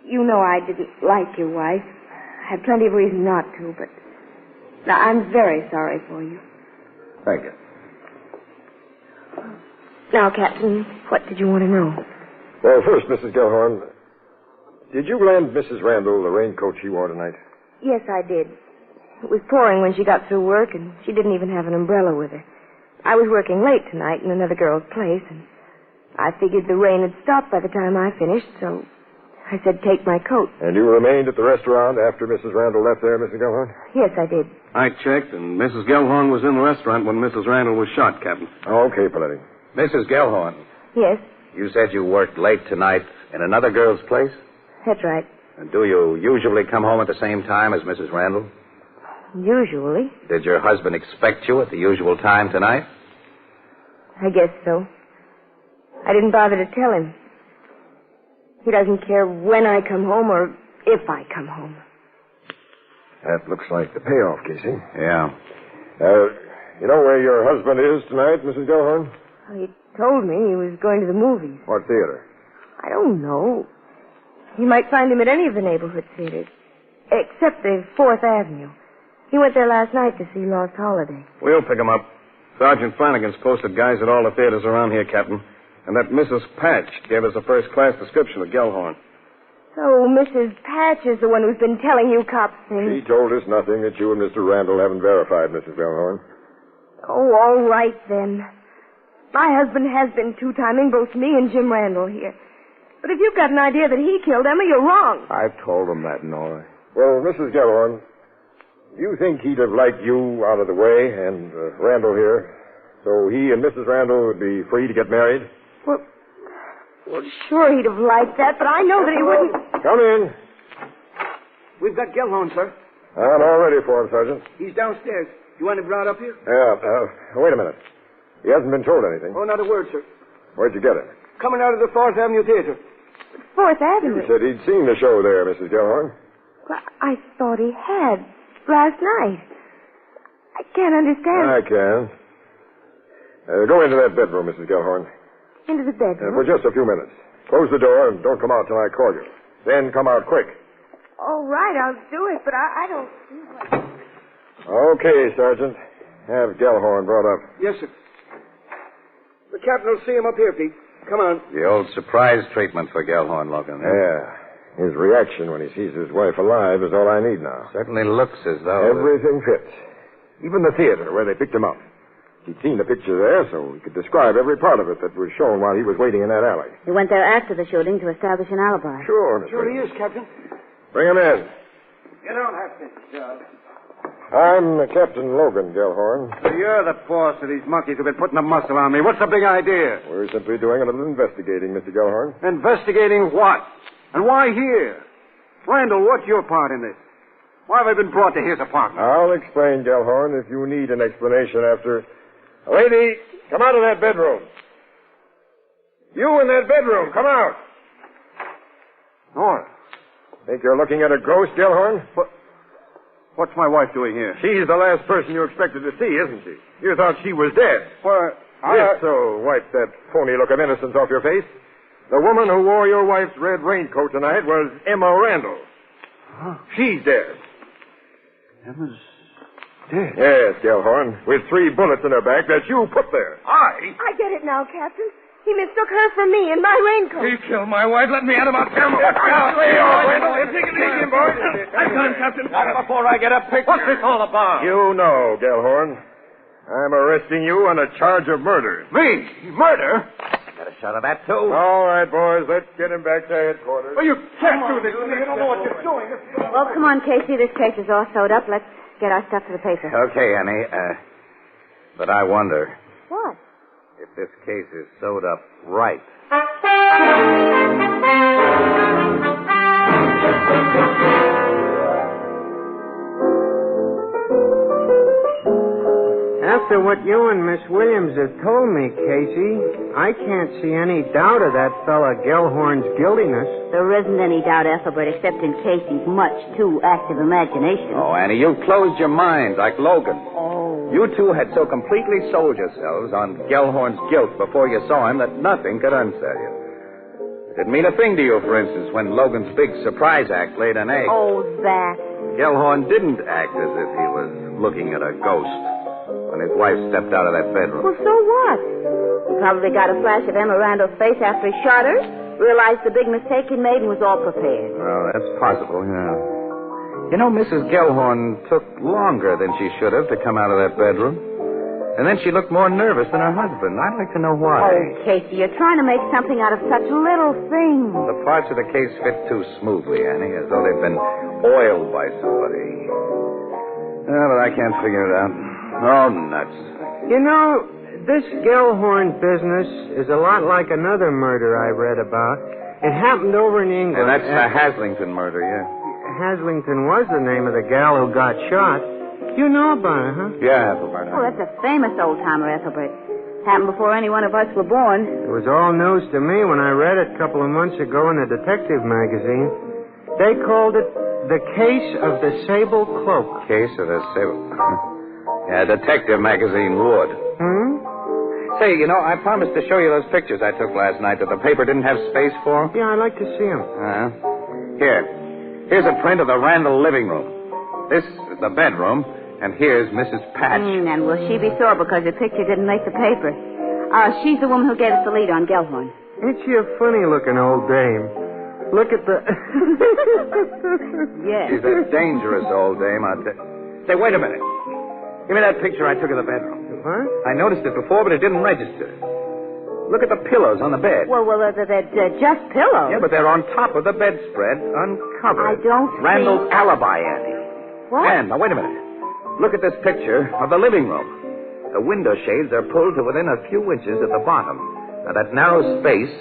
Speaker 13: You know I didn't like your wife. I had plenty of reason not to, but now I'm very sorry for you.
Speaker 14: Thank you.
Speaker 13: Now, Captain, what did you want to know?
Speaker 14: Well, first, Mrs. Gellhorn, did you lend Mrs. Randall the raincoat she wore tonight?
Speaker 13: Yes, I did. It was pouring when she got through work, and she didn't even have an umbrella with her. I was working late tonight in another girl's place, and I figured the rain had stopped by the time I finished, so I said take my coat.
Speaker 14: And you remained at the restaurant after Mrs. Randall left there, Mrs. Gellhorn?
Speaker 13: Yes, I did.
Speaker 6: I checked, and Mrs. Gellhorn was in the restaurant when Mrs. Randall was shot, Captain.
Speaker 14: Okay, Paletti.
Speaker 22: Mrs. Gellhorn.
Speaker 13: Yes,
Speaker 22: You said you worked late tonight in another girl's place?
Speaker 13: that's right.
Speaker 22: And do you usually come home at the same time as Mrs. Randall?
Speaker 13: Usually.
Speaker 22: Did your husband expect you at the usual time tonight?
Speaker 13: I guess so. I didn't bother to tell him.
Speaker 18: He doesn't care when I come home or if I come home.
Speaker 14: That looks like the payoff, Casey.
Speaker 22: Yeah.
Speaker 14: You know where your husband is tonight, Mrs. Gellhorn?
Speaker 18: He told me he was going to the movies.
Speaker 14: What theater?
Speaker 18: I don't know. You might find him at any of the neighborhood theaters, except the 4th Avenue. He went there last night to see Lost Holiday.
Speaker 8: We'll pick him up. Sergeant Flanagan's posted guys at all the theaters around here, Captain. And that Mrs. Patch gave us a first-class description of Gellhorn.
Speaker 18: So Mrs. Patch is the one who's been telling you cops things.
Speaker 14: She told us nothing that you and Mr. Randall haven't verified, Mrs. Gellhorn.
Speaker 18: Oh, all right, then. My husband has been two-timing both me and Jim Randall here. But if you've got an idea that he killed Emma, you're wrong.
Speaker 14: I've told him that, Nora. Well, Mrs. Gellhorn, do you think he'd have liked you out of the way and Randall here, so he and Mrs. Randall would be free to get married?
Speaker 18: Well, sure he'd have liked that, but I know that he wouldn't.
Speaker 14: Come in.
Speaker 19: We've got Gellhorn, sir.
Speaker 14: I'm all ready for him, Sergeant.
Speaker 19: He's downstairs. You want him brought up here?
Speaker 14: Yeah, wait a minute. He hasn't been told anything.
Speaker 19: Oh, not a word, sir.
Speaker 14: Where'd you get him?
Speaker 19: Coming out of the 4th Avenue Theater.
Speaker 18: 4th Avenue?
Speaker 14: He said he'd seen the show there, Mrs. Gellhorn.
Speaker 18: Well, I thought he had last night. I can't understand.
Speaker 14: I can. Go into that bedroom, Mrs. Gellhorn.
Speaker 18: Into the bedroom?
Speaker 14: For just a few minutes. Close the door and don't come out till I call you. Then come out quick.
Speaker 18: All right, I'll do it, but I don't...
Speaker 14: Okay, Sergeant. Have Gellhorn brought up.
Speaker 19: Yes, sir. The captain will see him up here, Pete. Come on.
Speaker 22: The old surprise treatment for Gellhorn, Logan.
Speaker 14: Yeah. His reaction when he sees his wife alive is all I need now.
Speaker 22: Certainly looks as though...
Speaker 14: Everything fits. Even the theater where they picked him up. He'd seen the picture there, so he could describe every part of it that was shown while he was waiting in that alley.
Speaker 5: He went there after the shooting to establish an alibi.
Speaker 14: Sure, Miss
Speaker 19: Sure he
Speaker 14: Williams.
Speaker 19: is, Captain.
Speaker 14: Bring him in.
Speaker 19: You don't have to, Charles.
Speaker 14: I'm Captain Logan Gellhorn.
Speaker 12: So you're the boss of these monkeys who've been putting a muscle on me. What's the big idea?
Speaker 14: We're simply doing a little investigating, Mr. Gellhorn.
Speaker 12: Investigating what? And why here? Randall, what's your part in this? Why have I been brought to his apartment?
Speaker 14: I'll explain, Gellhorn, if you need an explanation after... Lady, come out of that bedroom. You in that bedroom, come out.
Speaker 12: Nora.
Speaker 14: Think you're looking at a ghost, Gellhorn?
Speaker 12: What's my wife doing here?
Speaker 14: She's the last person you expected to see, isn't she? You thought she was dead.
Speaker 12: Why,
Speaker 14: Yes, so wipe that phony look of innocence off your face. The woman who wore your wife's red raincoat tonight was Emma Randall.
Speaker 12: Huh?
Speaker 14: She's dead.
Speaker 12: Emma's dead?
Speaker 14: Yes, Gellhorn, with 3 bullets in her back that you put there.
Speaker 12: I
Speaker 18: get it now, Captain. He mistook her for me in my raincoat.
Speaker 8: He killed my wife. Let me at him. I'll tell him. Take it easy, boys. I'm done, Captain.
Speaker 12: Not before I get a picture. What's this all about?
Speaker 14: You know, Gellhorn. I'm arresting you on a charge of murder.
Speaker 12: Me? Murder? Got a shot of that, too?
Speaker 14: All right, boys. Let's get him back to headquarters.
Speaker 12: Well, you can't do this. You don't know what you're doing.
Speaker 5: Well, come on, Casey. This case is all sewed up. Let's get our stuff to the paper.
Speaker 22: Okay, Annie. But I wonder
Speaker 5: What?
Speaker 22: if this case is sewed up right.
Speaker 12: After what you and Miss Williams have told me, Casey, I can't see any doubt of that fella Gellhorn's guiltiness.
Speaker 5: There isn't any doubt, Ethelbert, except in Casey's much too active imagination.
Speaker 22: Oh, Annie, you closed your mind like Logan.
Speaker 5: Oh.
Speaker 22: You two had so completely sold yourselves on Gellhorn's guilt before you saw him that nothing could unsettle you. It didn't mean a thing to you, for instance, when Logan's big surprise act laid an egg.
Speaker 5: Oh, that.
Speaker 22: Gellhorn didn't act as if he was looking at a ghost when his wife stepped out of that bedroom.
Speaker 5: Well, so what? He probably got a flash of Emma Randall's face after he shot her, realized the big mistake he made, and was all prepared.
Speaker 22: Well, that's possible, yeah. You know, Mrs. Gellhorn took longer than she should have to come out of that bedroom. And then she looked more nervous than her husband. I'd like to know why.
Speaker 5: Oh, Casey, you're trying to make something out of such little things.
Speaker 22: The parts of the case fit too smoothly, Annie, as though they'd been oiled by somebody. But I can't figure it out. Oh, nuts.
Speaker 12: You know, this Gellhorn business is a lot like another murder I read about. It happened over in England.
Speaker 22: And that's the Haslington murder, yeah.
Speaker 12: Haslington was the name of the gal who got shot. You know about it, huh?
Speaker 22: Yeah, Ethelbert.
Speaker 5: Oh, that's a famous old-timer, Ethelbert. Happened before any one of us were born.
Speaker 12: It was all news to me when I read it a couple of months ago in a detective magazine. They called it The Case of the Sable Cloak.
Speaker 1: Case of the Sable... Yeah, detective magazine would. Say, you know, I promised to show you those pictures I took last night that the paper didn't have space for.
Speaker 12: Yeah, I'd like to see them.
Speaker 1: Here's a print of the Randall living room. This is the bedroom, and here's Mrs. Patch.
Speaker 5: And will she be sore because the picture didn't make the paper? She's the woman who gave us the lead on Gellhorn.
Speaker 12: Ain't she a funny-looking old dame? Look at the...
Speaker 5: Yes.
Speaker 1: She's a dangerous old dame, I'll tell you. Say, wait a minute. Give me that picture I took of the bedroom.
Speaker 12: What?
Speaker 1: I noticed it before, but it didn't register. Look at the pillows on the bed.
Speaker 5: Well, they're just pillows.
Speaker 1: Yeah, but they're on top of the bedspread, uncovered.
Speaker 5: I don't
Speaker 1: Randall's alibi, Andy.
Speaker 5: What?
Speaker 1: And, now, wait a minute. Look at this picture of the living room. The window shades are pulled to within a few inches at the bottom. Now, that narrow space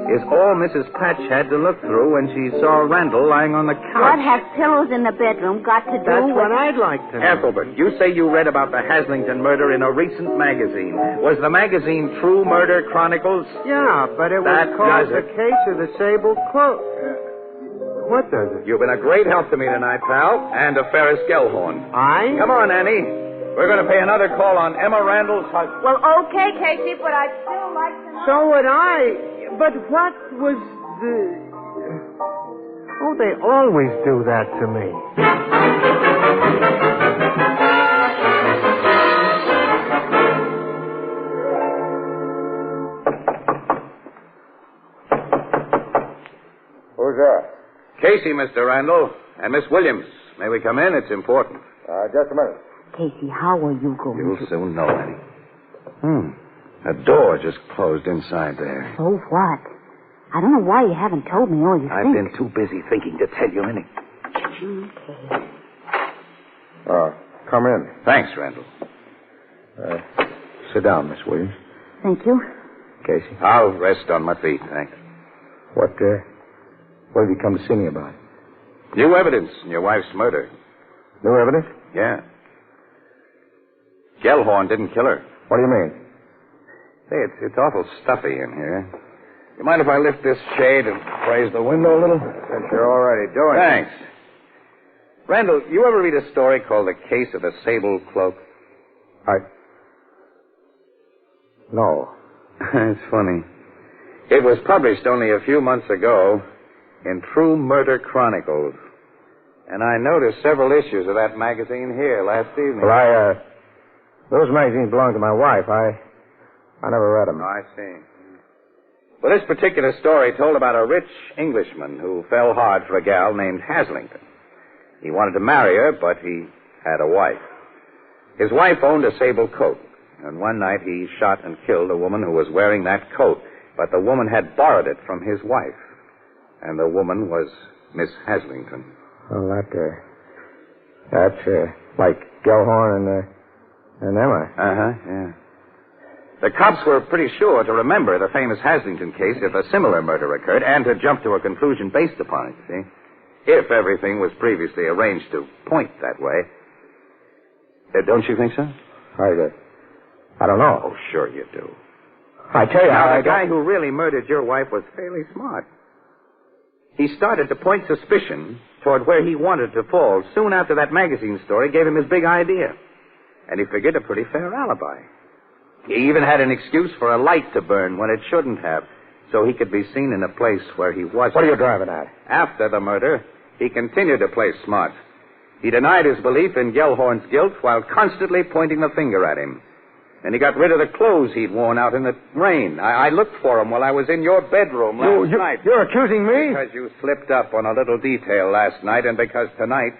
Speaker 1: is all Mrs. Patch had to look through when she saw Randall lying on the couch.
Speaker 5: What have pillows in the bedroom got to do
Speaker 12: That's
Speaker 5: with...
Speaker 12: what I'd like to know.
Speaker 1: Ethelbert, you say you read about the Haslington murder in a recent magazine. Was the magazine True Murder Chronicles?
Speaker 12: Yeah, but it was called The Case of the Sable Cloak. What does it?
Speaker 1: You've been a great help to me tonight, pal, and to Ferris Gellhorn. Come on, Annie. We're going to pay another call on Emma Randall's husband.
Speaker 5: Well, okay, Casey, but I'd still like to know...
Speaker 12: So would I. But what was the... Oh, they always do that to me.
Speaker 14: Who's that?
Speaker 1: Casey, Mr. Randall, and Miss Williams. May we come in? It's important.
Speaker 14: Just a minute.
Speaker 5: Casey, how are you going
Speaker 1: You'll soon know, Annie. A door just closed inside there.
Speaker 5: So what? I don't know why you haven't told me all you
Speaker 1: I've
Speaker 5: think.
Speaker 1: been too busy thinking to tell you anything.
Speaker 5: Okay.
Speaker 14: Come in.
Speaker 1: Thanks, Randall.
Speaker 14: Sit down, Miss Williams.
Speaker 5: Thank you.
Speaker 14: Casey.
Speaker 1: I'll rest on my feet, thanks.
Speaker 14: What have you come to see me about?
Speaker 1: New evidence in your wife's murder.
Speaker 14: New evidence?
Speaker 1: Yeah. Gellhorn didn't kill her.
Speaker 14: What do you mean?
Speaker 1: Say, it's awful stuffy in here. You mind if I lift this shade and raise the window a little?
Speaker 14: Since you're already doing it.
Speaker 1: Thanks. Randall, you ever read a story called The Case of the Sable Cloak?
Speaker 14: No.
Speaker 1: It's funny. It was published only a few months ago in True Murder Chronicles. And I noticed several issues of that magazine here last evening.
Speaker 14: Well, those magazines belong to my wife. I never read them.
Speaker 1: Oh, I see. Well, this particular story told about a rich Englishman who fell hard for a gal named Haslington. He wanted to marry her, but he had a wife. His wife owned a sable coat, and one night he shot and killed a woman who was wearing that coat, but the woman had borrowed it from his wife, and the woman was Miss Haslington.
Speaker 14: Well, that's like Gellhorn and Emma.
Speaker 1: Yeah. The cops were pretty sure to remember the famous Haslington case if a similar murder occurred, and to jump to a conclusion based upon it, see? If everything was previously arranged to point that way. Don't you think so?
Speaker 14: I don't know.
Speaker 1: Oh, sure you do.
Speaker 14: I tell you
Speaker 1: Now, the guy who really murdered your wife was fairly smart. He started to point suspicion toward where he wanted to fall soon after that magazine story gave him his big idea. And he figured a pretty fair alibi. He even had an excuse for a light to burn when it shouldn't have, so he could be seen in a place where he wasn't.
Speaker 14: What are you driving at?
Speaker 1: After the murder, he continued to play smart. He denied his belief in Gellhorn's guilt while constantly pointing the finger at him. And he got rid of the clothes he'd worn out in the rain. I looked for them while I was in your bedroom last night.
Speaker 14: You're accusing me?
Speaker 1: Because you slipped up on a little detail last night, and because tonight,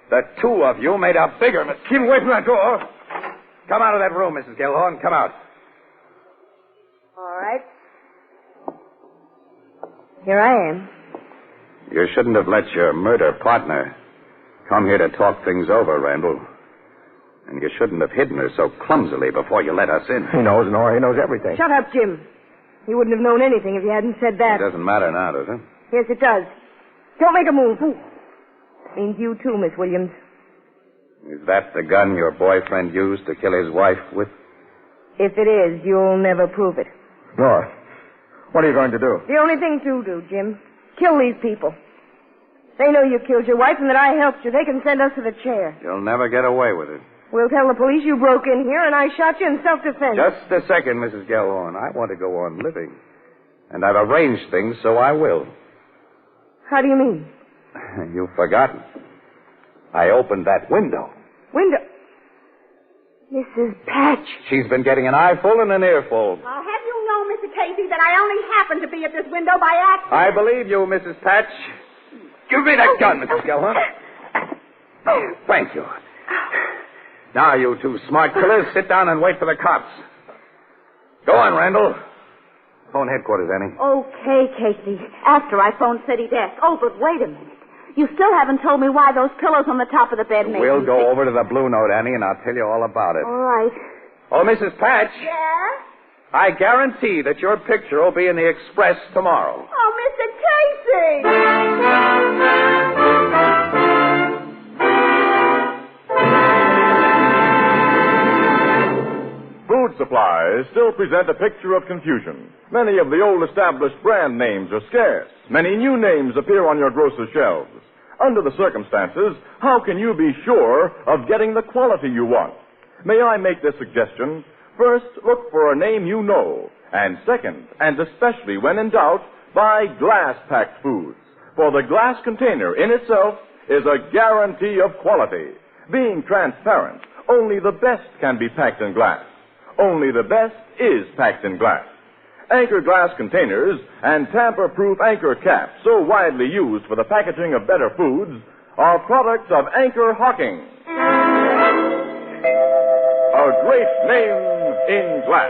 Speaker 1: the two of you made a bigger mistake.
Speaker 14: Keep away from that door.
Speaker 1: Come out of that room, Mrs. Gellhorn. Come out.
Speaker 18: All right. Here I am.
Speaker 1: You shouldn't have let your murder partner come here to talk things over, Randall. And you shouldn't have hidden her so clumsily before you let us in.
Speaker 14: He knows, Nora. He knows everything.
Speaker 18: Shut up, Jim. He wouldn't have known anything if you hadn't said that.
Speaker 1: It doesn't matter now, does it?
Speaker 18: Yes, it does. Don't make a move. Means you too, Miss Williams.
Speaker 1: Is that the gun your boyfriend used to kill his wife with?
Speaker 18: If it is, you'll never prove it.
Speaker 14: Nora, what are you going to do?
Speaker 18: The only thing to do, Jim. Kill these people. They know you killed your wife and that I helped you. They can send us to the chair.
Speaker 1: You'll never get away with it.
Speaker 18: We'll tell the police you broke in here and I shot you in self-defense.
Speaker 1: Just a second, Mrs. Gellhorn. I want to go on living. And I've arranged things so I will.
Speaker 18: How do you mean?
Speaker 1: You've forgotten. I opened that window.
Speaker 18: Window? Mrs. Patch.
Speaker 1: She's been getting an eyeful and an earful.
Speaker 13: I'll have you know, Mr. Casey, that I only happened to be at this window by accident.
Speaker 1: I believe you, Mrs. Patch. Give me that gun, Mrs. Gellhorn. Thank you. Now, you two smart killers, sit down and wait for the cops. Go on, Randall. Phone headquarters, Annie.
Speaker 5: Okay, Casey. After I phoned City Desk. Oh, but wait a minute. You still haven't told me why those pillows on the top of the bed made
Speaker 1: We'll
Speaker 5: me
Speaker 1: go
Speaker 5: sick.
Speaker 1: over to the Blue Note, Annie, and I'll tell you all about it.
Speaker 5: All right.
Speaker 1: Oh, Mrs. Patch.
Speaker 13: Yeah?
Speaker 1: I guarantee that your picture will be in the Express tomorrow.
Speaker 13: Oh, Mr. Casey!
Speaker 2: Food supplies still present a picture of confusion. Many of the old established brand names are scarce. Many new names appear on your grocer's shelves. Under the circumstances, how can you be sure of getting the quality you want? May I make this suggestion? First, look for a name you know. And second, and especially when in doubt, buy glass-packed foods. For the glass container in itself is a guarantee of quality. Being transparent, only the best can be packed in glass. Only the best is packed in glass. Anchor glass containers and tamper-proof anchor caps, so widely used for the packaging of better foods, are products of Anchor Hocking. A great name in glass.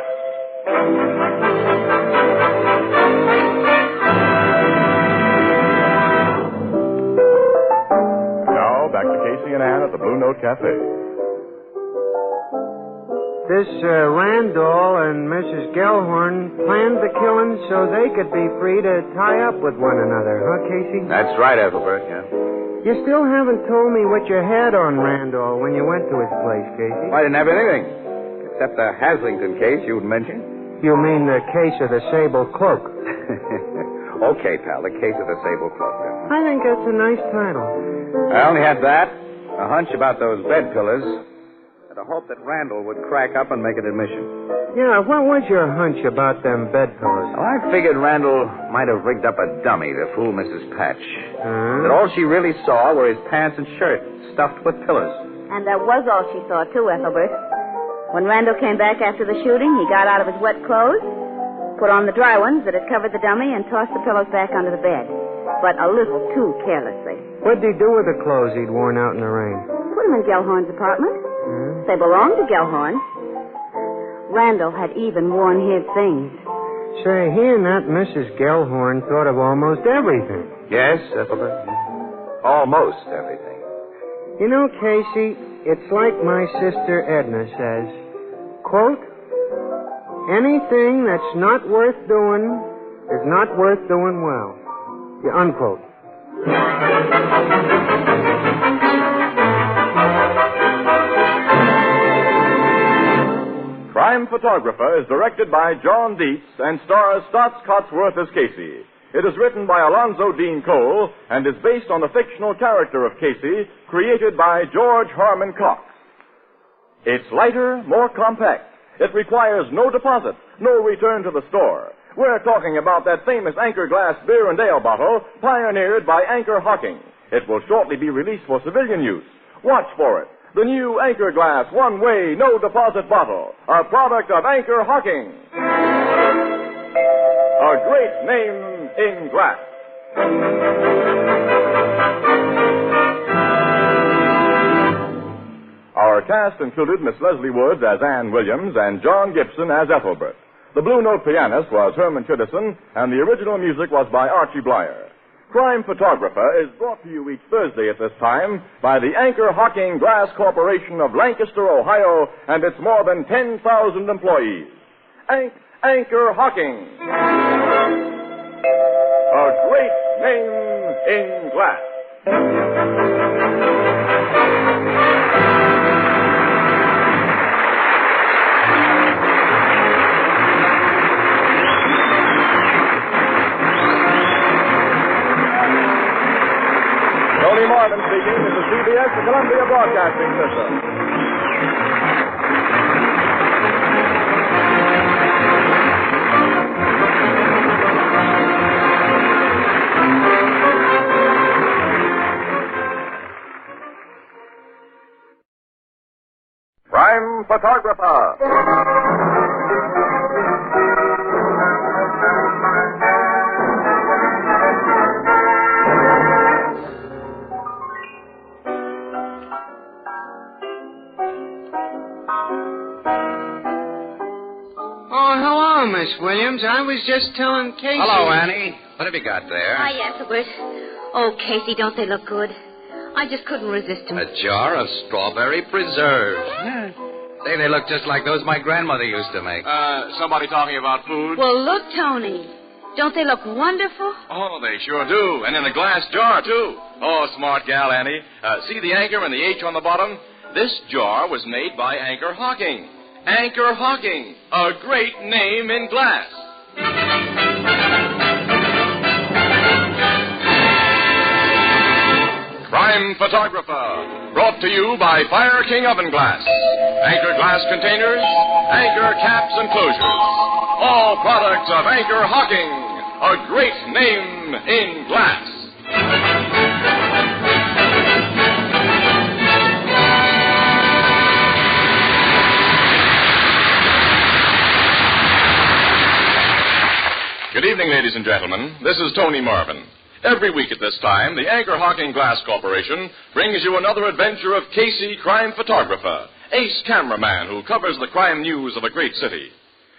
Speaker 2: Now, back to Casey and Ann at the Blue Note Cafe.
Speaker 12: This Randall and Mrs. Gellhorn planned the killing so they could be free to tie up with one another, huh, Casey?
Speaker 1: That's right, Ethelbert, yeah.
Speaker 12: You still haven't told me what you had on Randall when you went to his place, Casey.
Speaker 1: I didn't have anything, except the Haslington case you'd mentioned.
Speaker 12: You mean the case of the sable cloak?
Speaker 1: Okay, pal, the case of the sable cloak.
Speaker 12: I think that's a nice title.
Speaker 1: I only had that, a hunch about those bed pillars, and a hope that Randall would crack up and make an admission.
Speaker 12: Yeah, what was your hunch about them bed pillows?
Speaker 1: Well, I figured Randall might have rigged up a dummy to fool Mrs. Patch. That all she really saw were his pants and shirt stuffed with pillows.
Speaker 5: And that was all she saw, too, Ethelbert. When Randall came back after the shooting, he got out of his wet clothes, put on the dry ones that had covered the dummy, and tossed the pillows back under the bed. But a little too carelessly.
Speaker 12: What'd he do with the clothes he'd worn out in the rain?
Speaker 5: Put them in Gellhorn's apartment. They belonged to Gellhorn. Randall had even worn his things.
Speaker 12: Say, he and that Mrs. Gellhorn thought of almost everything.
Speaker 1: Yes, Ethelbert. Almost everything.
Speaker 12: You know, Casey, it's like my sister Edna says, quote, anything that's not worth doing is not worth doing well. Yeah, unquote.
Speaker 2: Crime Photographer is directed by John Dietz and stars Stotts Cotsworth as Casey. It is written by Alonzo Dean Cole and is based on the fictional character of Casey created by George Harmon Cox. It's lighter, more compact. It requires no deposit, no return to the store. We're talking about that famous Anchor glass beer and ale bottle pioneered by Anchor Hocking. It will shortly be released for civilian use. Watch for it. The new Anchor glass one-way, no-deposit bottle. A product of Anchor Hocking. A great name in glass. Our cast included Miss Leslie Woods as Ann Williams and John Gibson as Ethelbert. The Blue Note pianist was Herman Chittison, and the original music was by Archie Blyer. Crime Photographer is brought to you each Thursday at this time by the Anchor Hocking Glass Corporation of Lancaster, Ohio, and its more than 10,000 employees. Anchor Hocking. A great name in glass. CBS, the Columbia Broadcasting System. Crime Photographer.
Speaker 12: Oh, hello, Miss Williams. I was just telling Casey.
Speaker 11: Hello, Annie. What have you got there?
Speaker 15: Hi, Ethelbert. Oh, Casey, don't they look good? I just couldn't resist them.
Speaker 11: A jar of strawberry preserves. Say, they look just like those my grandmother used to make.
Speaker 2: Somebody talking about food?
Speaker 15: Well, look, Tony. Don't they look wonderful?
Speaker 2: Oh, they sure do. And in a glass jar, too. Oh, smart gal, Annie. See the anchor and the H on the bottom? This jar was made by Anchor Hocking. Anchor Hocking, a great name in glass. Crime Photographer, brought to you by Fire King Oven Glass. Anchor glass containers, Anchor caps and closures. All products of Anchor Hocking, a great name in glass. Good evening, ladies and gentlemen. This is Tony Marvin. Every week at this time, the Anchor Hocking Glass Corporation brings you another adventure of Casey, crime photographer, ace cameraman who covers the crime news of a great city.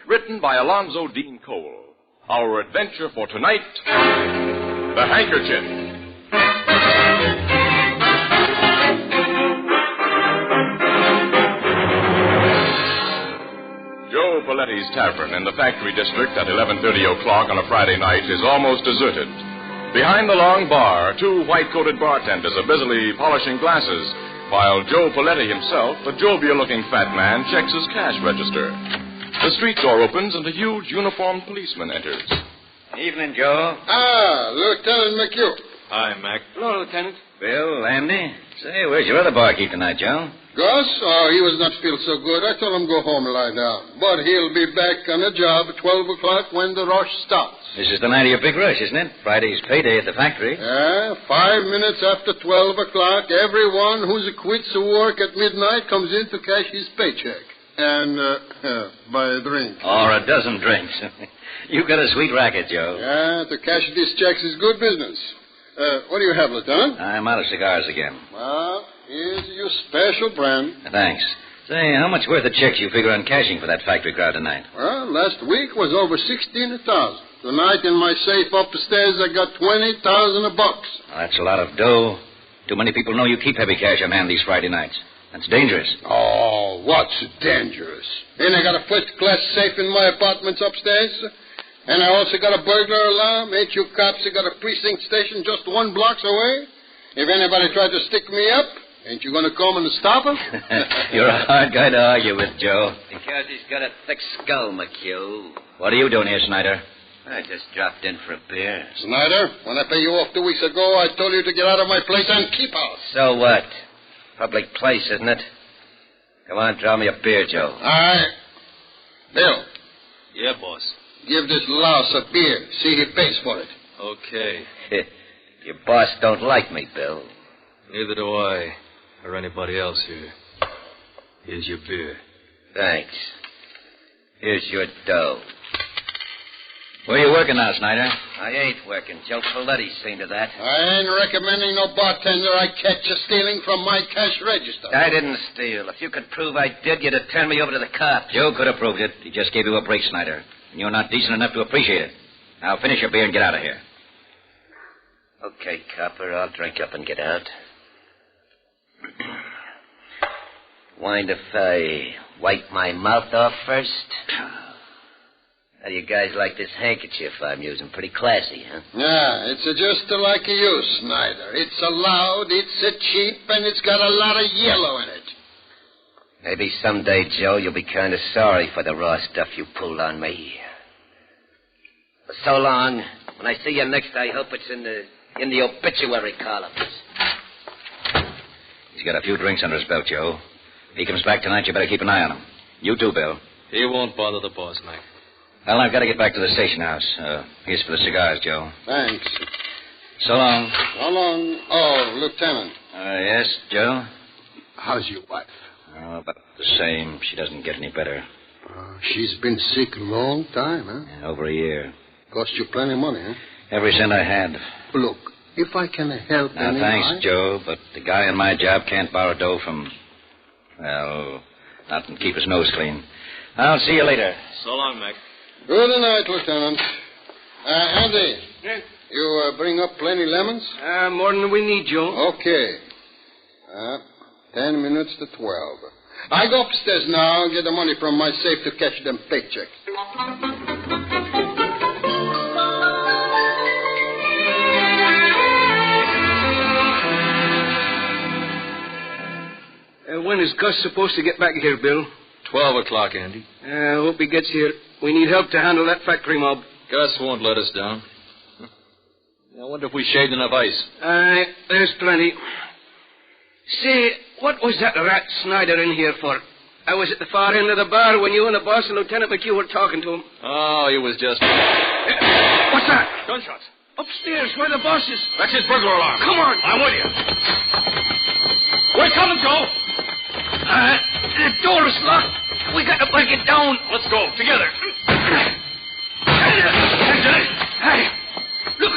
Speaker 2: Written by Alonzo Dean Cole. Our adventure for tonight, The Handkerchief. Joe Paletti's Tavern in the factory district at 11:30 o'clock on a Friday night is almost deserted. Behind the long bar, two white-coated bartenders are busily polishing glasses, while Joe Paletti himself, a jovial-looking fat man, checks his cash register. The street door opens and a huge uniformed policeman enters.
Speaker 16: Evening, Joe.
Speaker 20: Lieutenant McHugh.
Speaker 16: Hi, Mac.
Speaker 20: Hello, Lieutenant.
Speaker 16: Bill, Andy. Say, where's your other barkeep tonight, Joe?
Speaker 20: Gus? Oh, he was not feel so good. I told him go home and lie down. But he'll be back on the job at 12 o'clock when the rush starts.
Speaker 16: This is the night of your big rush, isn't it? Friday's payday at the factory.
Speaker 20: 5 minutes after 12 o'clock, everyone who's quits work at midnight comes in to cash his paycheck. And buy a drink.
Speaker 16: Or a dozen drinks. You got a sweet racket, Joe.
Speaker 20: To cash these checks is good business. What do you have, Lieutenant?
Speaker 16: I'm out of cigars again.
Speaker 20: Well, here's your special brand.
Speaker 16: Thanks. Say, how much worth of checks you figure on cashing for that factory crowd tonight?
Speaker 20: Well, last week was over 16,000. Tonight in my safe upstairs, I got 20,000 bucks.
Speaker 16: That's a lot of dough. Too many people know you keep heavy cash on hand these Friday nights. That's dangerous.
Speaker 20: Oh, what's dangerous? And I got a first-class safe in my apartments upstairs. And I also got a burglar alarm. Ain't you cops? I got a precinct station just 1 block away. If anybody tried to stick me up, ain't you going to come and stop them?
Speaker 16: You're a hard guy to argue with, Joe.
Speaker 24: Because he's got a thick skull, McHugh.
Speaker 16: What are you doing here, Snyder?
Speaker 24: I just dropped in for a beer.
Speaker 20: Snyder, when I paid you off 2 weeks ago, I told you to get out of my place and keep out.
Speaker 24: So what? Public place, isn't it? Come on, draw me a beer, Joe.
Speaker 20: All right. Bill.
Speaker 24: Yeah, boss.
Speaker 20: Give this louse a beer. See he pays for it.
Speaker 24: Okay. Your boss don't like me, Bill.
Speaker 25: Neither do I, or anybody else here. Here's your beer.
Speaker 24: Thanks. Here's your dough.
Speaker 16: Where you working now, Snyder?
Speaker 24: I ain't working. Joe Paletti's seen to that.
Speaker 20: I ain't recommending no bartender I catch you stealing from my cash register.
Speaker 24: I didn't steal. If you could prove I did, you'd have turned me over to the cops.
Speaker 16: Joe could have proved it. He just gave you a break, Snyder. And you're not decent enough to appreciate it. Now finish your beer and get out of here.
Speaker 24: Okay, copper, I'll drink up and get out. Mind if I wipe my mouth off first? How do you guys like this handkerchief I'm using? Pretty classy, huh?
Speaker 20: Yeah, it's just like you, Snyder. It's loud, it's cheap, and it's got a lot of yellow in it.
Speaker 24: Maybe someday, Joe, you'll be kind of sorry for the raw stuff you pulled on me. So long. When I see you next, I hope it's in the obituary columns.
Speaker 16: He's got a few drinks under his belt, Joe. If he comes back tonight, you better keep an eye on him. You too, Bill.
Speaker 25: He won't bother the boss, Mac.
Speaker 16: Well, I've got to get back to the station house. Here's for the cigars, Joe.
Speaker 20: Thanks.
Speaker 16: So long.
Speaker 20: So long. Oh, Lieutenant.
Speaker 16: Yes, Joe?
Speaker 20: How's your wife?
Speaker 16: Oh, about the same. She doesn't get any better.
Speaker 20: She's been sick a long time, huh?
Speaker 16: Yeah, over a year.
Speaker 20: Cost you plenty of money, huh?
Speaker 16: Every cent I had.
Speaker 20: Look, if I can help
Speaker 16: Now, thanks, Joe, but the guy on my job can't borrow dough from... Well, not and keep his nose clean. I'll see you later.
Speaker 25: So long, Mac.
Speaker 20: Good night, Lieutenant. Andy.
Speaker 19: Yeah?
Speaker 20: You bring up plenty lemons?
Speaker 19: More than we need, Joe.
Speaker 20: Okay. 10 minutes to 12. I go upstairs now and get the money from my safe to catch them paychecks.
Speaker 19: When is Gus supposed to get back here, Bill?
Speaker 25: 12 o'clock, Andy.
Speaker 19: I hope he gets here. We need help to handle that factory mob.
Speaker 25: Gus won't let us down. I wonder if we shaved enough ice.
Speaker 19: There's plenty. Say, what was that rat Snyder in here for? I was at the far end of the bar when you and the boss and Lieutenant McHugh were talking to him.
Speaker 25: Oh, he was just...
Speaker 19: What's that?
Speaker 25: Gunshots.
Speaker 19: Upstairs, where the boss is.
Speaker 25: That's his burglar alarm.
Speaker 19: Come on.
Speaker 25: I'm with you. We're coming, Joe.
Speaker 19: The door is locked. We got to break it down.
Speaker 25: Let's go, together.
Speaker 19: Hey, look.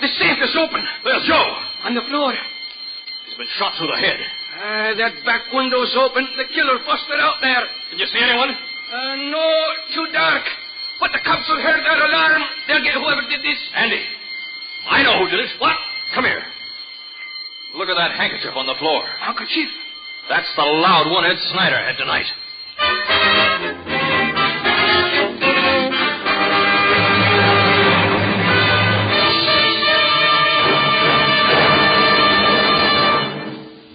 Speaker 19: The safe is open.
Speaker 25: There's Joe.
Speaker 19: On the floor.
Speaker 25: He's been shot through the head.
Speaker 19: That back window's open. The killer busted out there.
Speaker 25: Can you see anyone?
Speaker 19: No, too dark. But the cops will hear that alarm. They'll get whoever did this.
Speaker 25: Andy, I know who did it. What? Come here. Look at that handkerchief on the floor.
Speaker 19: Handkerchief?
Speaker 25: That's the loud one Ed Snyder had tonight.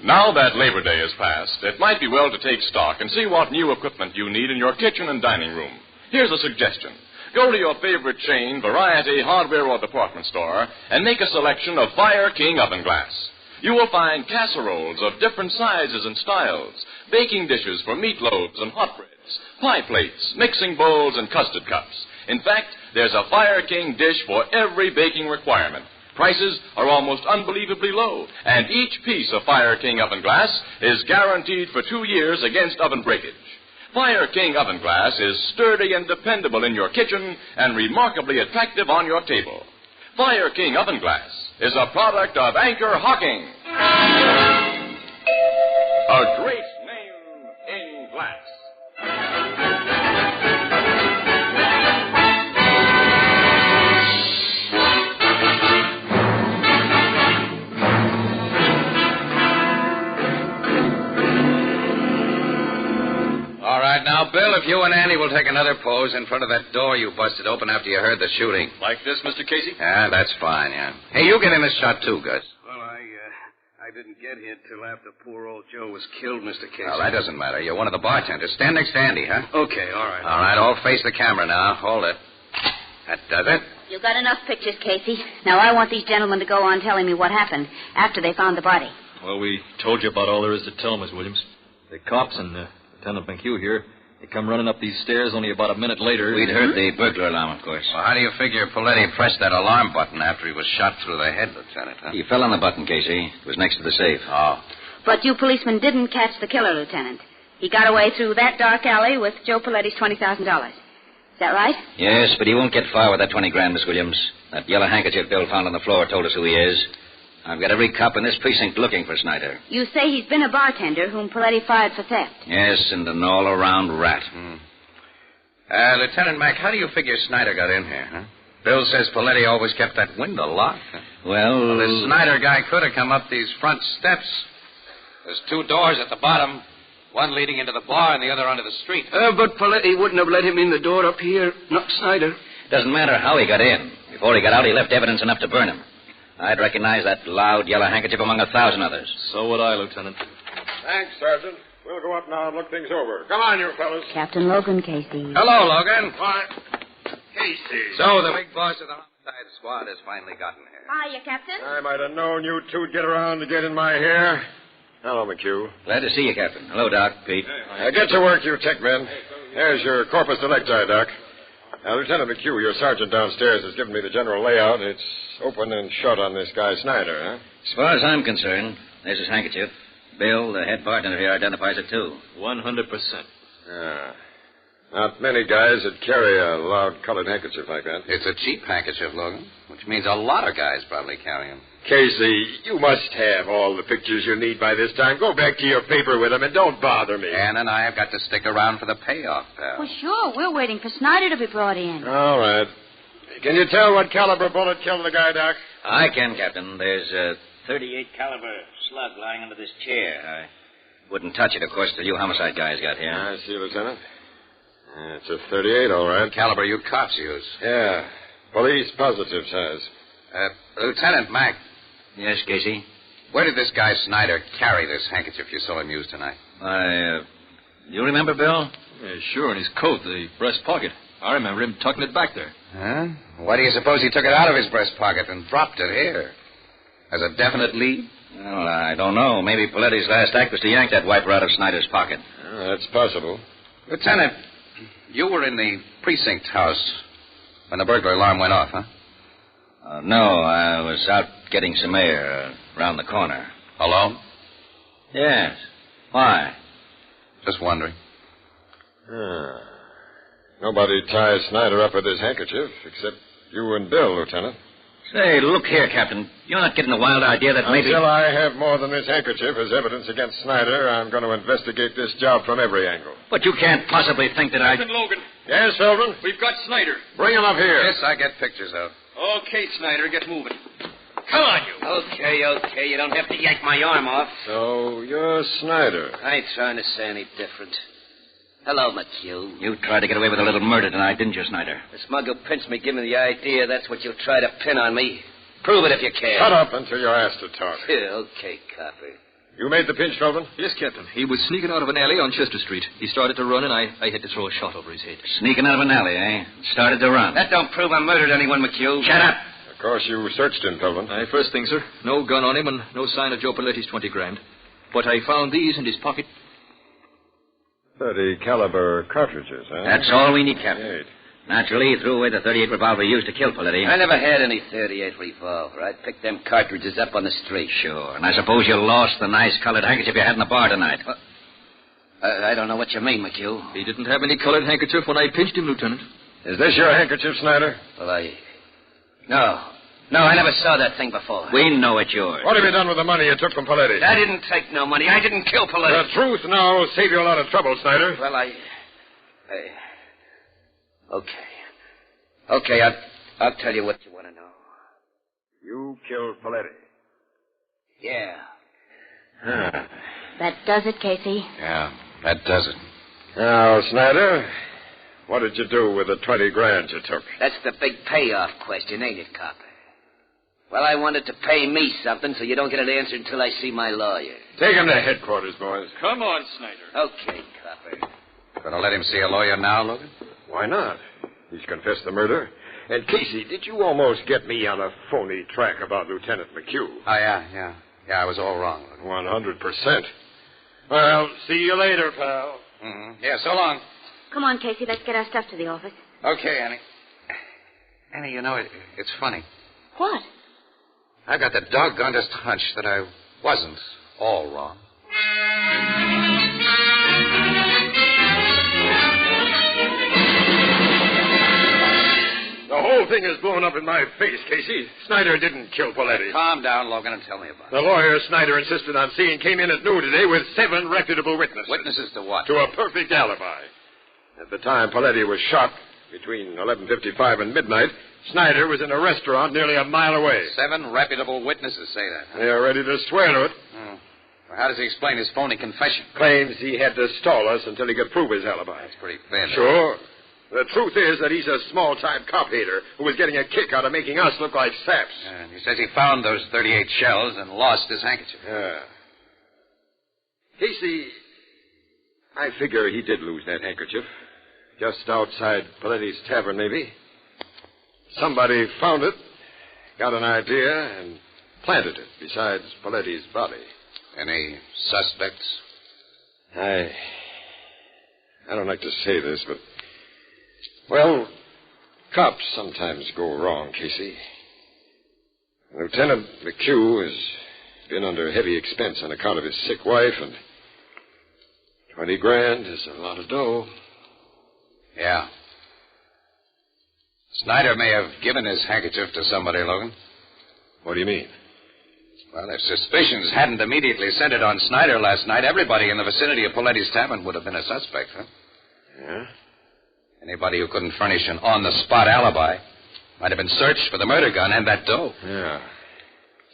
Speaker 2: Now that Labor Day is past, it might be well to take stock and see what new equipment you need in your kitchen and dining room. Here's a suggestion. Go to your favorite chain, variety, hardware, or department store and make a selection of Fire King oven glass. You will find casseroles of different sizes and styles, baking dishes for meatloaves and hot breads, pie plates, mixing bowls, and custard cups. In fact, there's a Fire King dish for every baking requirement. Prices are almost unbelievably low, and each piece of Fire King oven glass is guaranteed for 2 years against oven breakage. Fire King oven glass is sturdy and dependable in your kitchen and remarkably attractive on your table. Fire King oven glass is a product of Anchor Hocking. A great name in glass.
Speaker 1: All right, now, Bill, if you and Andy will take another pose in front of that door you busted open after you heard the shooting.
Speaker 25: Like this, Mr. Casey?
Speaker 1: Yeah, that's fine, yeah. Hey, you get in this shot, too, Gus.
Speaker 19: Well, I didn't get here till after poor old Joe was killed, Mr. Casey.
Speaker 1: Well, that doesn't matter. You're one of the bartenders. Stand next to Andy, huh?
Speaker 19: Okay, all right.
Speaker 1: All right, all face the camera now. Hold it. That does it.
Speaker 5: You got enough pictures, Casey. Now I want these gentlemen to go on telling me what happened after they found the body.
Speaker 25: Well, we told you about all there is to tell, Miss Williams. The cops and Lieutenant McHugh here, they come running up these stairs only about a minute later.
Speaker 16: We'd heard the burglar alarm, of course.
Speaker 1: Well, how do you figure Paletti pressed that alarm button after he was shot through the head, Lieutenant, huh?
Speaker 16: He fell on the button, Casey. It was next to the safe.
Speaker 1: Oh.
Speaker 5: But you policemen didn't catch the killer, Lieutenant. He got away through that dark alley with Joe Paletti's $20,000. Is that right?
Speaker 16: Yes, but he won't get far with that 20 grand, Miss Williams. That yellow handkerchief Bill found on the floor told us who he is. I've got every cop in this precinct looking for Snyder.
Speaker 5: You say he's been a bartender whom Paletti fired for theft.
Speaker 16: Yes, and an all-around rat.
Speaker 1: Lieutenant Mack, how do you figure Snyder got in here, huh? Bill says Paletti always kept that window locked. Huh?
Speaker 16: Well,
Speaker 1: this Snyder guy could have come up these front steps. There's 2 doors at the bottom, one leading into the bar and the other onto the street.
Speaker 19: But Paletti wouldn't have let him in the door up here, not Snyder.
Speaker 16: Doesn't matter how he got in. Before he got out, he left evidence enough to burn him. I'd recognize that loud yellow handkerchief among 1,000 others.
Speaker 25: So would I, Lieutenant.
Speaker 14: Thanks, Sergeant. We'll go up now and look things over. Come on, you fellas.
Speaker 5: Captain Logan, Casey.
Speaker 1: Hello, Logan.
Speaker 14: What? Casey.
Speaker 1: So the big boss of the homicide squad has finally gotten here.
Speaker 5: Hiya, Captain.
Speaker 14: I might have known you two'd get around to get in my hair. Hello, McHugh.
Speaker 16: Glad to see you, Captain. Hello, Doc. Pete.
Speaker 14: Get to work, you tech men. There's your corpus delicti, Doc. Now, Lieutenant McHugh, your sergeant downstairs has given me the general layout. It's open and shut on this guy Snyder, huh?
Speaker 16: As far as I'm concerned, there's his handkerchief. Bill, the head bartender here, identifies it, too.
Speaker 25: 100%.
Speaker 14: Yeah. Not many guys that carry a loud-colored handkerchief like that.
Speaker 7: It's a cheap handkerchief, Logan, which means a lot of guys probably carry them.
Speaker 14: Casey, you must have all the pictures you need by this time. Go back to your paper with them and don't bother me.
Speaker 7: Ann and I have got to stick around for the payoff, pal.
Speaker 15: Well, sure. We're waiting for Snyder to be brought in.
Speaker 14: All right. Can you tell what caliber bullet killed the guy, Doc?
Speaker 16: I can, Captain. There's a 38 caliber slug lying under this chair. I wouldn't touch it, of course, till you homicide guys got here.
Speaker 14: I see, Lieutenant. It's a 38, all right.
Speaker 7: The caliber you cops use.
Speaker 14: Yeah. Police positive size.
Speaker 7: Lieutenant Mack.
Speaker 16: Yes, Casey?
Speaker 7: Where did this guy Snyder carry this handkerchief you saw him use tonight?
Speaker 16: You remember, Bill?
Speaker 25: Yeah, sure, in his coat, the breast pocket. I remember him tucking it back there.
Speaker 7: Huh? Why do you suppose he took it out of his breast pocket and dropped it here? As a definite lead?
Speaker 16: Well, I don't know. Maybe Paletti's last act was to yank that wiper out of Snyder's pocket.
Speaker 14: That's possible.
Speaker 7: Lieutenant, you were in the precinct house when the burglar alarm went off, huh?
Speaker 16: No, I was out getting some air around the corner.
Speaker 7: Alone?
Speaker 16: Yes. Why?
Speaker 7: Just wondering.
Speaker 14: Nobody ties Snyder up with his handkerchief except you and Bill, Lieutenant.
Speaker 16: Say, look here, Captain. You're not getting the wild idea that maybe...
Speaker 14: Until I have more than this handkerchief as evidence against Snyder, I'm going to investigate this job from every angle.
Speaker 16: But you can't possibly think that I...
Speaker 19: Captain Logan.
Speaker 14: Yes, Feldman?
Speaker 19: We've got Snyder.
Speaker 14: Bring him up here.
Speaker 7: Yes, I get pictures of.
Speaker 19: Okay, Snyder, get moving. Come on, you.
Speaker 24: Okay. You don't have to yank my arm off.
Speaker 14: So, you're Snyder.
Speaker 24: I ain't trying to say any different. Hello, McHugh.
Speaker 16: You tried to get away with a little murder tonight, didn't you, Snyder?
Speaker 24: The smug who pinched me gave me the idea that's what you'll try to pin on me. Prove it if you can.
Speaker 14: Shut up until you're asked to talk.
Speaker 24: Yeah, okay, copper.
Speaker 14: You made the pinch, Feldman?
Speaker 25: Yes, Captain. He was sneaking out of an alley on Chester Street. He started to run, and I had to throw a shot over his head.
Speaker 16: Sneaking out of an alley, eh? Started to run.
Speaker 24: That don't prove I murdered anyone, McHugh.
Speaker 16: Shut up.
Speaker 14: Of course, you searched him, Feldman.
Speaker 25: First thing, sir. No gun on him and no sign of Joe Paletti's 20 grand. But I found these in his pocket.
Speaker 14: 30 caliber cartridges, huh?
Speaker 16: That's all we need, Captain. Naturally, he threw away the 38 revolver used to kill Paletti.
Speaker 24: I never had any 38 revolver. I picked them cartridges up on the street.
Speaker 16: Sure. And I suppose you lost the nice colored handkerchief you had in the bar tonight.
Speaker 24: I don't know what you mean, McHugh.
Speaker 25: He didn't have any colored handkerchief when I pinched him, Lieutenant.
Speaker 14: Is this your handkerchief, Snyder?
Speaker 24: Well, No, I never saw that thing before.
Speaker 16: We know it's yours.
Speaker 14: What have you done with the money you took from Paletti?
Speaker 24: I didn't take no money. I didn't kill Paletti.
Speaker 14: The truth now will save you a lot of trouble, Snyder.
Speaker 24: Well, Okay, I'll tell you what you want to know.
Speaker 14: You killed Paletti.
Speaker 24: Yeah.
Speaker 15: That does it, Casey.
Speaker 7: Yeah, that does it.
Speaker 14: Now, Snyder, what did you do with the 20 grand you took?
Speaker 24: That's the big payoff question, ain't it, copper? Well, I wanted to pay me something, so you don't get an answer until I see my lawyer.
Speaker 14: Take him to headquarters, boys.
Speaker 19: Come on, Snyder.
Speaker 24: Okay, copper.
Speaker 7: Gonna let him see a lawyer now, Logan?
Speaker 14: Why not? He's confessed the murder. And, Casey, did you almost get me on a phony track about Lieutenant McHugh?
Speaker 7: Oh, yeah. Yeah, I was all wrong.
Speaker 14: 100%. Well, see you later, pal.
Speaker 7: Mm-hmm. Yeah, so long.
Speaker 15: Come on, Casey. Let's get our stuff to the office.
Speaker 7: Okay, Annie. Annie, you know, it's funny.
Speaker 15: What?
Speaker 7: I've got the doggonedest hunch that I wasn't all wrong.
Speaker 14: The whole thing is blown up in my face, Casey. Snyder didn't kill Paletti.
Speaker 7: Calm down, Logan, and tell me about it.
Speaker 14: The lawyer Snyder insisted on seeing came in at noon today with 7 reputable witnesses.
Speaker 7: Witnesses to what?
Speaker 14: To a perfect alibi. At the time Paletti was shot, between 11:55 and midnight, Snyder was in a restaurant nearly a mile away.
Speaker 7: 7 reputable witnesses say that. Huh?
Speaker 14: They are ready to swear to it.
Speaker 7: Oh. Well, how does he explain his phony confession?
Speaker 14: Claims he had to stall us until he could prove his alibi.
Speaker 7: That's pretty thin.
Speaker 14: Sure. The truth is that he's a small-time cop-hater who was getting a kick out of making us look like saps.
Speaker 7: And he says he found those 38 shells and lost his handkerchief.
Speaker 14: Yeah. Casey, I figure he did lose that handkerchief. Just outside Paletti's tavern, maybe. Somebody found it, got an idea, and planted it beside Paletti's body.
Speaker 7: Any suspects?
Speaker 14: I don't like to say this, but... Well, cops sometimes go wrong, Casey. Lieutenant McHugh has been under heavy expense on account of his sick wife, and $20,000 is a lot of dough.
Speaker 7: Yeah. Snyder may have given his handkerchief to somebody, Logan.
Speaker 14: What do you mean?
Speaker 7: Well, if suspicions hadn't immediately centered on Snyder last night, everybody in the vicinity of Paletti's Tavern would have been a suspect, huh?
Speaker 14: Yeah?
Speaker 7: Anybody who couldn't furnish an on-the-spot alibi might have been searched for the murder gun and that dough.
Speaker 14: Yeah.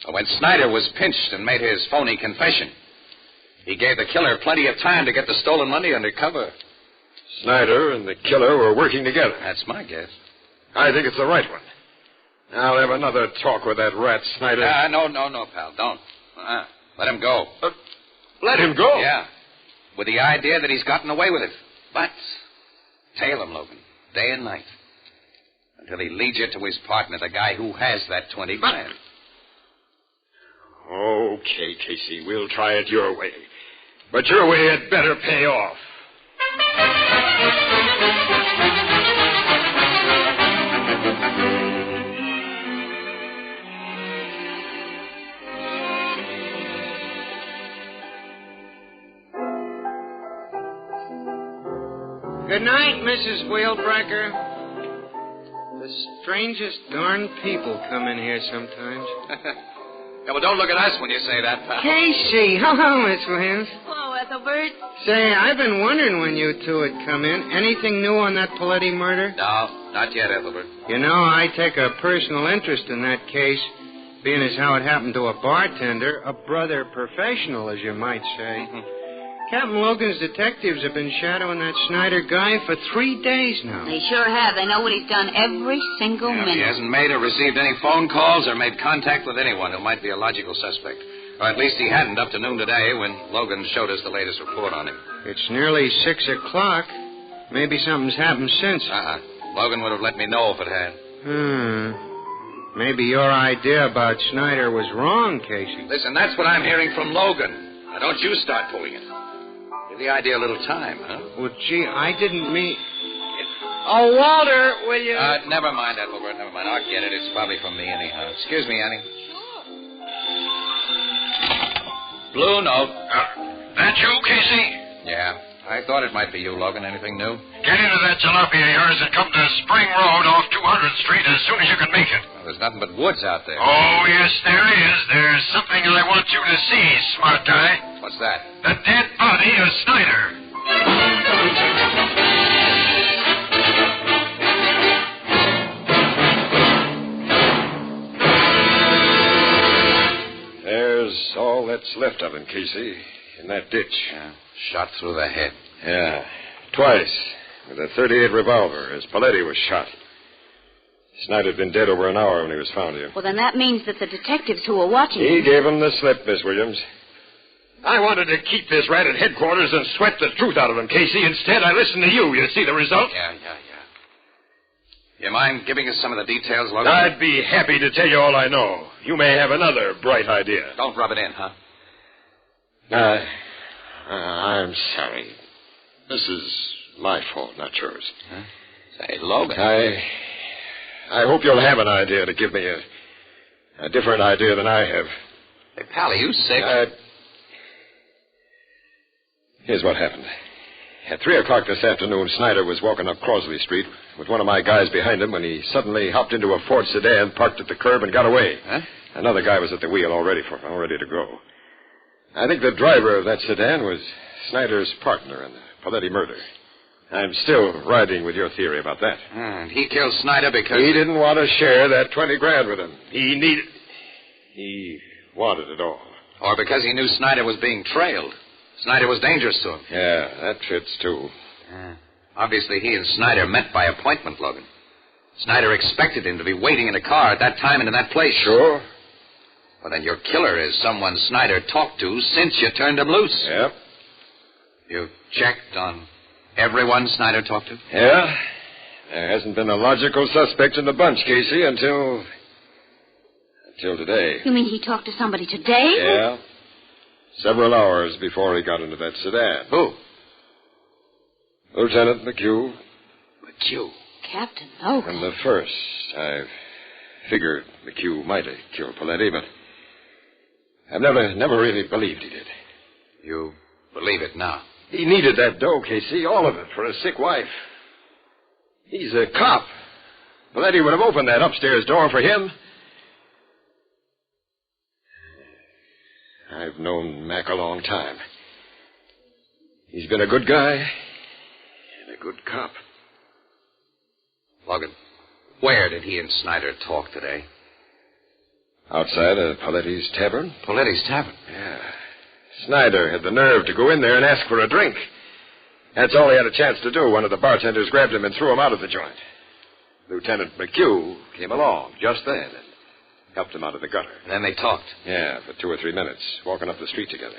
Speaker 7: But when Snyder was pinched and made his phony confession, he gave the killer plenty of time to get the stolen money under cover.
Speaker 14: Snyder and the killer were working together.
Speaker 7: That's my guess.
Speaker 14: I think it's the right one. I'll have another talk with that rat Snyder.
Speaker 7: No, pal, don't. Let him go.
Speaker 14: Let him go?
Speaker 7: Yeah. With the idea that he's gotten away with it. But tail him, Logan, day and night. Until he leads you to his partner, the guy who has that $20,000.
Speaker 14: Okay, Casey, we'll try it your way. But your way had better pay off.
Speaker 12: Good night, Mrs. Wheelbreaker. The strangest darn people come in here sometimes.
Speaker 7: Yeah, well, don't look at us when you say that, pal.
Speaker 12: Casey! Hello, Miss Williams.
Speaker 15: Hello, Ethelbert.
Speaker 12: Say, I've been wondering when you two had come in. Anything new on that Paletti murder?
Speaker 7: No, not yet, Ethelbert.
Speaker 12: You know, I take a personal interest in that case, being as how it happened to a bartender, a brother professional, as you might say. Captain Logan's detectives have been shadowing that Snyder guy for 3 days now.
Speaker 5: They sure have. They know what he's done every single minute.
Speaker 7: He hasn't made or received any phone calls or made contact with anyone who might be a logical suspect. Or at least he hadn't up to noon today when Logan showed us the latest report on him.
Speaker 12: It's nearly 6 o'clock. Maybe something's happened since.
Speaker 7: Logan would have let me know if it had.
Speaker 12: Maybe your idea about Snyder was wrong, Casey.
Speaker 7: Listen, that's what I'm hearing from Logan. Now, don't you start pulling it. Give the idea a little time, huh?
Speaker 12: Well, gee, I didn't mean... Oh, Walter, will you...
Speaker 7: Never mind, Ethelbert, never mind. I'll get it. It's probably from me anyhow. Excuse me, Annie. Blue note.
Speaker 4: That you, Casey?
Speaker 7: Yeah. I thought it might be you, Logan. Anything new?
Speaker 4: Get into that jalopy of yours and come to Spring Road off 200th Street as soon as you can make it.
Speaker 7: Well, there's nothing but woods out there.
Speaker 4: Oh, yes, there is. There's something I want you to see, smart guy.
Speaker 7: What's that?
Speaker 4: The dead body of Snyder.
Speaker 14: There's all that's left of him, Casey, in that ditch.
Speaker 7: Yeah. Shot through the head.
Speaker 14: Yeah. Twice. With a .38 revolver, as Paletti was shot. Snyder'd been dead over an hour when he was found here.
Speaker 5: Well, then that means that the detectives who were watching
Speaker 14: He
Speaker 5: him...
Speaker 14: gave him the slip, Miss Williams.
Speaker 4: I wanted to keep this rat at headquarters and sweat the truth out of him, Casey. Instead, I listened to you. You see the result?
Speaker 7: Yeah. You mind giving us some of the details, Logan?
Speaker 14: I'd be happy to tell you all I know. You may have another bright idea.
Speaker 7: Don't rub it in, huh?
Speaker 14: I'm sorry. This is my fault, not yours.
Speaker 7: Huh? Say, Logan.
Speaker 14: I hope you'll have an idea to give me a different idea than I have.
Speaker 7: Hey, pal, are you sick?
Speaker 14: Here's what happened. At 3 o'clock this afternoon, Snyder was walking up Crosley Street with one of my guys behind him when he suddenly hopped into a Ford sedan, parked at the curb, and got away.
Speaker 7: Huh?
Speaker 14: Another guy was at the wheel all ready to go. I think the driver of that sedan was Snyder's partner in the Paletti murder. I'm still riding with your theory about that.
Speaker 7: And he killed Snyder because...
Speaker 14: He didn't want to share that $20,000 with him. He wanted it all.
Speaker 7: Or because he knew Snyder was being trailed. Snyder was dangerous to him.
Speaker 14: Yeah, that fits, too.
Speaker 7: Obviously, he and Snyder met by appointment, Logan. Snyder expected him to be waiting in a car at that time and in that place.
Speaker 14: Sure.
Speaker 7: Well, then your killer is someone Snyder talked to since you turned him loose.
Speaker 14: Yep.
Speaker 7: You checked on everyone Snyder talked to?
Speaker 14: Yeah. There hasn't been a logical suspect in the bunch, Casey, until today.
Speaker 5: You mean he talked to somebody today?
Speaker 14: Yeah. Several hours before he got into that sedan.
Speaker 4: Who?
Speaker 14: Lieutenant McHugh.
Speaker 4: McHugh?
Speaker 15: Captain Logan.
Speaker 14: From the first, I figured McHugh might have killed Paletti, but I've never really believed he did.
Speaker 7: You believe it now?
Speaker 14: He needed that dough, Casey, all of it, for a sick wife. He's a cop. Paletti would have opened that upstairs door for him. I've known Mac a long time. He's been a good guy and a good cop.
Speaker 7: Logan, where did he and Snyder talk today?
Speaker 14: Outside of Paletti's tavern.
Speaker 7: Paletti's tavern?
Speaker 14: Yeah. Snyder had the nerve to go in there and ask for a drink. That's all he had a chance to do. One of the bartenders grabbed him and threw him out of the joint. Lieutenant McHugh came along just then and helped him out of the gutter.
Speaker 7: And then they talked?
Speaker 14: Yeah, for 2 or 3 minutes, walking up the street together.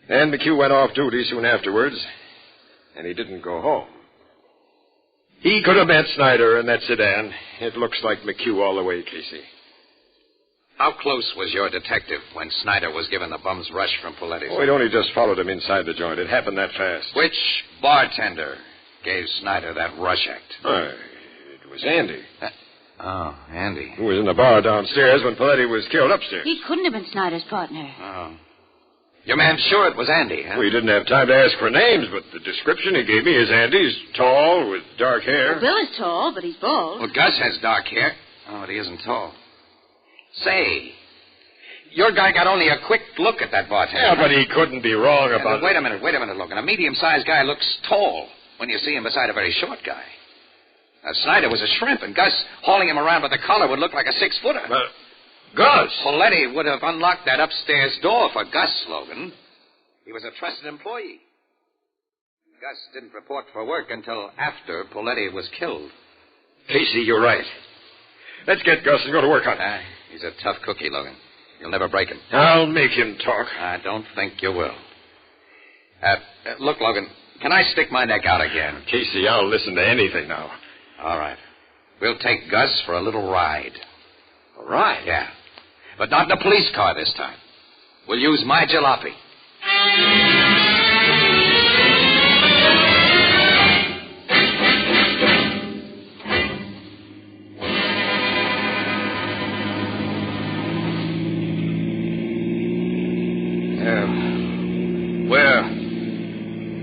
Speaker 14: And McHugh went off duty soon afterwards, and he didn't go home. He could have met Snyder in that sedan. It looks like McHugh all the way, Casey.
Speaker 7: How close was your detective when Snyder was given the bum's rush from Paletti's?
Speaker 14: Oh, he'd only just followed him inside the joint. It happened that fast.
Speaker 7: Which bartender gave Snyder that rush act?
Speaker 14: It was Andy.
Speaker 7: Andy.
Speaker 14: Who was in the bar downstairs when Paletti was killed upstairs.
Speaker 15: He couldn't have been Snyder's partner.
Speaker 7: Oh. Your man's sure it was Andy, huh?
Speaker 14: We didn't have time to ask for names, but the description he gave me is Andy's tall with dark hair.
Speaker 15: Well, Bill is tall, but he's bald.
Speaker 7: Well, Gus has dark hair. Oh, but he isn't tall. Say, your guy got only a quick look at that bartender.
Speaker 14: Yeah, but he couldn't be wrong about it.
Speaker 7: Wait a minute, Logan. A medium-sized guy looks tall when you see him beside a very short guy. Now, Snyder was a shrimp, and Gus hauling him around by the collar would look like a 6-footer.
Speaker 14: Gus!
Speaker 7: Paletti would have unlocked that upstairs door for Gus, Logan. He was a trusted employee. Gus didn't report for work until after Paletti was killed.
Speaker 14: Casey, you're right. Let's get Gus and go to work on it.
Speaker 7: He's a tough cookie, Logan. You'll never break him.
Speaker 14: I'll make him talk.
Speaker 7: I don't think you will. Look, Logan, can I stick my neck out again?
Speaker 14: Casey, I'll listen to anything now.
Speaker 7: All right. We'll take Gus for a little ride.
Speaker 14: A ride?
Speaker 7: Yeah. But not in a police car this time. We'll use my jalopy.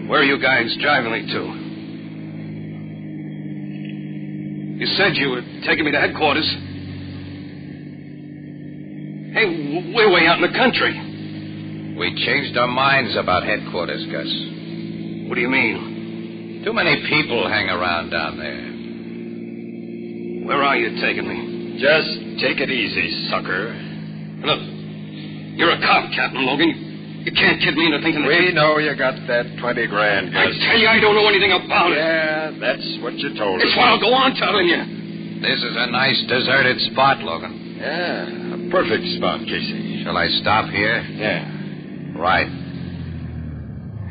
Speaker 7: Where are you guys driving me to? You said you were taking me to headquarters. Hey, we're way out in the country. We changed our minds about headquarters, Gus. What do you mean? Too many people hang around down there. Where are you taking me?
Speaker 14: Just take it easy, sucker.
Speaker 7: Look, you're a cop, Captain Logan. You can't kid me into thinking that...
Speaker 14: We know you got that 20 grand, Gus.
Speaker 7: I tell you, I don't know anything about it.
Speaker 14: Yeah, that's what you told us.
Speaker 7: It's what I'll go on telling you. This is a nice deserted spot, Logan.
Speaker 14: Yeah, a perfect spot, Casey.
Speaker 7: Shall I stop here?
Speaker 14: Yeah.
Speaker 7: Right.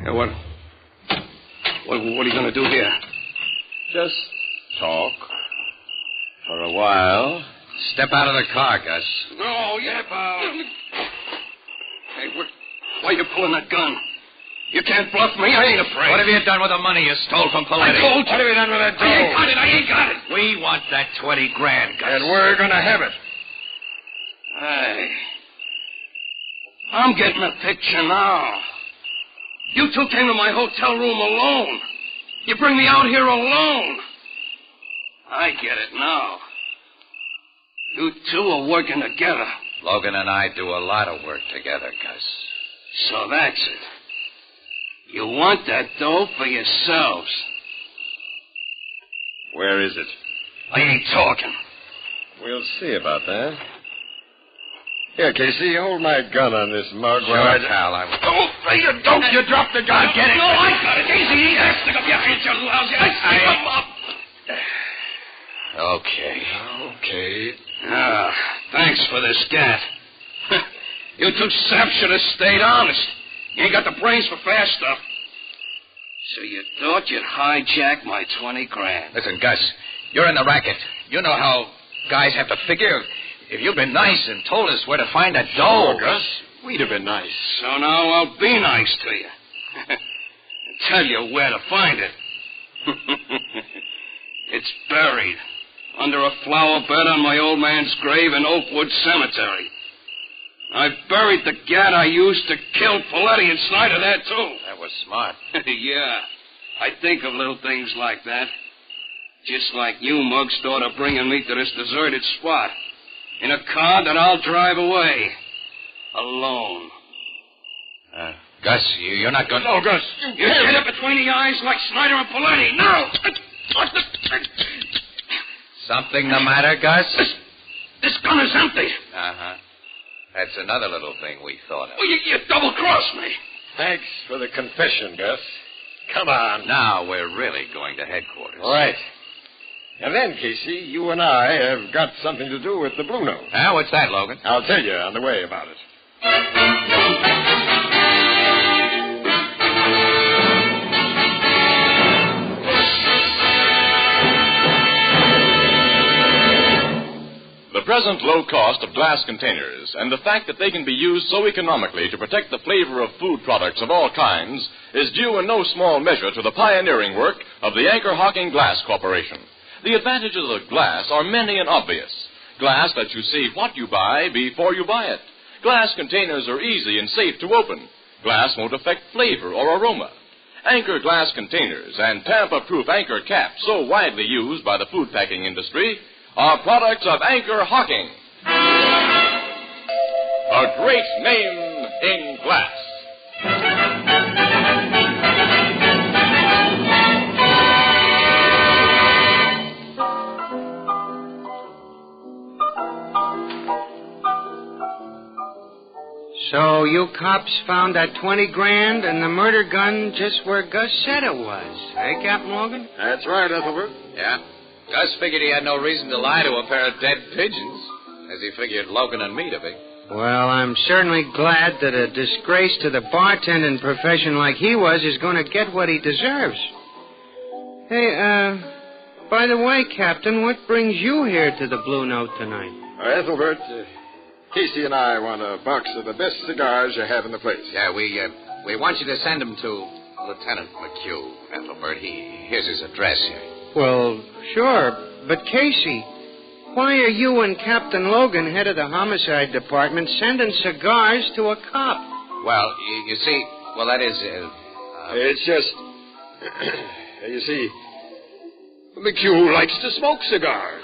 Speaker 7: Yeah, what are you going to do here?
Speaker 14: Just talk. For a while.
Speaker 7: Step out of the car, Gus.
Speaker 19: No, yeah, Hey, why are you pulling that gun? You can't bluff me. I ain't afraid.
Speaker 7: What have you done with the money you stole from Paletti?
Speaker 19: I told you.
Speaker 14: What have you done with that dough?
Speaker 19: I ain't got it.
Speaker 7: We want that 20 grand, Gus.
Speaker 14: And we're going to have it.
Speaker 19: Hey. I'm getting a picture now. You two came to my hotel room alone. You bring me out here alone. I get it now. You two are working together.
Speaker 7: Logan and I do a lot of work together, Gus.
Speaker 19: So that's it. You want that dough for yourselves.
Speaker 14: Where is it?
Speaker 19: I ain't talking.
Speaker 14: We'll see about that. Here, Casey, hold my gun on this mug.
Speaker 7: Sure, pal, I will.
Speaker 19: Don't you drop the gun.
Speaker 7: Get it.
Speaker 19: No, I got it. Easy. Stick up your hands, you lousy. Stick them up.
Speaker 7: Okay.
Speaker 19: Thanks for this scat. You two saps should have stayed honest. You ain't got the brains for fast stuff. So you thought you'd hijack my 20 grand.
Speaker 7: Listen, Gus, you're in the racket. You know how guys have to figure. If you'd been nice and told us where to find that dough.
Speaker 14: Sure, Gus.
Speaker 25: We'd have been nice.
Speaker 19: So now I'll be nice to you. Tell you where to find it. It's buried under a flower bed on my old man's grave in Oakwood Cemetery. I buried the gat I used to kill Paletti and Snyder there, too.
Speaker 7: That was smart.
Speaker 19: Yeah. I think of little things like that. Just like you, Muggs, thought of bringing me to this deserted spot. In a car that I'll drive away. Alone.
Speaker 7: Gus, you're not going to...
Speaker 19: No, Gus. You hit it between the eyes like Snyder and Paletti. Now!
Speaker 7: Something the matter, Gus?
Speaker 19: This gun is empty.
Speaker 7: Uh-huh. That's another little thing we thought of.
Speaker 19: Well, you double-crossed me.
Speaker 25: Thanks for the confession, Gus. Come on.
Speaker 7: Now we're really going to headquarters.
Speaker 25: All right. And then, Casey, you and I have got something to do with the Blue Note.
Speaker 7: What's that, Logan?
Speaker 25: I'll tell you on the way about it.
Speaker 2: The present low cost of glass containers and the fact that they can be used so economically to protect the flavor of food products of all kinds is due in no small measure to the pioneering work of the Anchor Hocking Glass Corporation. The advantages of glass are many and obvious. Glass lets you see what you buy before you buy it. Glass containers are easy and safe to open. Glass won't affect flavor or aroma. Anchor glass containers and tamper-proof anchor caps, so widely used by the food packing industry, are products of Anchor Hocking. A great name in glass.
Speaker 12: So you cops found that 20 grand and the murder gun just where Gus said it was. Eh, Captain Logan?
Speaker 25: That's right, Ethelbert.
Speaker 7: Yeah. Gus figured he had no reason to lie to a pair of dead pigeons, as he figured Logan and me to be.
Speaker 12: Well, I'm certainly glad that a disgrace to the bartending profession like he was is going to get what he deserves. Hey, by the way, Captain, what brings you here to the Blue Note tonight?
Speaker 25: Ethelbert, Casey and I want a box of the best cigars you have in the place.
Speaker 7: Yeah, we want you to send them to Lieutenant McHugh, Ethelbert. Here's his address here.
Speaker 12: Well, sure, but Casey, why are you and Captain Logan, head of the homicide department, sending cigars to a cop?
Speaker 7: Well, you see, that is...
Speaker 25: It's just... you see, McHugh likes to smoke cigars.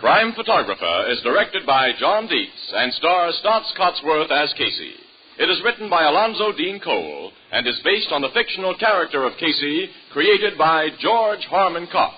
Speaker 2: Crime Photographer is directed by John Dietz and stars Stotts Cotsworth as Casey. It is written by Alonzo Dean Cole and is based on the fictional character of Casey created by George Harmon Cox.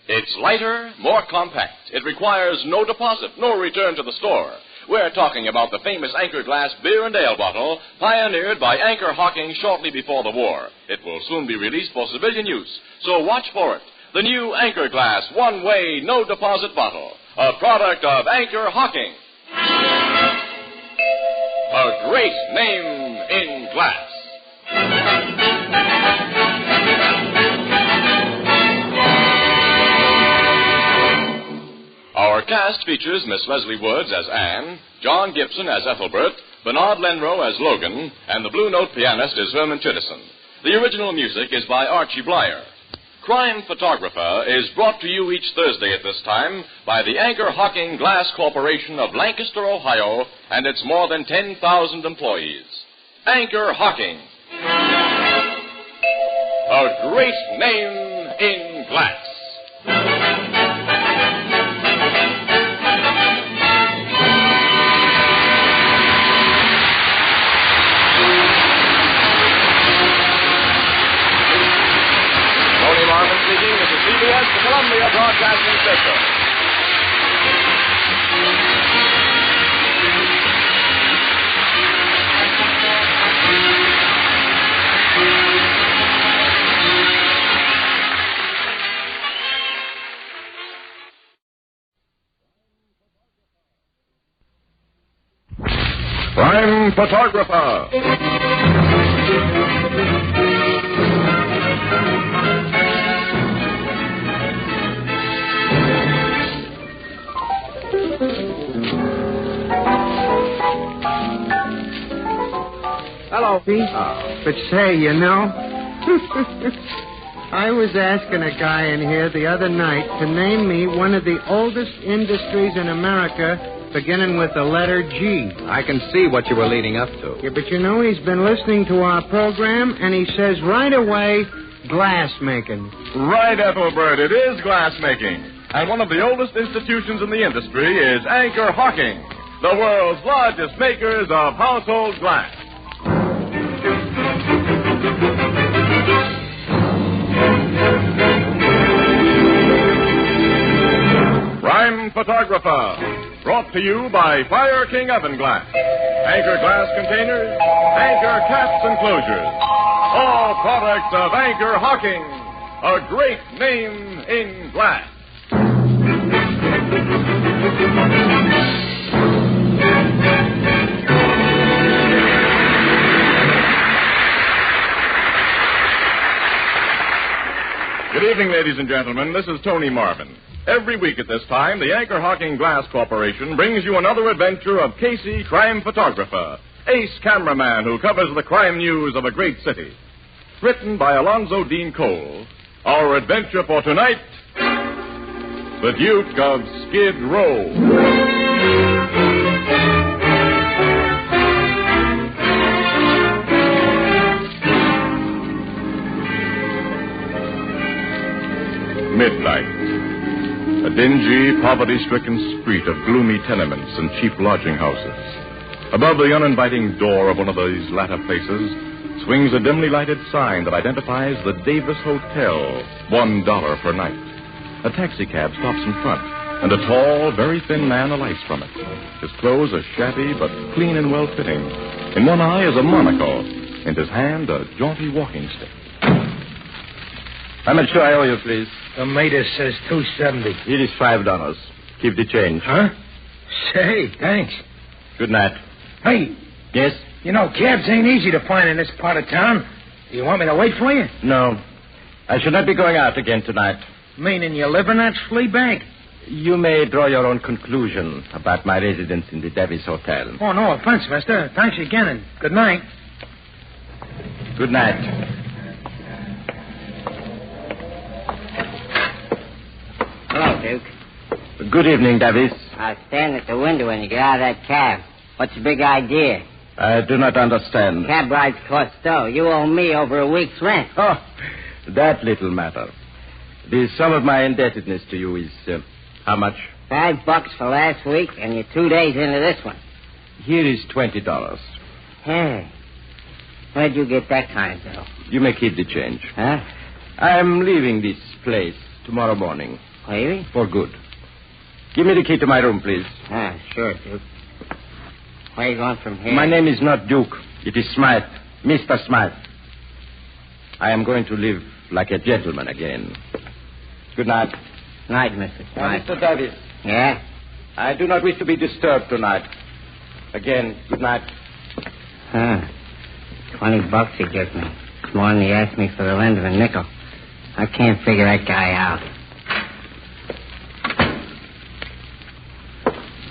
Speaker 2: It's lighter, more compact. It requires no deposit, no return to the store. We're talking about the famous Anchor Glass beer and ale bottle pioneered by Anchor Hocking shortly before the war. It will soon be released for civilian use, so watch for it. The new Anchor Glass one-way, no-deposit bottle, a product of Anchor Hocking. A great name in glass. Our cast features Miss Leslie Woods as Anne, John Gibson as Ethelbert, Bernard Lenrow as Logan, and the Blue Note pianist is Herman Chittison. The original music is by Archie Blyer. Crime Photographer is brought to you each Thursday at this time by the Anchor Hocking Glass Corporation of Lancaster, Ohio, and its more than 10,000 employees. Anchor Hocking. A great name in glass. CBS, the Columbia Broadcasting System. Crime Photographer.
Speaker 12: Hello, Pete. But say, you know, I was asking a guy in here the other night to name me one of the oldest industries in America beginning with the letter G.
Speaker 7: I can see what you were leading up to.
Speaker 12: Yeah, but you know, he's been listening to our program, and he says right away, glass making.
Speaker 2: Right, Ethelbert, it is glass making. And one of the oldest institutions in the industry is Anchor Hawking, the world's largest makers of household glass. Crime Photographer, brought to you by Fire King Oven Glass. Anchor glass containers, Anchor caps and closures. All products of Anchor Hawking, a great name in glass. Good evening, ladies and gentlemen. This is Tony Marvin. Every week at this time, the Anchor Hawking Glass Corporation brings you another adventure of Casey, crime photographer, ace cameraman who covers the crime news of a great city. Written by Alonzo Dean Cole, our adventure for tonight, The Duke of Skid Row. Midnight. A dingy, poverty-stricken street of gloomy tenements and cheap lodging houses. Above the uninviting door of one of these latter places swings a dimly lighted sign that identifies the Davis Hotel, $1 per night. A taxicab stops in front, and a tall, very thin man alights from it. His clothes are shabby but clean and well-fitting. In one eye is a monocle, in his hand a jaunty walking stick.
Speaker 3: How much do I owe you, please?
Speaker 9: The meter says $2.70.
Speaker 3: It is $5. Keep the change.
Speaker 9: Huh? Say, thanks.
Speaker 3: Good night.
Speaker 9: Hey.
Speaker 3: Yes?
Speaker 9: You know, cabs ain't easy to find in this part of town. Do you want me to wait for you?
Speaker 3: No. I should not be going out again tonight.
Speaker 9: Meaning you live in that flea bag?
Speaker 3: You may draw your own conclusion about my residence in the Davis Hotel.
Speaker 9: Oh, no offense, mister. Thanks again, and good night.
Speaker 3: Good night.
Speaker 10: Hello, Duke.
Speaker 3: Good evening, Davis.
Speaker 10: I stand at the window when you get out of that cab. What's the big idea?
Speaker 3: I do not understand.
Speaker 10: Cab rides cost dough. You owe me over a week's rent.
Speaker 3: Oh, that little matter. The sum of my indebtedness to you is, how much?
Speaker 10: $5 for last week, and you're 2 days into this one.
Speaker 3: Here is $20.
Speaker 10: Hey, where'd you get that kind of dough?
Speaker 3: You may keep the change.
Speaker 10: Huh?
Speaker 3: I'm leaving this place tomorrow morning.
Speaker 10: Really?
Speaker 3: For good. Give me the key to my room, please.
Speaker 10: Ah, sure, Duke. Where are you going from here?
Speaker 3: My name is not Duke. It is Smythe. Mr. Smythe. I am going to live like a gentleman again. Good night.
Speaker 10: Night, Mr. Smythe.
Speaker 3: Mr. Davis.
Speaker 10: Yeah?
Speaker 3: I do not wish to be disturbed tonight. Again, good night.
Speaker 10: Huh. $20 he gives me. It's more than he asked me for the lend of a nickel. I can't figure that guy out.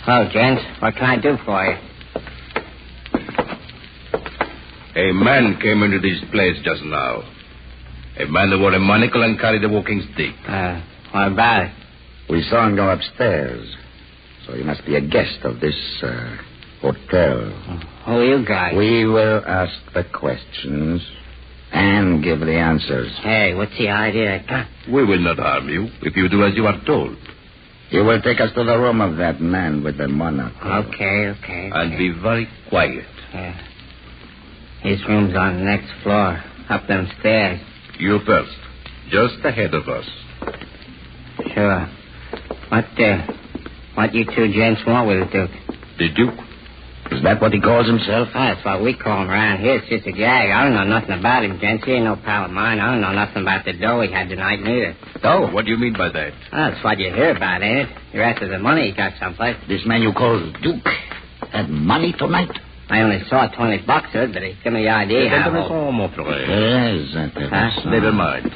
Speaker 10: Hello, gents. What can I do for you?
Speaker 17: A man came into this place just now. A man that wore a monocle and carried a walking stick.
Speaker 10: What about it?
Speaker 21: We saw him go upstairs. So he must be a guest of this, hotel.
Speaker 10: Who are you guys?
Speaker 21: We will ask the questions and give the answers.
Speaker 10: Hey, what's the idea?
Speaker 17: We will not harm you if you do as you are told.
Speaker 21: You will take us to the room of that man with the monocle.
Speaker 10: Okay.
Speaker 17: And be very quiet.
Speaker 10: Yeah. His room's on the next floor, up them stairs.
Speaker 17: You first. Just ahead of us.
Speaker 10: Sure. What you two gents want with the Duke?
Speaker 17: The Duke?
Speaker 21: Is that what he calls himself?
Speaker 10: That's what we call him around here. It's just a gag. I don't know nothing about him, gents. He ain't no pal of mine. I don't know nothing about the dough he had tonight, neither.
Speaker 17: Dough? What do you mean by that?
Speaker 10: That's what you hear about, ain't it? You're after the money he got someplace.
Speaker 21: This man you call Duke had money tonight?
Speaker 10: I only saw $20, sir, but he gave me the idea how...
Speaker 17: Never mind.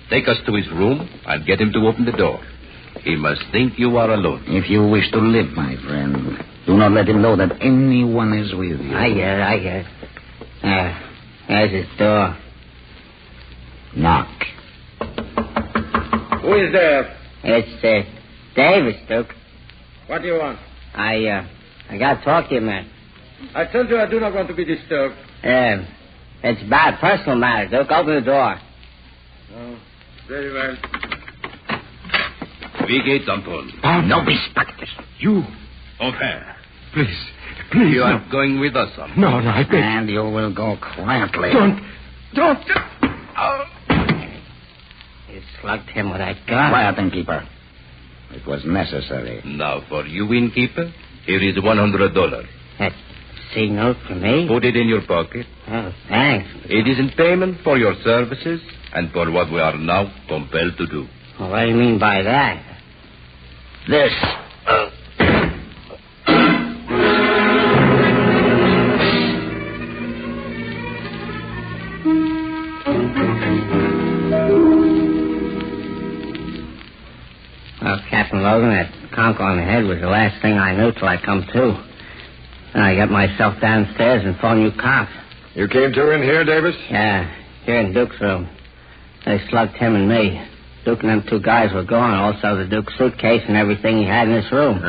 Speaker 17: Take us to his room and get him to open the door. He must think you are alone.
Speaker 21: If you wish to live, my friend, do not let him know that anyone is with you.
Speaker 10: I get it. There's his door.
Speaker 21: Knock.
Speaker 9: Who is there?
Speaker 10: It's Davis, Duke.
Speaker 9: What do you want?
Speaker 10: I got to talk to you, man.
Speaker 9: I told you I do not want to be disturbed.
Speaker 10: It's about personal matter, Duke. Open the door.
Speaker 9: Oh, very well.
Speaker 17: Wie geht's, Anton?
Speaker 21: Oh, no respect.
Speaker 17: You, enfin. Please. You are going with us, Anton.
Speaker 21: No, I beg. And you will go quietly.
Speaker 9: Don't.
Speaker 10: You slugged him with that gun.
Speaker 21: Quiet, innkeeper. It was necessary.
Speaker 17: Now, for you, innkeeper, here is $100.
Speaker 10: That signal for me?
Speaker 17: Put it in your pocket.
Speaker 10: Oh, thanks.
Speaker 17: It is in payment for your services and for what we are now compelled to do.
Speaker 10: Well, what do you mean by that?
Speaker 21: This.
Speaker 10: Well, Captain Logan, that conk on the head was the last thing I knew till I come to. Then I got myself downstairs and phoned you cops.
Speaker 14: You came to in here, Davis?
Speaker 10: Yeah, here in Duke's room. They slugged him and me. Duke and them two guys were gone, also the Duke's suitcase and everything he had in this room.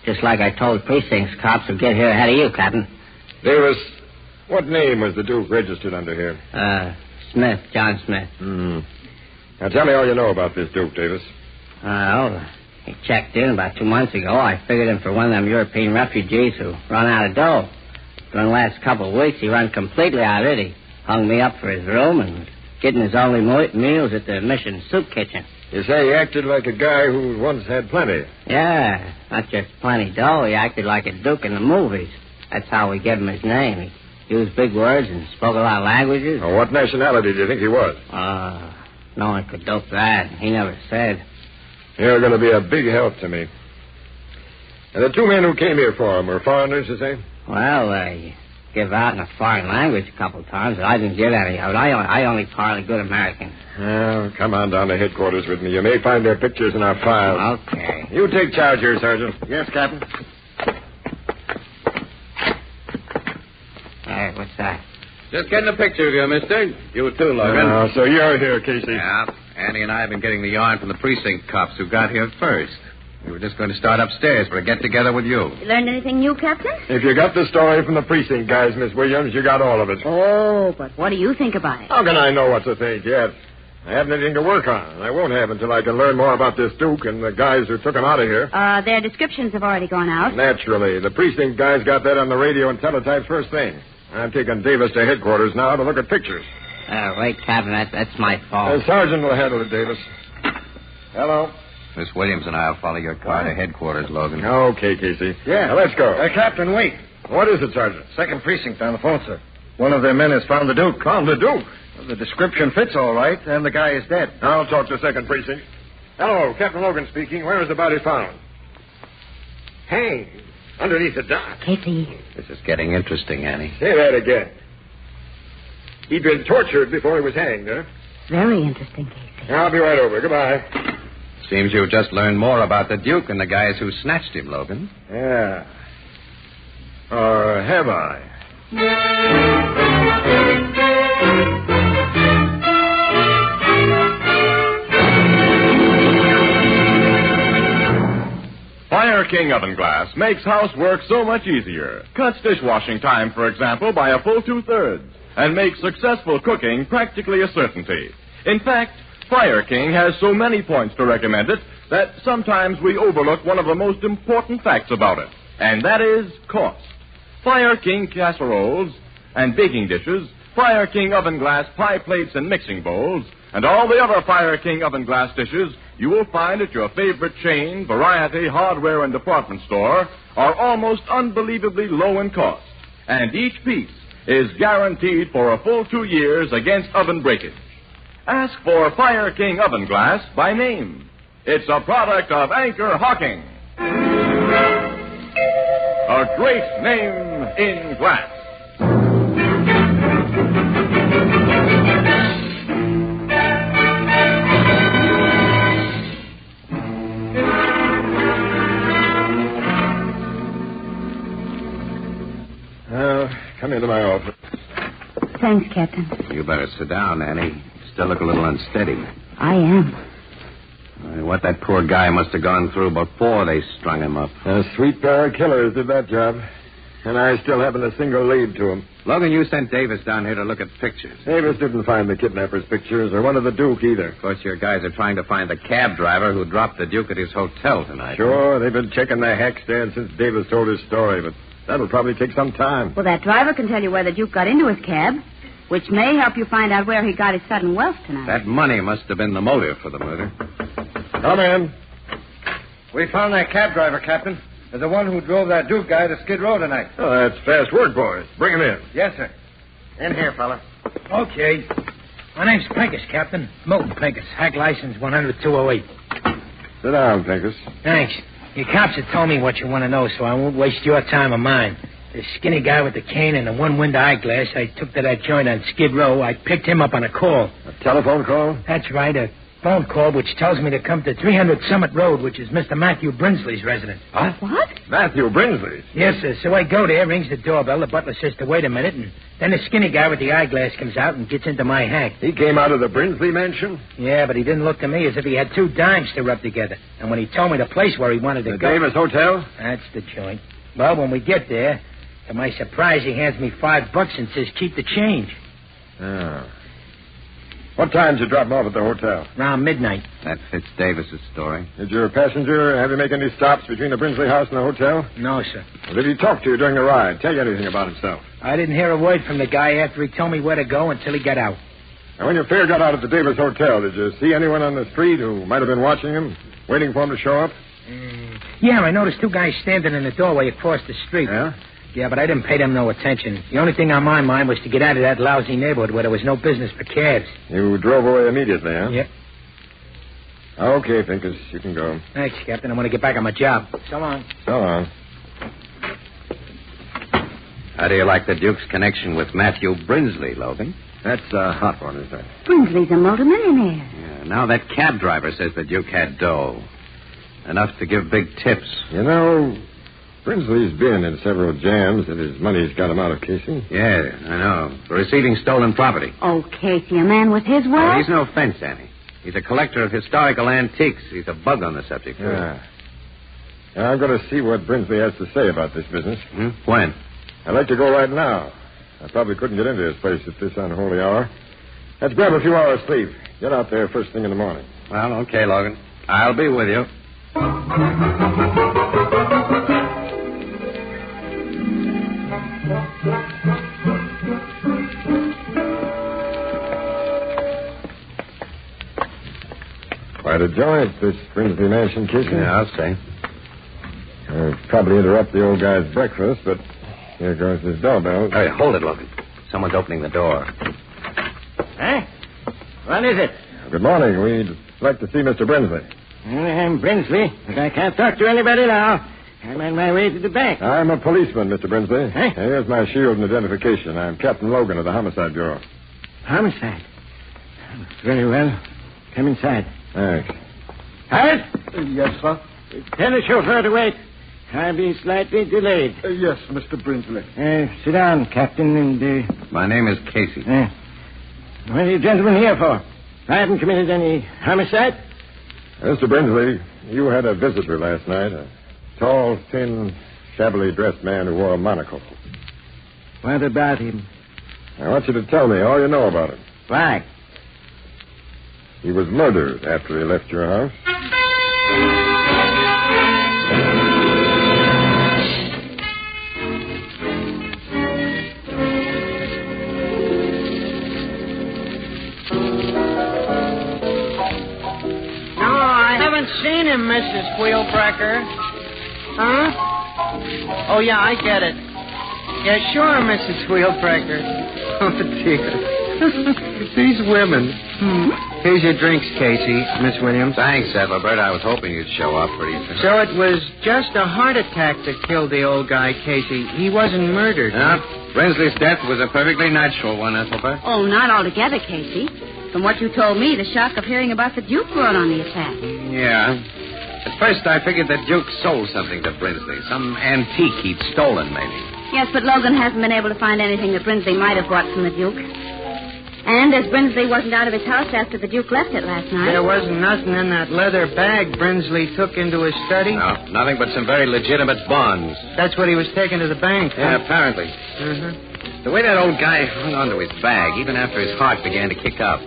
Speaker 10: Just like I told precincts cops would get here ahead of you, Captain.
Speaker 14: Davis, what name was the Duke registered under here?
Speaker 10: Smith, John Smith.
Speaker 14: Now tell me all you know about this Duke, Davis.
Speaker 10: He checked in about 2 months ago. I figured him for one of them European refugees who run out of dough. During the last couple of weeks, he run completely out of it. He hung me up for his room and was getting his only meals at the mission soup kitchen.
Speaker 14: You say he acted like a guy who once had plenty.
Speaker 10: Yeah, not just plenty dough. He acted like a Duke in the movies. That's how we gave him his name. He used big words and spoke a lot of languages.
Speaker 14: Well, what nationality do you think he was?
Speaker 10: No one could dope that. He never said.
Speaker 14: You're going to be a big help to me. And the two men who came here for him were foreigners, you say?
Speaker 10: Well, they give out in a foreign language a couple of times, but I didn't get any of it. I only parley good American.
Speaker 14: Well, come on down to headquarters with me. You may find their pictures in our files.
Speaker 10: Okay.
Speaker 14: You take charge here, Sergeant.
Speaker 21: Yes, Captain.
Speaker 10: Hey, what's that?
Speaker 3: Just getting a picture of you, mister. You too, Logan.
Speaker 14: So you're here, Casey.
Speaker 3: Yeah. Annie and I have been getting the yarn from the precinct cops who got here first. We were just going to start upstairs for a get-together with you.
Speaker 5: You learned anything new, Captain?
Speaker 14: If you got the story from the precinct guys, Miss Williams, you got all of it.
Speaker 5: Oh, but what do you think about it?
Speaker 14: How can I know what to think yet? I haven't anything to work on. I won't have until I can learn more about this Duke and the guys who took him out of here.
Speaker 5: Their descriptions have already gone out.
Speaker 14: Naturally. The precinct guys got that on the radio and teletype first thing. I'm taking Davis to headquarters now to look at pictures.
Speaker 10: Wait, Captain, that's my fault.
Speaker 14: The sergeant will handle it, Davis. Hello.
Speaker 3: Miss Williams and I will follow your car to headquarters, Logan.
Speaker 14: Okay, Casey.
Speaker 9: Yeah.
Speaker 14: Now, let's go.
Speaker 9: Captain, wait.
Speaker 14: What is it, Sergeant?
Speaker 9: Second precinct on the phone, sir. One of their men has found the Duke.
Speaker 14: Found the Duke?
Speaker 9: Well, the description fits all right, and the guy is dead.
Speaker 14: I'll talk to second precinct. Hello, Captain Logan speaking. Where is the body found? Hanged. Underneath the dock.
Speaker 5: Casey.
Speaker 3: This is getting interesting, Annie.
Speaker 14: Say that again. He'd been tortured before he was hanged, huh?
Speaker 5: Very interesting, Casey.
Speaker 14: I'll be right over. Goodbye.
Speaker 3: Seems you've just learned more about the Duke and the guys who snatched him, Logan.
Speaker 14: Yeah. Or have I?
Speaker 2: Fire King Oven Glass makes housework so much easier. Cuts dishwashing time, for example, by a full 2/3, and makes successful cooking practically a certainty. In fact, Fire King has so many points to recommend it that sometimes we overlook one of the most important facts about it, and that is cost. Fire King casseroles and baking dishes, Fire King Oven Glass pie plates and mixing bowls, and all the other Fire King Oven Glass dishes you will find at your favorite chain, variety, hardware, and department store are almost unbelievably low in cost. And each piece is guaranteed for a full 2 years against oven breakage. Ask for Fire King Oven Glass by name. It's a product of Anchor Hocking. A great name in glass.
Speaker 14: come into my office.
Speaker 5: Thanks, Captain.
Speaker 1: You better sit down, Annie. You still look a little unsteady.
Speaker 5: I am.
Speaker 1: What that poor guy must have gone through before they strung him up.
Speaker 14: A sweet pair of killers did that job. And I still haven't a single lead to him.
Speaker 1: Logan, you sent Davis down here to look at pictures.
Speaker 14: Davis didn't find the kidnapper's pictures or one of the Duke either.
Speaker 1: Of course, your guys are trying to find the cab driver who dropped the Duke at his hotel tonight.
Speaker 14: Sure, they've been checking the hack stand since Davis told his story, but that'll probably take some time.
Speaker 5: Well, that driver can tell you where the Duke got into his cab, which may help you find out where he got his sudden wealth tonight.
Speaker 1: That money must have been the motive for the murder.
Speaker 14: Come in.
Speaker 6: We found that cab driver, Captain. The one who drove that Duke guy to Skid Row tonight.
Speaker 14: Oh, that's fast work, boys. Bring him in.
Speaker 6: Yes, sir. In here, fella.
Speaker 9: Okay. My name's Pincus, Captain. Milton Pincus. Hack license 100-208.
Speaker 14: Sit down, Pincus.
Speaker 9: Thanks. Your cops have told me what you want to know, so I won't waste your time or mine. The skinny guy with the cane and the one-window eyeglass I took to that joint on Skid Row, I picked him up on a call.
Speaker 14: A telephone call?
Speaker 9: That's right, a phone call which tells me to come to 300 Summit Road, which is Mr. Matthew Brinsley's residence.
Speaker 14: Huh?
Speaker 5: What?
Speaker 14: Matthew Brinsley's?
Speaker 9: Yes, sir. So I go there, rings the doorbell, the butler says to wait a minute, and then the skinny guy with the eyeglass comes out and gets into my hack.
Speaker 14: He came out of the Brinsley mansion?
Speaker 9: Yeah, but he didn't look to me as if he had two dimes to rub together. And when he told me the place where he wanted to go...
Speaker 14: The Davis Hotel?
Speaker 9: That's the joint. Well, when we get there, to my surprise, he hands me $5 and says, keep the change.
Speaker 14: Oh. What time did you drop him off at the hotel?
Speaker 9: Around midnight.
Speaker 1: That fits Davis's story.
Speaker 14: Did your passenger have you make any stops between the Brinsley house and the hotel?
Speaker 9: No, sir.
Speaker 14: Well, did he talk to you during the ride? Tell you anything about himself?
Speaker 9: I didn't hear a word from the guy after he told me where to go until he got out.
Speaker 14: And when your fare got out at the Davis Hotel, did you see anyone on the street who might have been watching him, waiting for him to show up?
Speaker 9: Yeah, I noticed two guys standing in the doorway across the street.
Speaker 14: Yeah?
Speaker 9: Yeah, but I didn't pay them no attention. The only thing on my mind was to get out of that lousy neighborhood where there was no business for cabs.
Speaker 14: You drove away immediately, huh?
Speaker 9: Yep.
Speaker 14: Okay, Pincus, you can go.
Speaker 9: Thanks, Captain. I want to get back on my job. So long.
Speaker 14: So long.
Speaker 1: How do you like the Duke's connection with Matthew Brinsley, Logan?
Speaker 14: That's a hot one, isn't it?
Speaker 5: Brinsley's a multimillionaire.
Speaker 1: Yeah, now that cab driver says the Duke had dough. Enough to give big tips.
Speaker 14: You know, Brinsley's been in several jams and his money's got him out of Casey.
Speaker 1: Yeah, I know. For receiving stolen property.
Speaker 5: Oh, Casey, a man with his
Speaker 1: Oh,
Speaker 5: wealth?
Speaker 1: he's no fence, Annie. He's a collector of historical antiques. He's a bug on the subject.
Speaker 14: Yeah. Now, I'm going to see what Brinsley has to say about this business.
Speaker 1: When?
Speaker 14: I'd like to go right now. I probably couldn't get into his place at this unholy hour. Let's grab a few hours sleep. Get out there first thing in the morning.
Speaker 1: Well, okay, Logan. I'll be with you.
Speaker 14: Quite a joint, this Brinsley mansion, Casey.
Speaker 1: Yeah, I'll say.
Speaker 14: I'll probably interrupt the old guy's breakfast, but here goes his doorbell.
Speaker 1: Hey, hold it, Logan. Someone's opening the door.
Speaker 6: Huh? What is it?
Speaker 14: Good morning. We'd like to see Mr. Brinsley.
Speaker 6: I'm Brinsley, but I can't talk to anybody now. I'm on my way to the bank.
Speaker 14: I'm a policeman, Mr. Brinsley.
Speaker 6: Huh?
Speaker 14: Here's my shield and identification. I'm Captain Logan of the Homicide Bureau.
Speaker 6: Homicide? Very well. Come inside.
Speaker 14: Thanks.
Speaker 6: Howard?
Speaker 12: Yes, sir?
Speaker 6: Tell the chauffeur to wait. I'll be slightly delayed.
Speaker 12: Yes, Mr. Brinsley.
Speaker 6: Sit down, Captain, and...
Speaker 1: My name is Casey.
Speaker 6: What are you gentlemen here for? I haven't committed any homicide.
Speaker 14: Mr. Brinsley, you had a visitor last night. A tall, thin, shabbily dressed man who wore a monocle.
Speaker 6: What about him?
Speaker 14: I want you to tell me all you know about him.
Speaker 6: Why?
Speaker 14: He was murdered after he left your house.
Speaker 12: No, I haven't seen him, Mrs. Wheelbreaker. Huh? Oh, yeah, I get it. Yeah, sure, Mrs. Wheelbreaker. Oh, dear. These women. Here's your drinks, Casey, Miss Williams.
Speaker 1: Thanks, Ethelbert. I was hoping you'd show up pretty soon.
Speaker 12: So it was just a heart attack that killed the old guy, Casey. He wasn't murdered.
Speaker 1: Brinsley's death was a perfectly natural one, Ethelbert.
Speaker 5: Oh, not altogether, Casey. From what you told me, the shock of hearing about the Duke brought on the attack.
Speaker 1: Yeah. At first, I figured that Duke sold something to Brinsley. Some antique he'd stolen, maybe.
Speaker 5: Yes, but Logan hasn't been able to find anything that Brinsley might have bought from the Duke. And as Brinsley wasn't out of his house after the Duke left it last night.
Speaker 12: There wasn't nothing in that leather bag Brinsley took into his study?
Speaker 3: No, nothing but some very legitimate bonds.
Speaker 12: That's what he was taking to the bank,
Speaker 3: Yeah,
Speaker 12: huh?
Speaker 3: apparently.
Speaker 12: Mm-hmm.
Speaker 3: The way that old guy hung onto his bag, even after his heart began to kick up.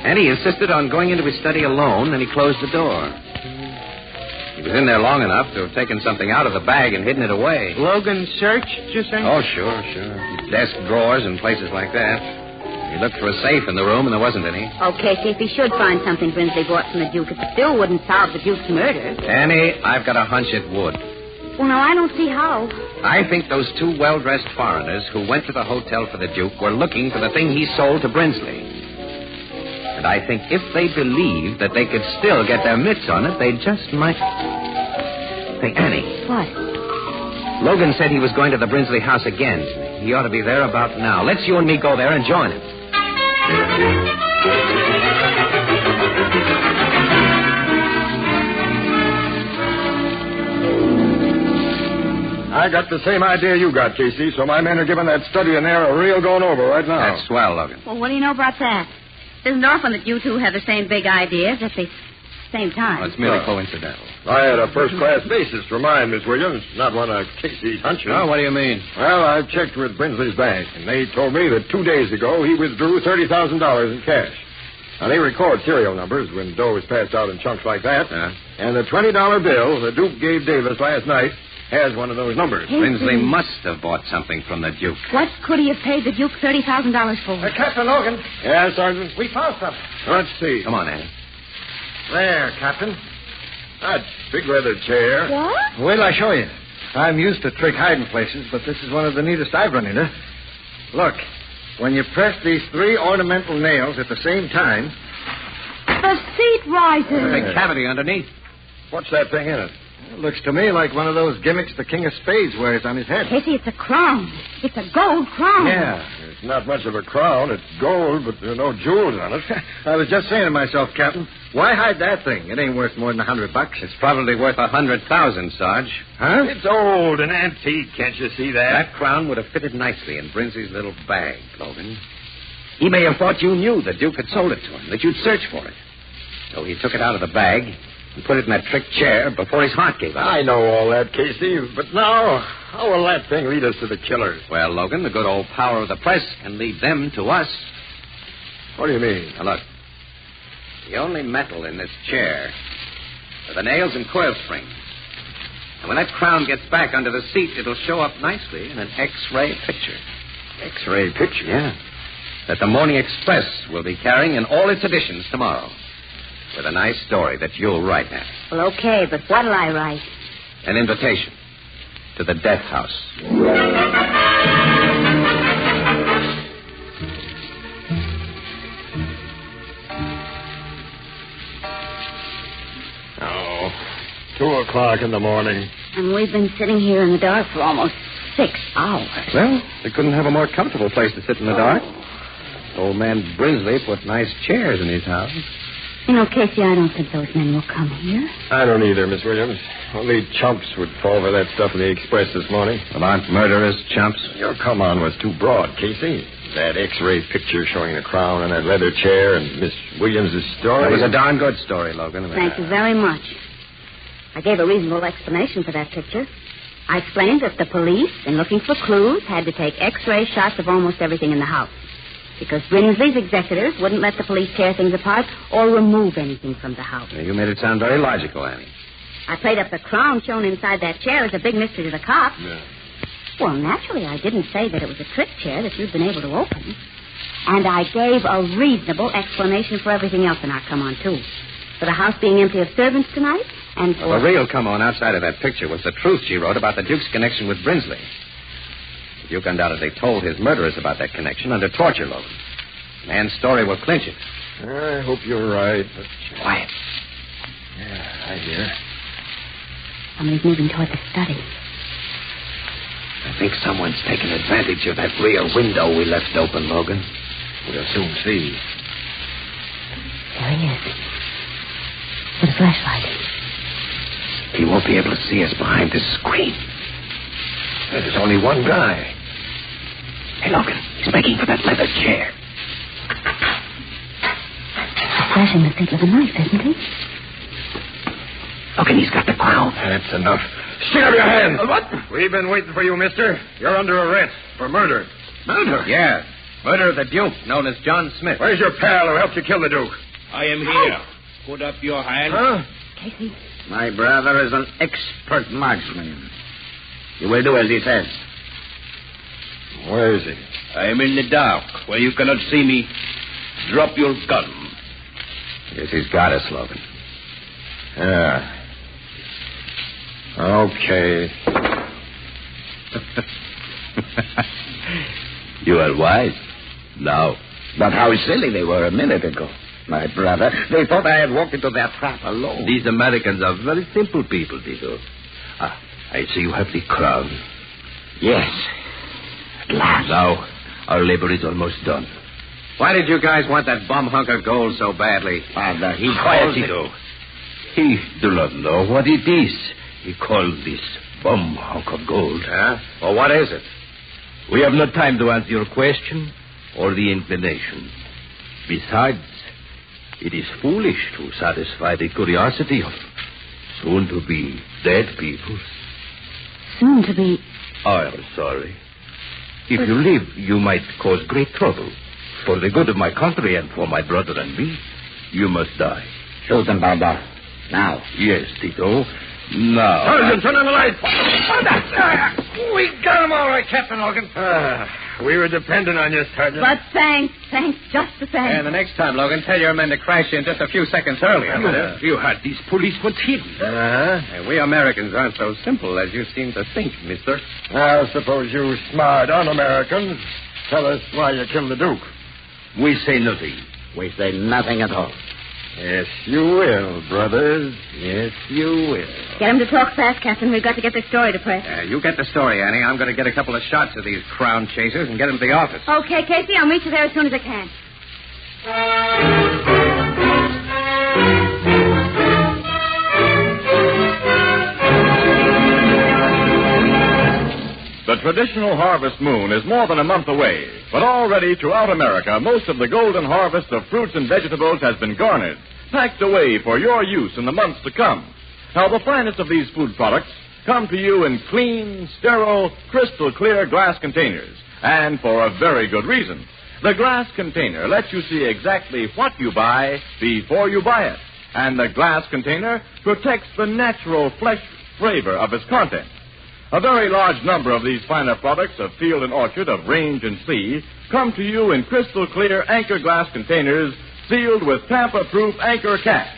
Speaker 3: And he insisted on going into his study alone, and he closed the door. He was in there long enough to have taken something out of the bag and hidden it away.
Speaker 12: Logan searched, you say?
Speaker 3: Oh, sure. Desk drawers and places like that. He looked for a safe in the room, and there wasn't any.
Speaker 5: Oh, Casey, if he should find something Brinsley bought from the Duke, it still wouldn't solve the Duke's murder.
Speaker 3: Annie, I've got a hunch it would.
Speaker 5: Well, now, I don't see how.
Speaker 3: I think those two well-dressed foreigners who went to the hotel for the Duke were looking for the thing he sold to Brinsley. And I think if they believed that they could still get their mitts on it, they just might... Hey, Annie.
Speaker 5: What?
Speaker 3: Logan said he was going to the Brinsley house again. He ought to be there about now. Let's you and me go there and join him.
Speaker 14: I got the same idea you got, Casey, so my men are giving that study in there a real going over right now.
Speaker 3: That's swell, Logan.
Speaker 5: Well, what do you know about that? It isn't often that you two have the same big ideas at the same time.
Speaker 3: Well, it's merely coincidental.
Speaker 14: I had a first-class basis for mine, Miss Williams, not one of Casey's hunches.
Speaker 3: Oh, what do you mean?
Speaker 14: Well, I've checked with Brinsley's bank, and they told me that 2 days ago he withdrew $30,000 in cash. Now, they record serial numbers when dough is passed out in chunks like that. And the $20 bill the Duke gave Davis last night has one of those numbers.
Speaker 3: Brinsley must have bought something from the Duke.
Speaker 5: What could he have paid the Duke $30,000 for?
Speaker 6: Captain Logan.
Speaker 14: Yeah, Sergeant?
Speaker 6: We found something.
Speaker 14: Let's see.
Speaker 3: Come on, Annie.
Speaker 6: There, Captain.
Speaker 14: That big leather chair.
Speaker 5: What?
Speaker 6: Wait till I show you. I'm used to trick hiding places, but this is one of the neatest I've run into. Look, when you press these 3 ornamental nails at the same time...
Speaker 5: The seat rises.
Speaker 3: There's a big cavity underneath.
Speaker 14: What's that thing in it?
Speaker 6: It looks to me like one of those gimmicks the King of Spades wears on his head.
Speaker 5: Casey, it's a crown. It's a gold crown.
Speaker 6: Yeah.
Speaker 14: It's not much of a crown. It's gold, but there are no jewels on it.
Speaker 6: I was just saying to myself, Captain, why hide that thing? It ain't worth more than $100.
Speaker 3: It's probably worth $100,000, Sarge.
Speaker 6: Huh?
Speaker 14: It's old and antique. Can't you see that?
Speaker 3: That crown would have fitted nicely in Brinsley's little bag, Logan. He may have thought you knew the Duke had sold it to him, that you'd search for it. So he took it out of the bag and put it in that trick chair before his heart gave out.
Speaker 14: I know all that, Casey, but now, how will that thing lead us to the killers?
Speaker 3: Well, Logan, the good old power of the press can lead them to us.
Speaker 14: What do you mean?
Speaker 3: Now, look. The only metal in this chair are the nails and coil springs. And when that crown gets back under the seat, it'll show up nicely in an X-ray picture.
Speaker 14: X-ray picture?
Speaker 3: Yeah. That the Morning Express will be carrying in all its editions tomorrow. With a nice story that you'll write now.
Speaker 5: Well, okay, but what'll I write?
Speaker 3: An invitation to the death house.
Speaker 14: Oh, 2:00 in the morning.
Speaker 5: And we've been sitting here in the dark for almost 6 hours.
Speaker 3: Well, they couldn't have a more comfortable place to sit in the dark. Old man Brinsley put nice chairs in his house.
Speaker 5: You know, Casey, I don't think those men will come here.
Speaker 14: I don't either, Miss Williams. Only chumps would fall for that stuff in the Express this morning.
Speaker 3: Well, aren't murderers chumps?
Speaker 14: Your come on was too broad, Casey. That X-ray picture showing the crown and that leather chair and Miss Williams' story.
Speaker 3: That was a darn good story, Logan.
Speaker 5: Thank you very much. I gave a reasonable explanation for that picture. I explained that the police, in looking for clues, had to take X-ray shots of almost everything in the house. Because Brinsley's executors wouldn't let the police tear things apart or remove anything from the house.
Speaker 3: You made it sound very logical, Annie.
Speaker 5: I played up the crown shown inside that chair as a big mystery to the cops.
Speaker 14: Yeah.
Speaker 5: Well, naturally, I didn't say that it was a trick chair that you'd been able to open. And I gave a reasonable explanation for everything else in our come-on, too. For the house being empty of servants tonight, and for...
Speaker 3: Well, the real come-on outside of that picture was the truth she wrote about the Duke's connection with Brinsley. The Duke undoubtedly told his murderers about that connection under torture, Logan. The man's story will clinch it.
Speaker 14: I hope you're right, but...
Speaker 3: Quiet.
Speaker 14: Yeah, I hear.
Speaker 5: Somebody's moving toward the study.
Speaker 3: I think someone's taken advantage of that rear window we left open, Logan.
Speaker 14: We'll soon see.
Speaker 5: There he is. With a flashlight.
Speaker 3: He won't be able to see us behind this screen.
Speaker 17: There's only one guy.
Speaker 9: Hey, Logan, he's making for that leather chair.
Speaker 5: Flashing the tip of a knife, isn't he?
Speaker 9: Logan, he's got the crown.
Speaker 17: That's enough. Stick up your hands.
Speaker 9: What?
Speaker 14: We've been waiting for you, mister. You're under arrest for murder.
Speaker 9: Murder?
Speaker 3: Yes. Murder of the Duke, known as John Smith.
Speaker 14: Where's your pal who helped you kill the Duke?
Speaker 17: I am here. Put up your hand.
Speaker 14: Huh?
Speaker 5: Casey.
Speaker 21: My brother is an expert marksman. You will do as he says.
Speaker 14: Where is he?
Speaker 17: I am in the dark, where you cannot see me. Drop your gun.
Speaker 1: Yes, he's got us, Logan.
Speaker 14: Yeah. Okay.
Speaker 17: You are wise. Now.
Speaker 21: But how silly they were a minute ago. My brother, they thought I had walked into their trap alone.
Speaker 17: These Americans are very simple people, Tito. I see you have the crown.
Speaker 21: Yes. At last.
Speaker 17: Now, our labor is almost done.
Speaker 3: Why did you guys want that bum hunk of gold so badly?
Speaker 21: Father, he
Speaker 17: Quiet,
Speaker 21: called
Speaker 17: Tito. He do not know what it is. He called this bum hunk of gold.
Speaker 3: Huh? Well, what is it?
Speaker 17: We have no time to answer your question or the inclination. Besides, it is foolish to satisfy the curiosity of soon-to-be dead people.
Speaker 5: Soon to be...
Speaker 17: I am sorry. If you live, you might cause great trouble. For the good of my country and for my brother and me, you must die.
Speaker 21: Shoot them, Baba. Now.
Speaker 17: Yes, Tito. Now.
Speaker 14: Sergeant, turn on the light.
Speaker 6: We got him all right, Captain Logan.
Speaker 14: We were dependent on you, Sergeant.
Speaker 5: But thanks just the same.
Speaker 3: And the next time, Logan, tell your men to crash in just a few seconds earlier.
Speaker 17: You had these policemen hidden.
Speaker 3: And we Americans aren't so simple as you seem to think, mister.
Speaker 14: I suppose you smart un-Americans tell us why you killed the Duke.
Speaker 17: We say nothing.
Speaker 21: We say nothing at all.
Speaker 14: Yes, you will, brothers. Yes, you will.
Speaker 5: Get him to talk fast, Captain. We've got to get this story to press.
Speaker 3: You get the story, Annie. I'm going to get a couple of shots of these crown chasers and get them to the office.
Speaker 5: Okay, Casey, I'll meet you there as soon as I can.
Speaker 2: The traditional harvest moon is more than a month away, but already throughout America, most of the golden harvest of fruits and vegetables has been garnered, packed away for your use in the months to come. Now, the finest of these food products come to you in clean, sterile, crystal clear glass containers, and for a very good reason. The glass container lets you see exactly what you buy before you buy it, and the glass container protects the natural flesh flavor of its contents. A very large number of these finer products of field and orchard, of range and sea, come to you in crystal clear Anchor glass containers sealed with tamper-proof Anchor caps.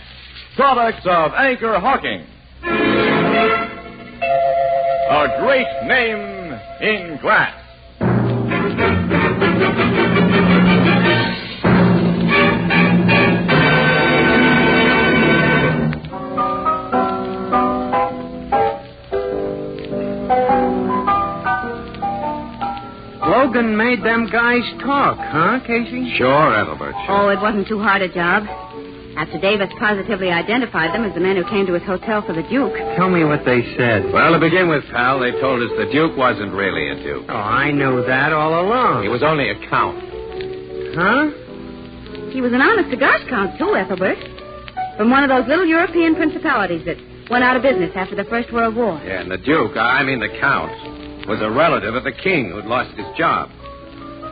Speaker 2: Products of Anchor Hawking. A great name in glass.
Speaker 12: Logan made them guys talk, huh, Casey?
Speaker 3: Sure, Ethelbert.
Speaker 5: Oh, it wasn't too hard a job. After Davis positively identified them as the men who came to his hotel for the Duke.
Speaker 12: Tell me what they said.
Speaker 3: Well, to begin with, pal, they told us the Duke wasn't really a Duke.
Speaker 12: Oh, I knew that all along.
Speaker 3: He was only a count.
Speaker 12: Huh?
Speaker 5: He was an honest cigar count, too, Ethelbert. From one of those little European principalities that went out of business after the First World War.
Speaker 3: Yeah, and the Duke, the Count, was a relative of the king who'd lost his job.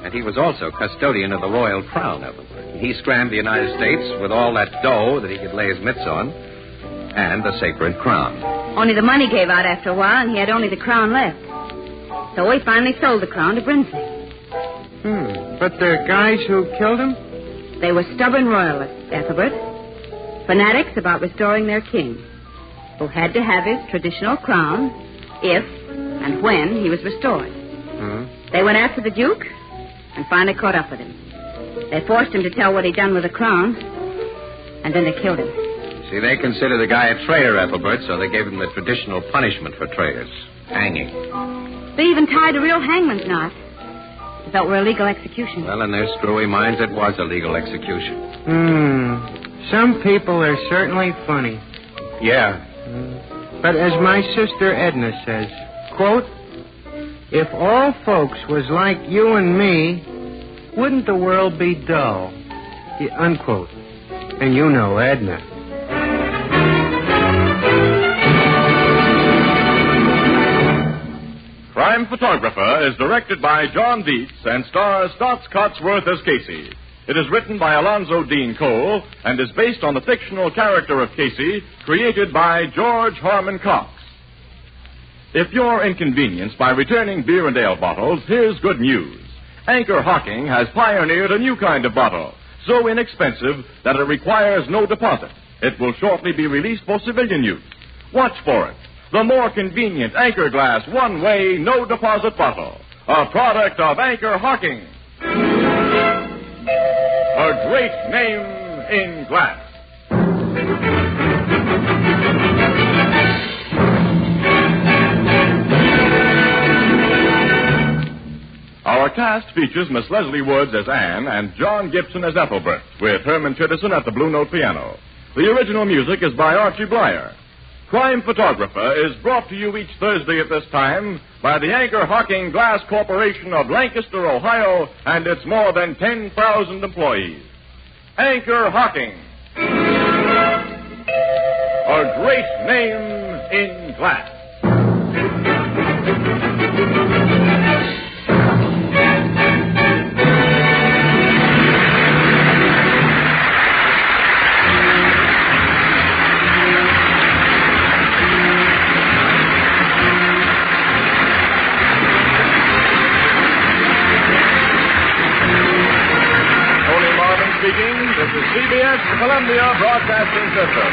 Speaker 3: And he was also custodian of the royal crown, Ethelbert. He scrammed the United States with all that dough that he could lay his mitts on, and the sacred crown.
Speaker 5: Only the money gave out after a while, and he had only the crown left. So he finally sold the crown to Brinsley.
Speaker 12: But the guys who killed him?
Speaker 5: They were stubborn royalists, Ethelbert. Fanatics about restoring their king, who had to have his traditional crown if and when he was restored. They went after the Duke and finally caught up with him. They forced him to tell what he'd done with the crown, and then they killed him.
Speaker 3: See, they considered the guy a traitor, Ethelbert, so they gave him the traditional punishment for traitors, hanging.
Speaker 5: They even tied a real hangman's knot. If that were a legal execution.
Speaker 3: Well, in their screwy minds, it was a legal execution.
Speaker 12: Some people are certainly funny.
Speaker 3: Yeah.
Speaker 12: But as my sister Edna says, quote, If all folks was like you and me, wouldn't the world be dull? Unquote. And you know Edna.
Speaker 2: Crime Photographer is directed by John Dietz and stars Stotts Cotsworth as Casey. It is written by Alonzo Dean Cole and is based on the fictional character of Casey created by George Harmon Cox. If you're inconvenienced by returning beer and ale bottles, here's good news. Anchor Hocking has pioneered a new kind of bottle, so inexpensive that it requires no deposit. It will shortly be released for civilian use. Watch for it. The more convenient Anchor Glass one-way, no-deposit bottle. A product of Anchor Hocking. A great name in glass. Our cast features Miss Leslie Woods as Anne and John Gibson as Ethelbert, with Herman Chittison at the Blue Note piano. The original music is by Archie Blyer. Crime Photographer is brought to you each Thursday at this time by the Anchor Hocking Glass Corporation of Lancaster, Ohio, and its more than 10,000 employees. Anchor Hocking. A great name in glass. This is CBS, Columbia Broadcasting System.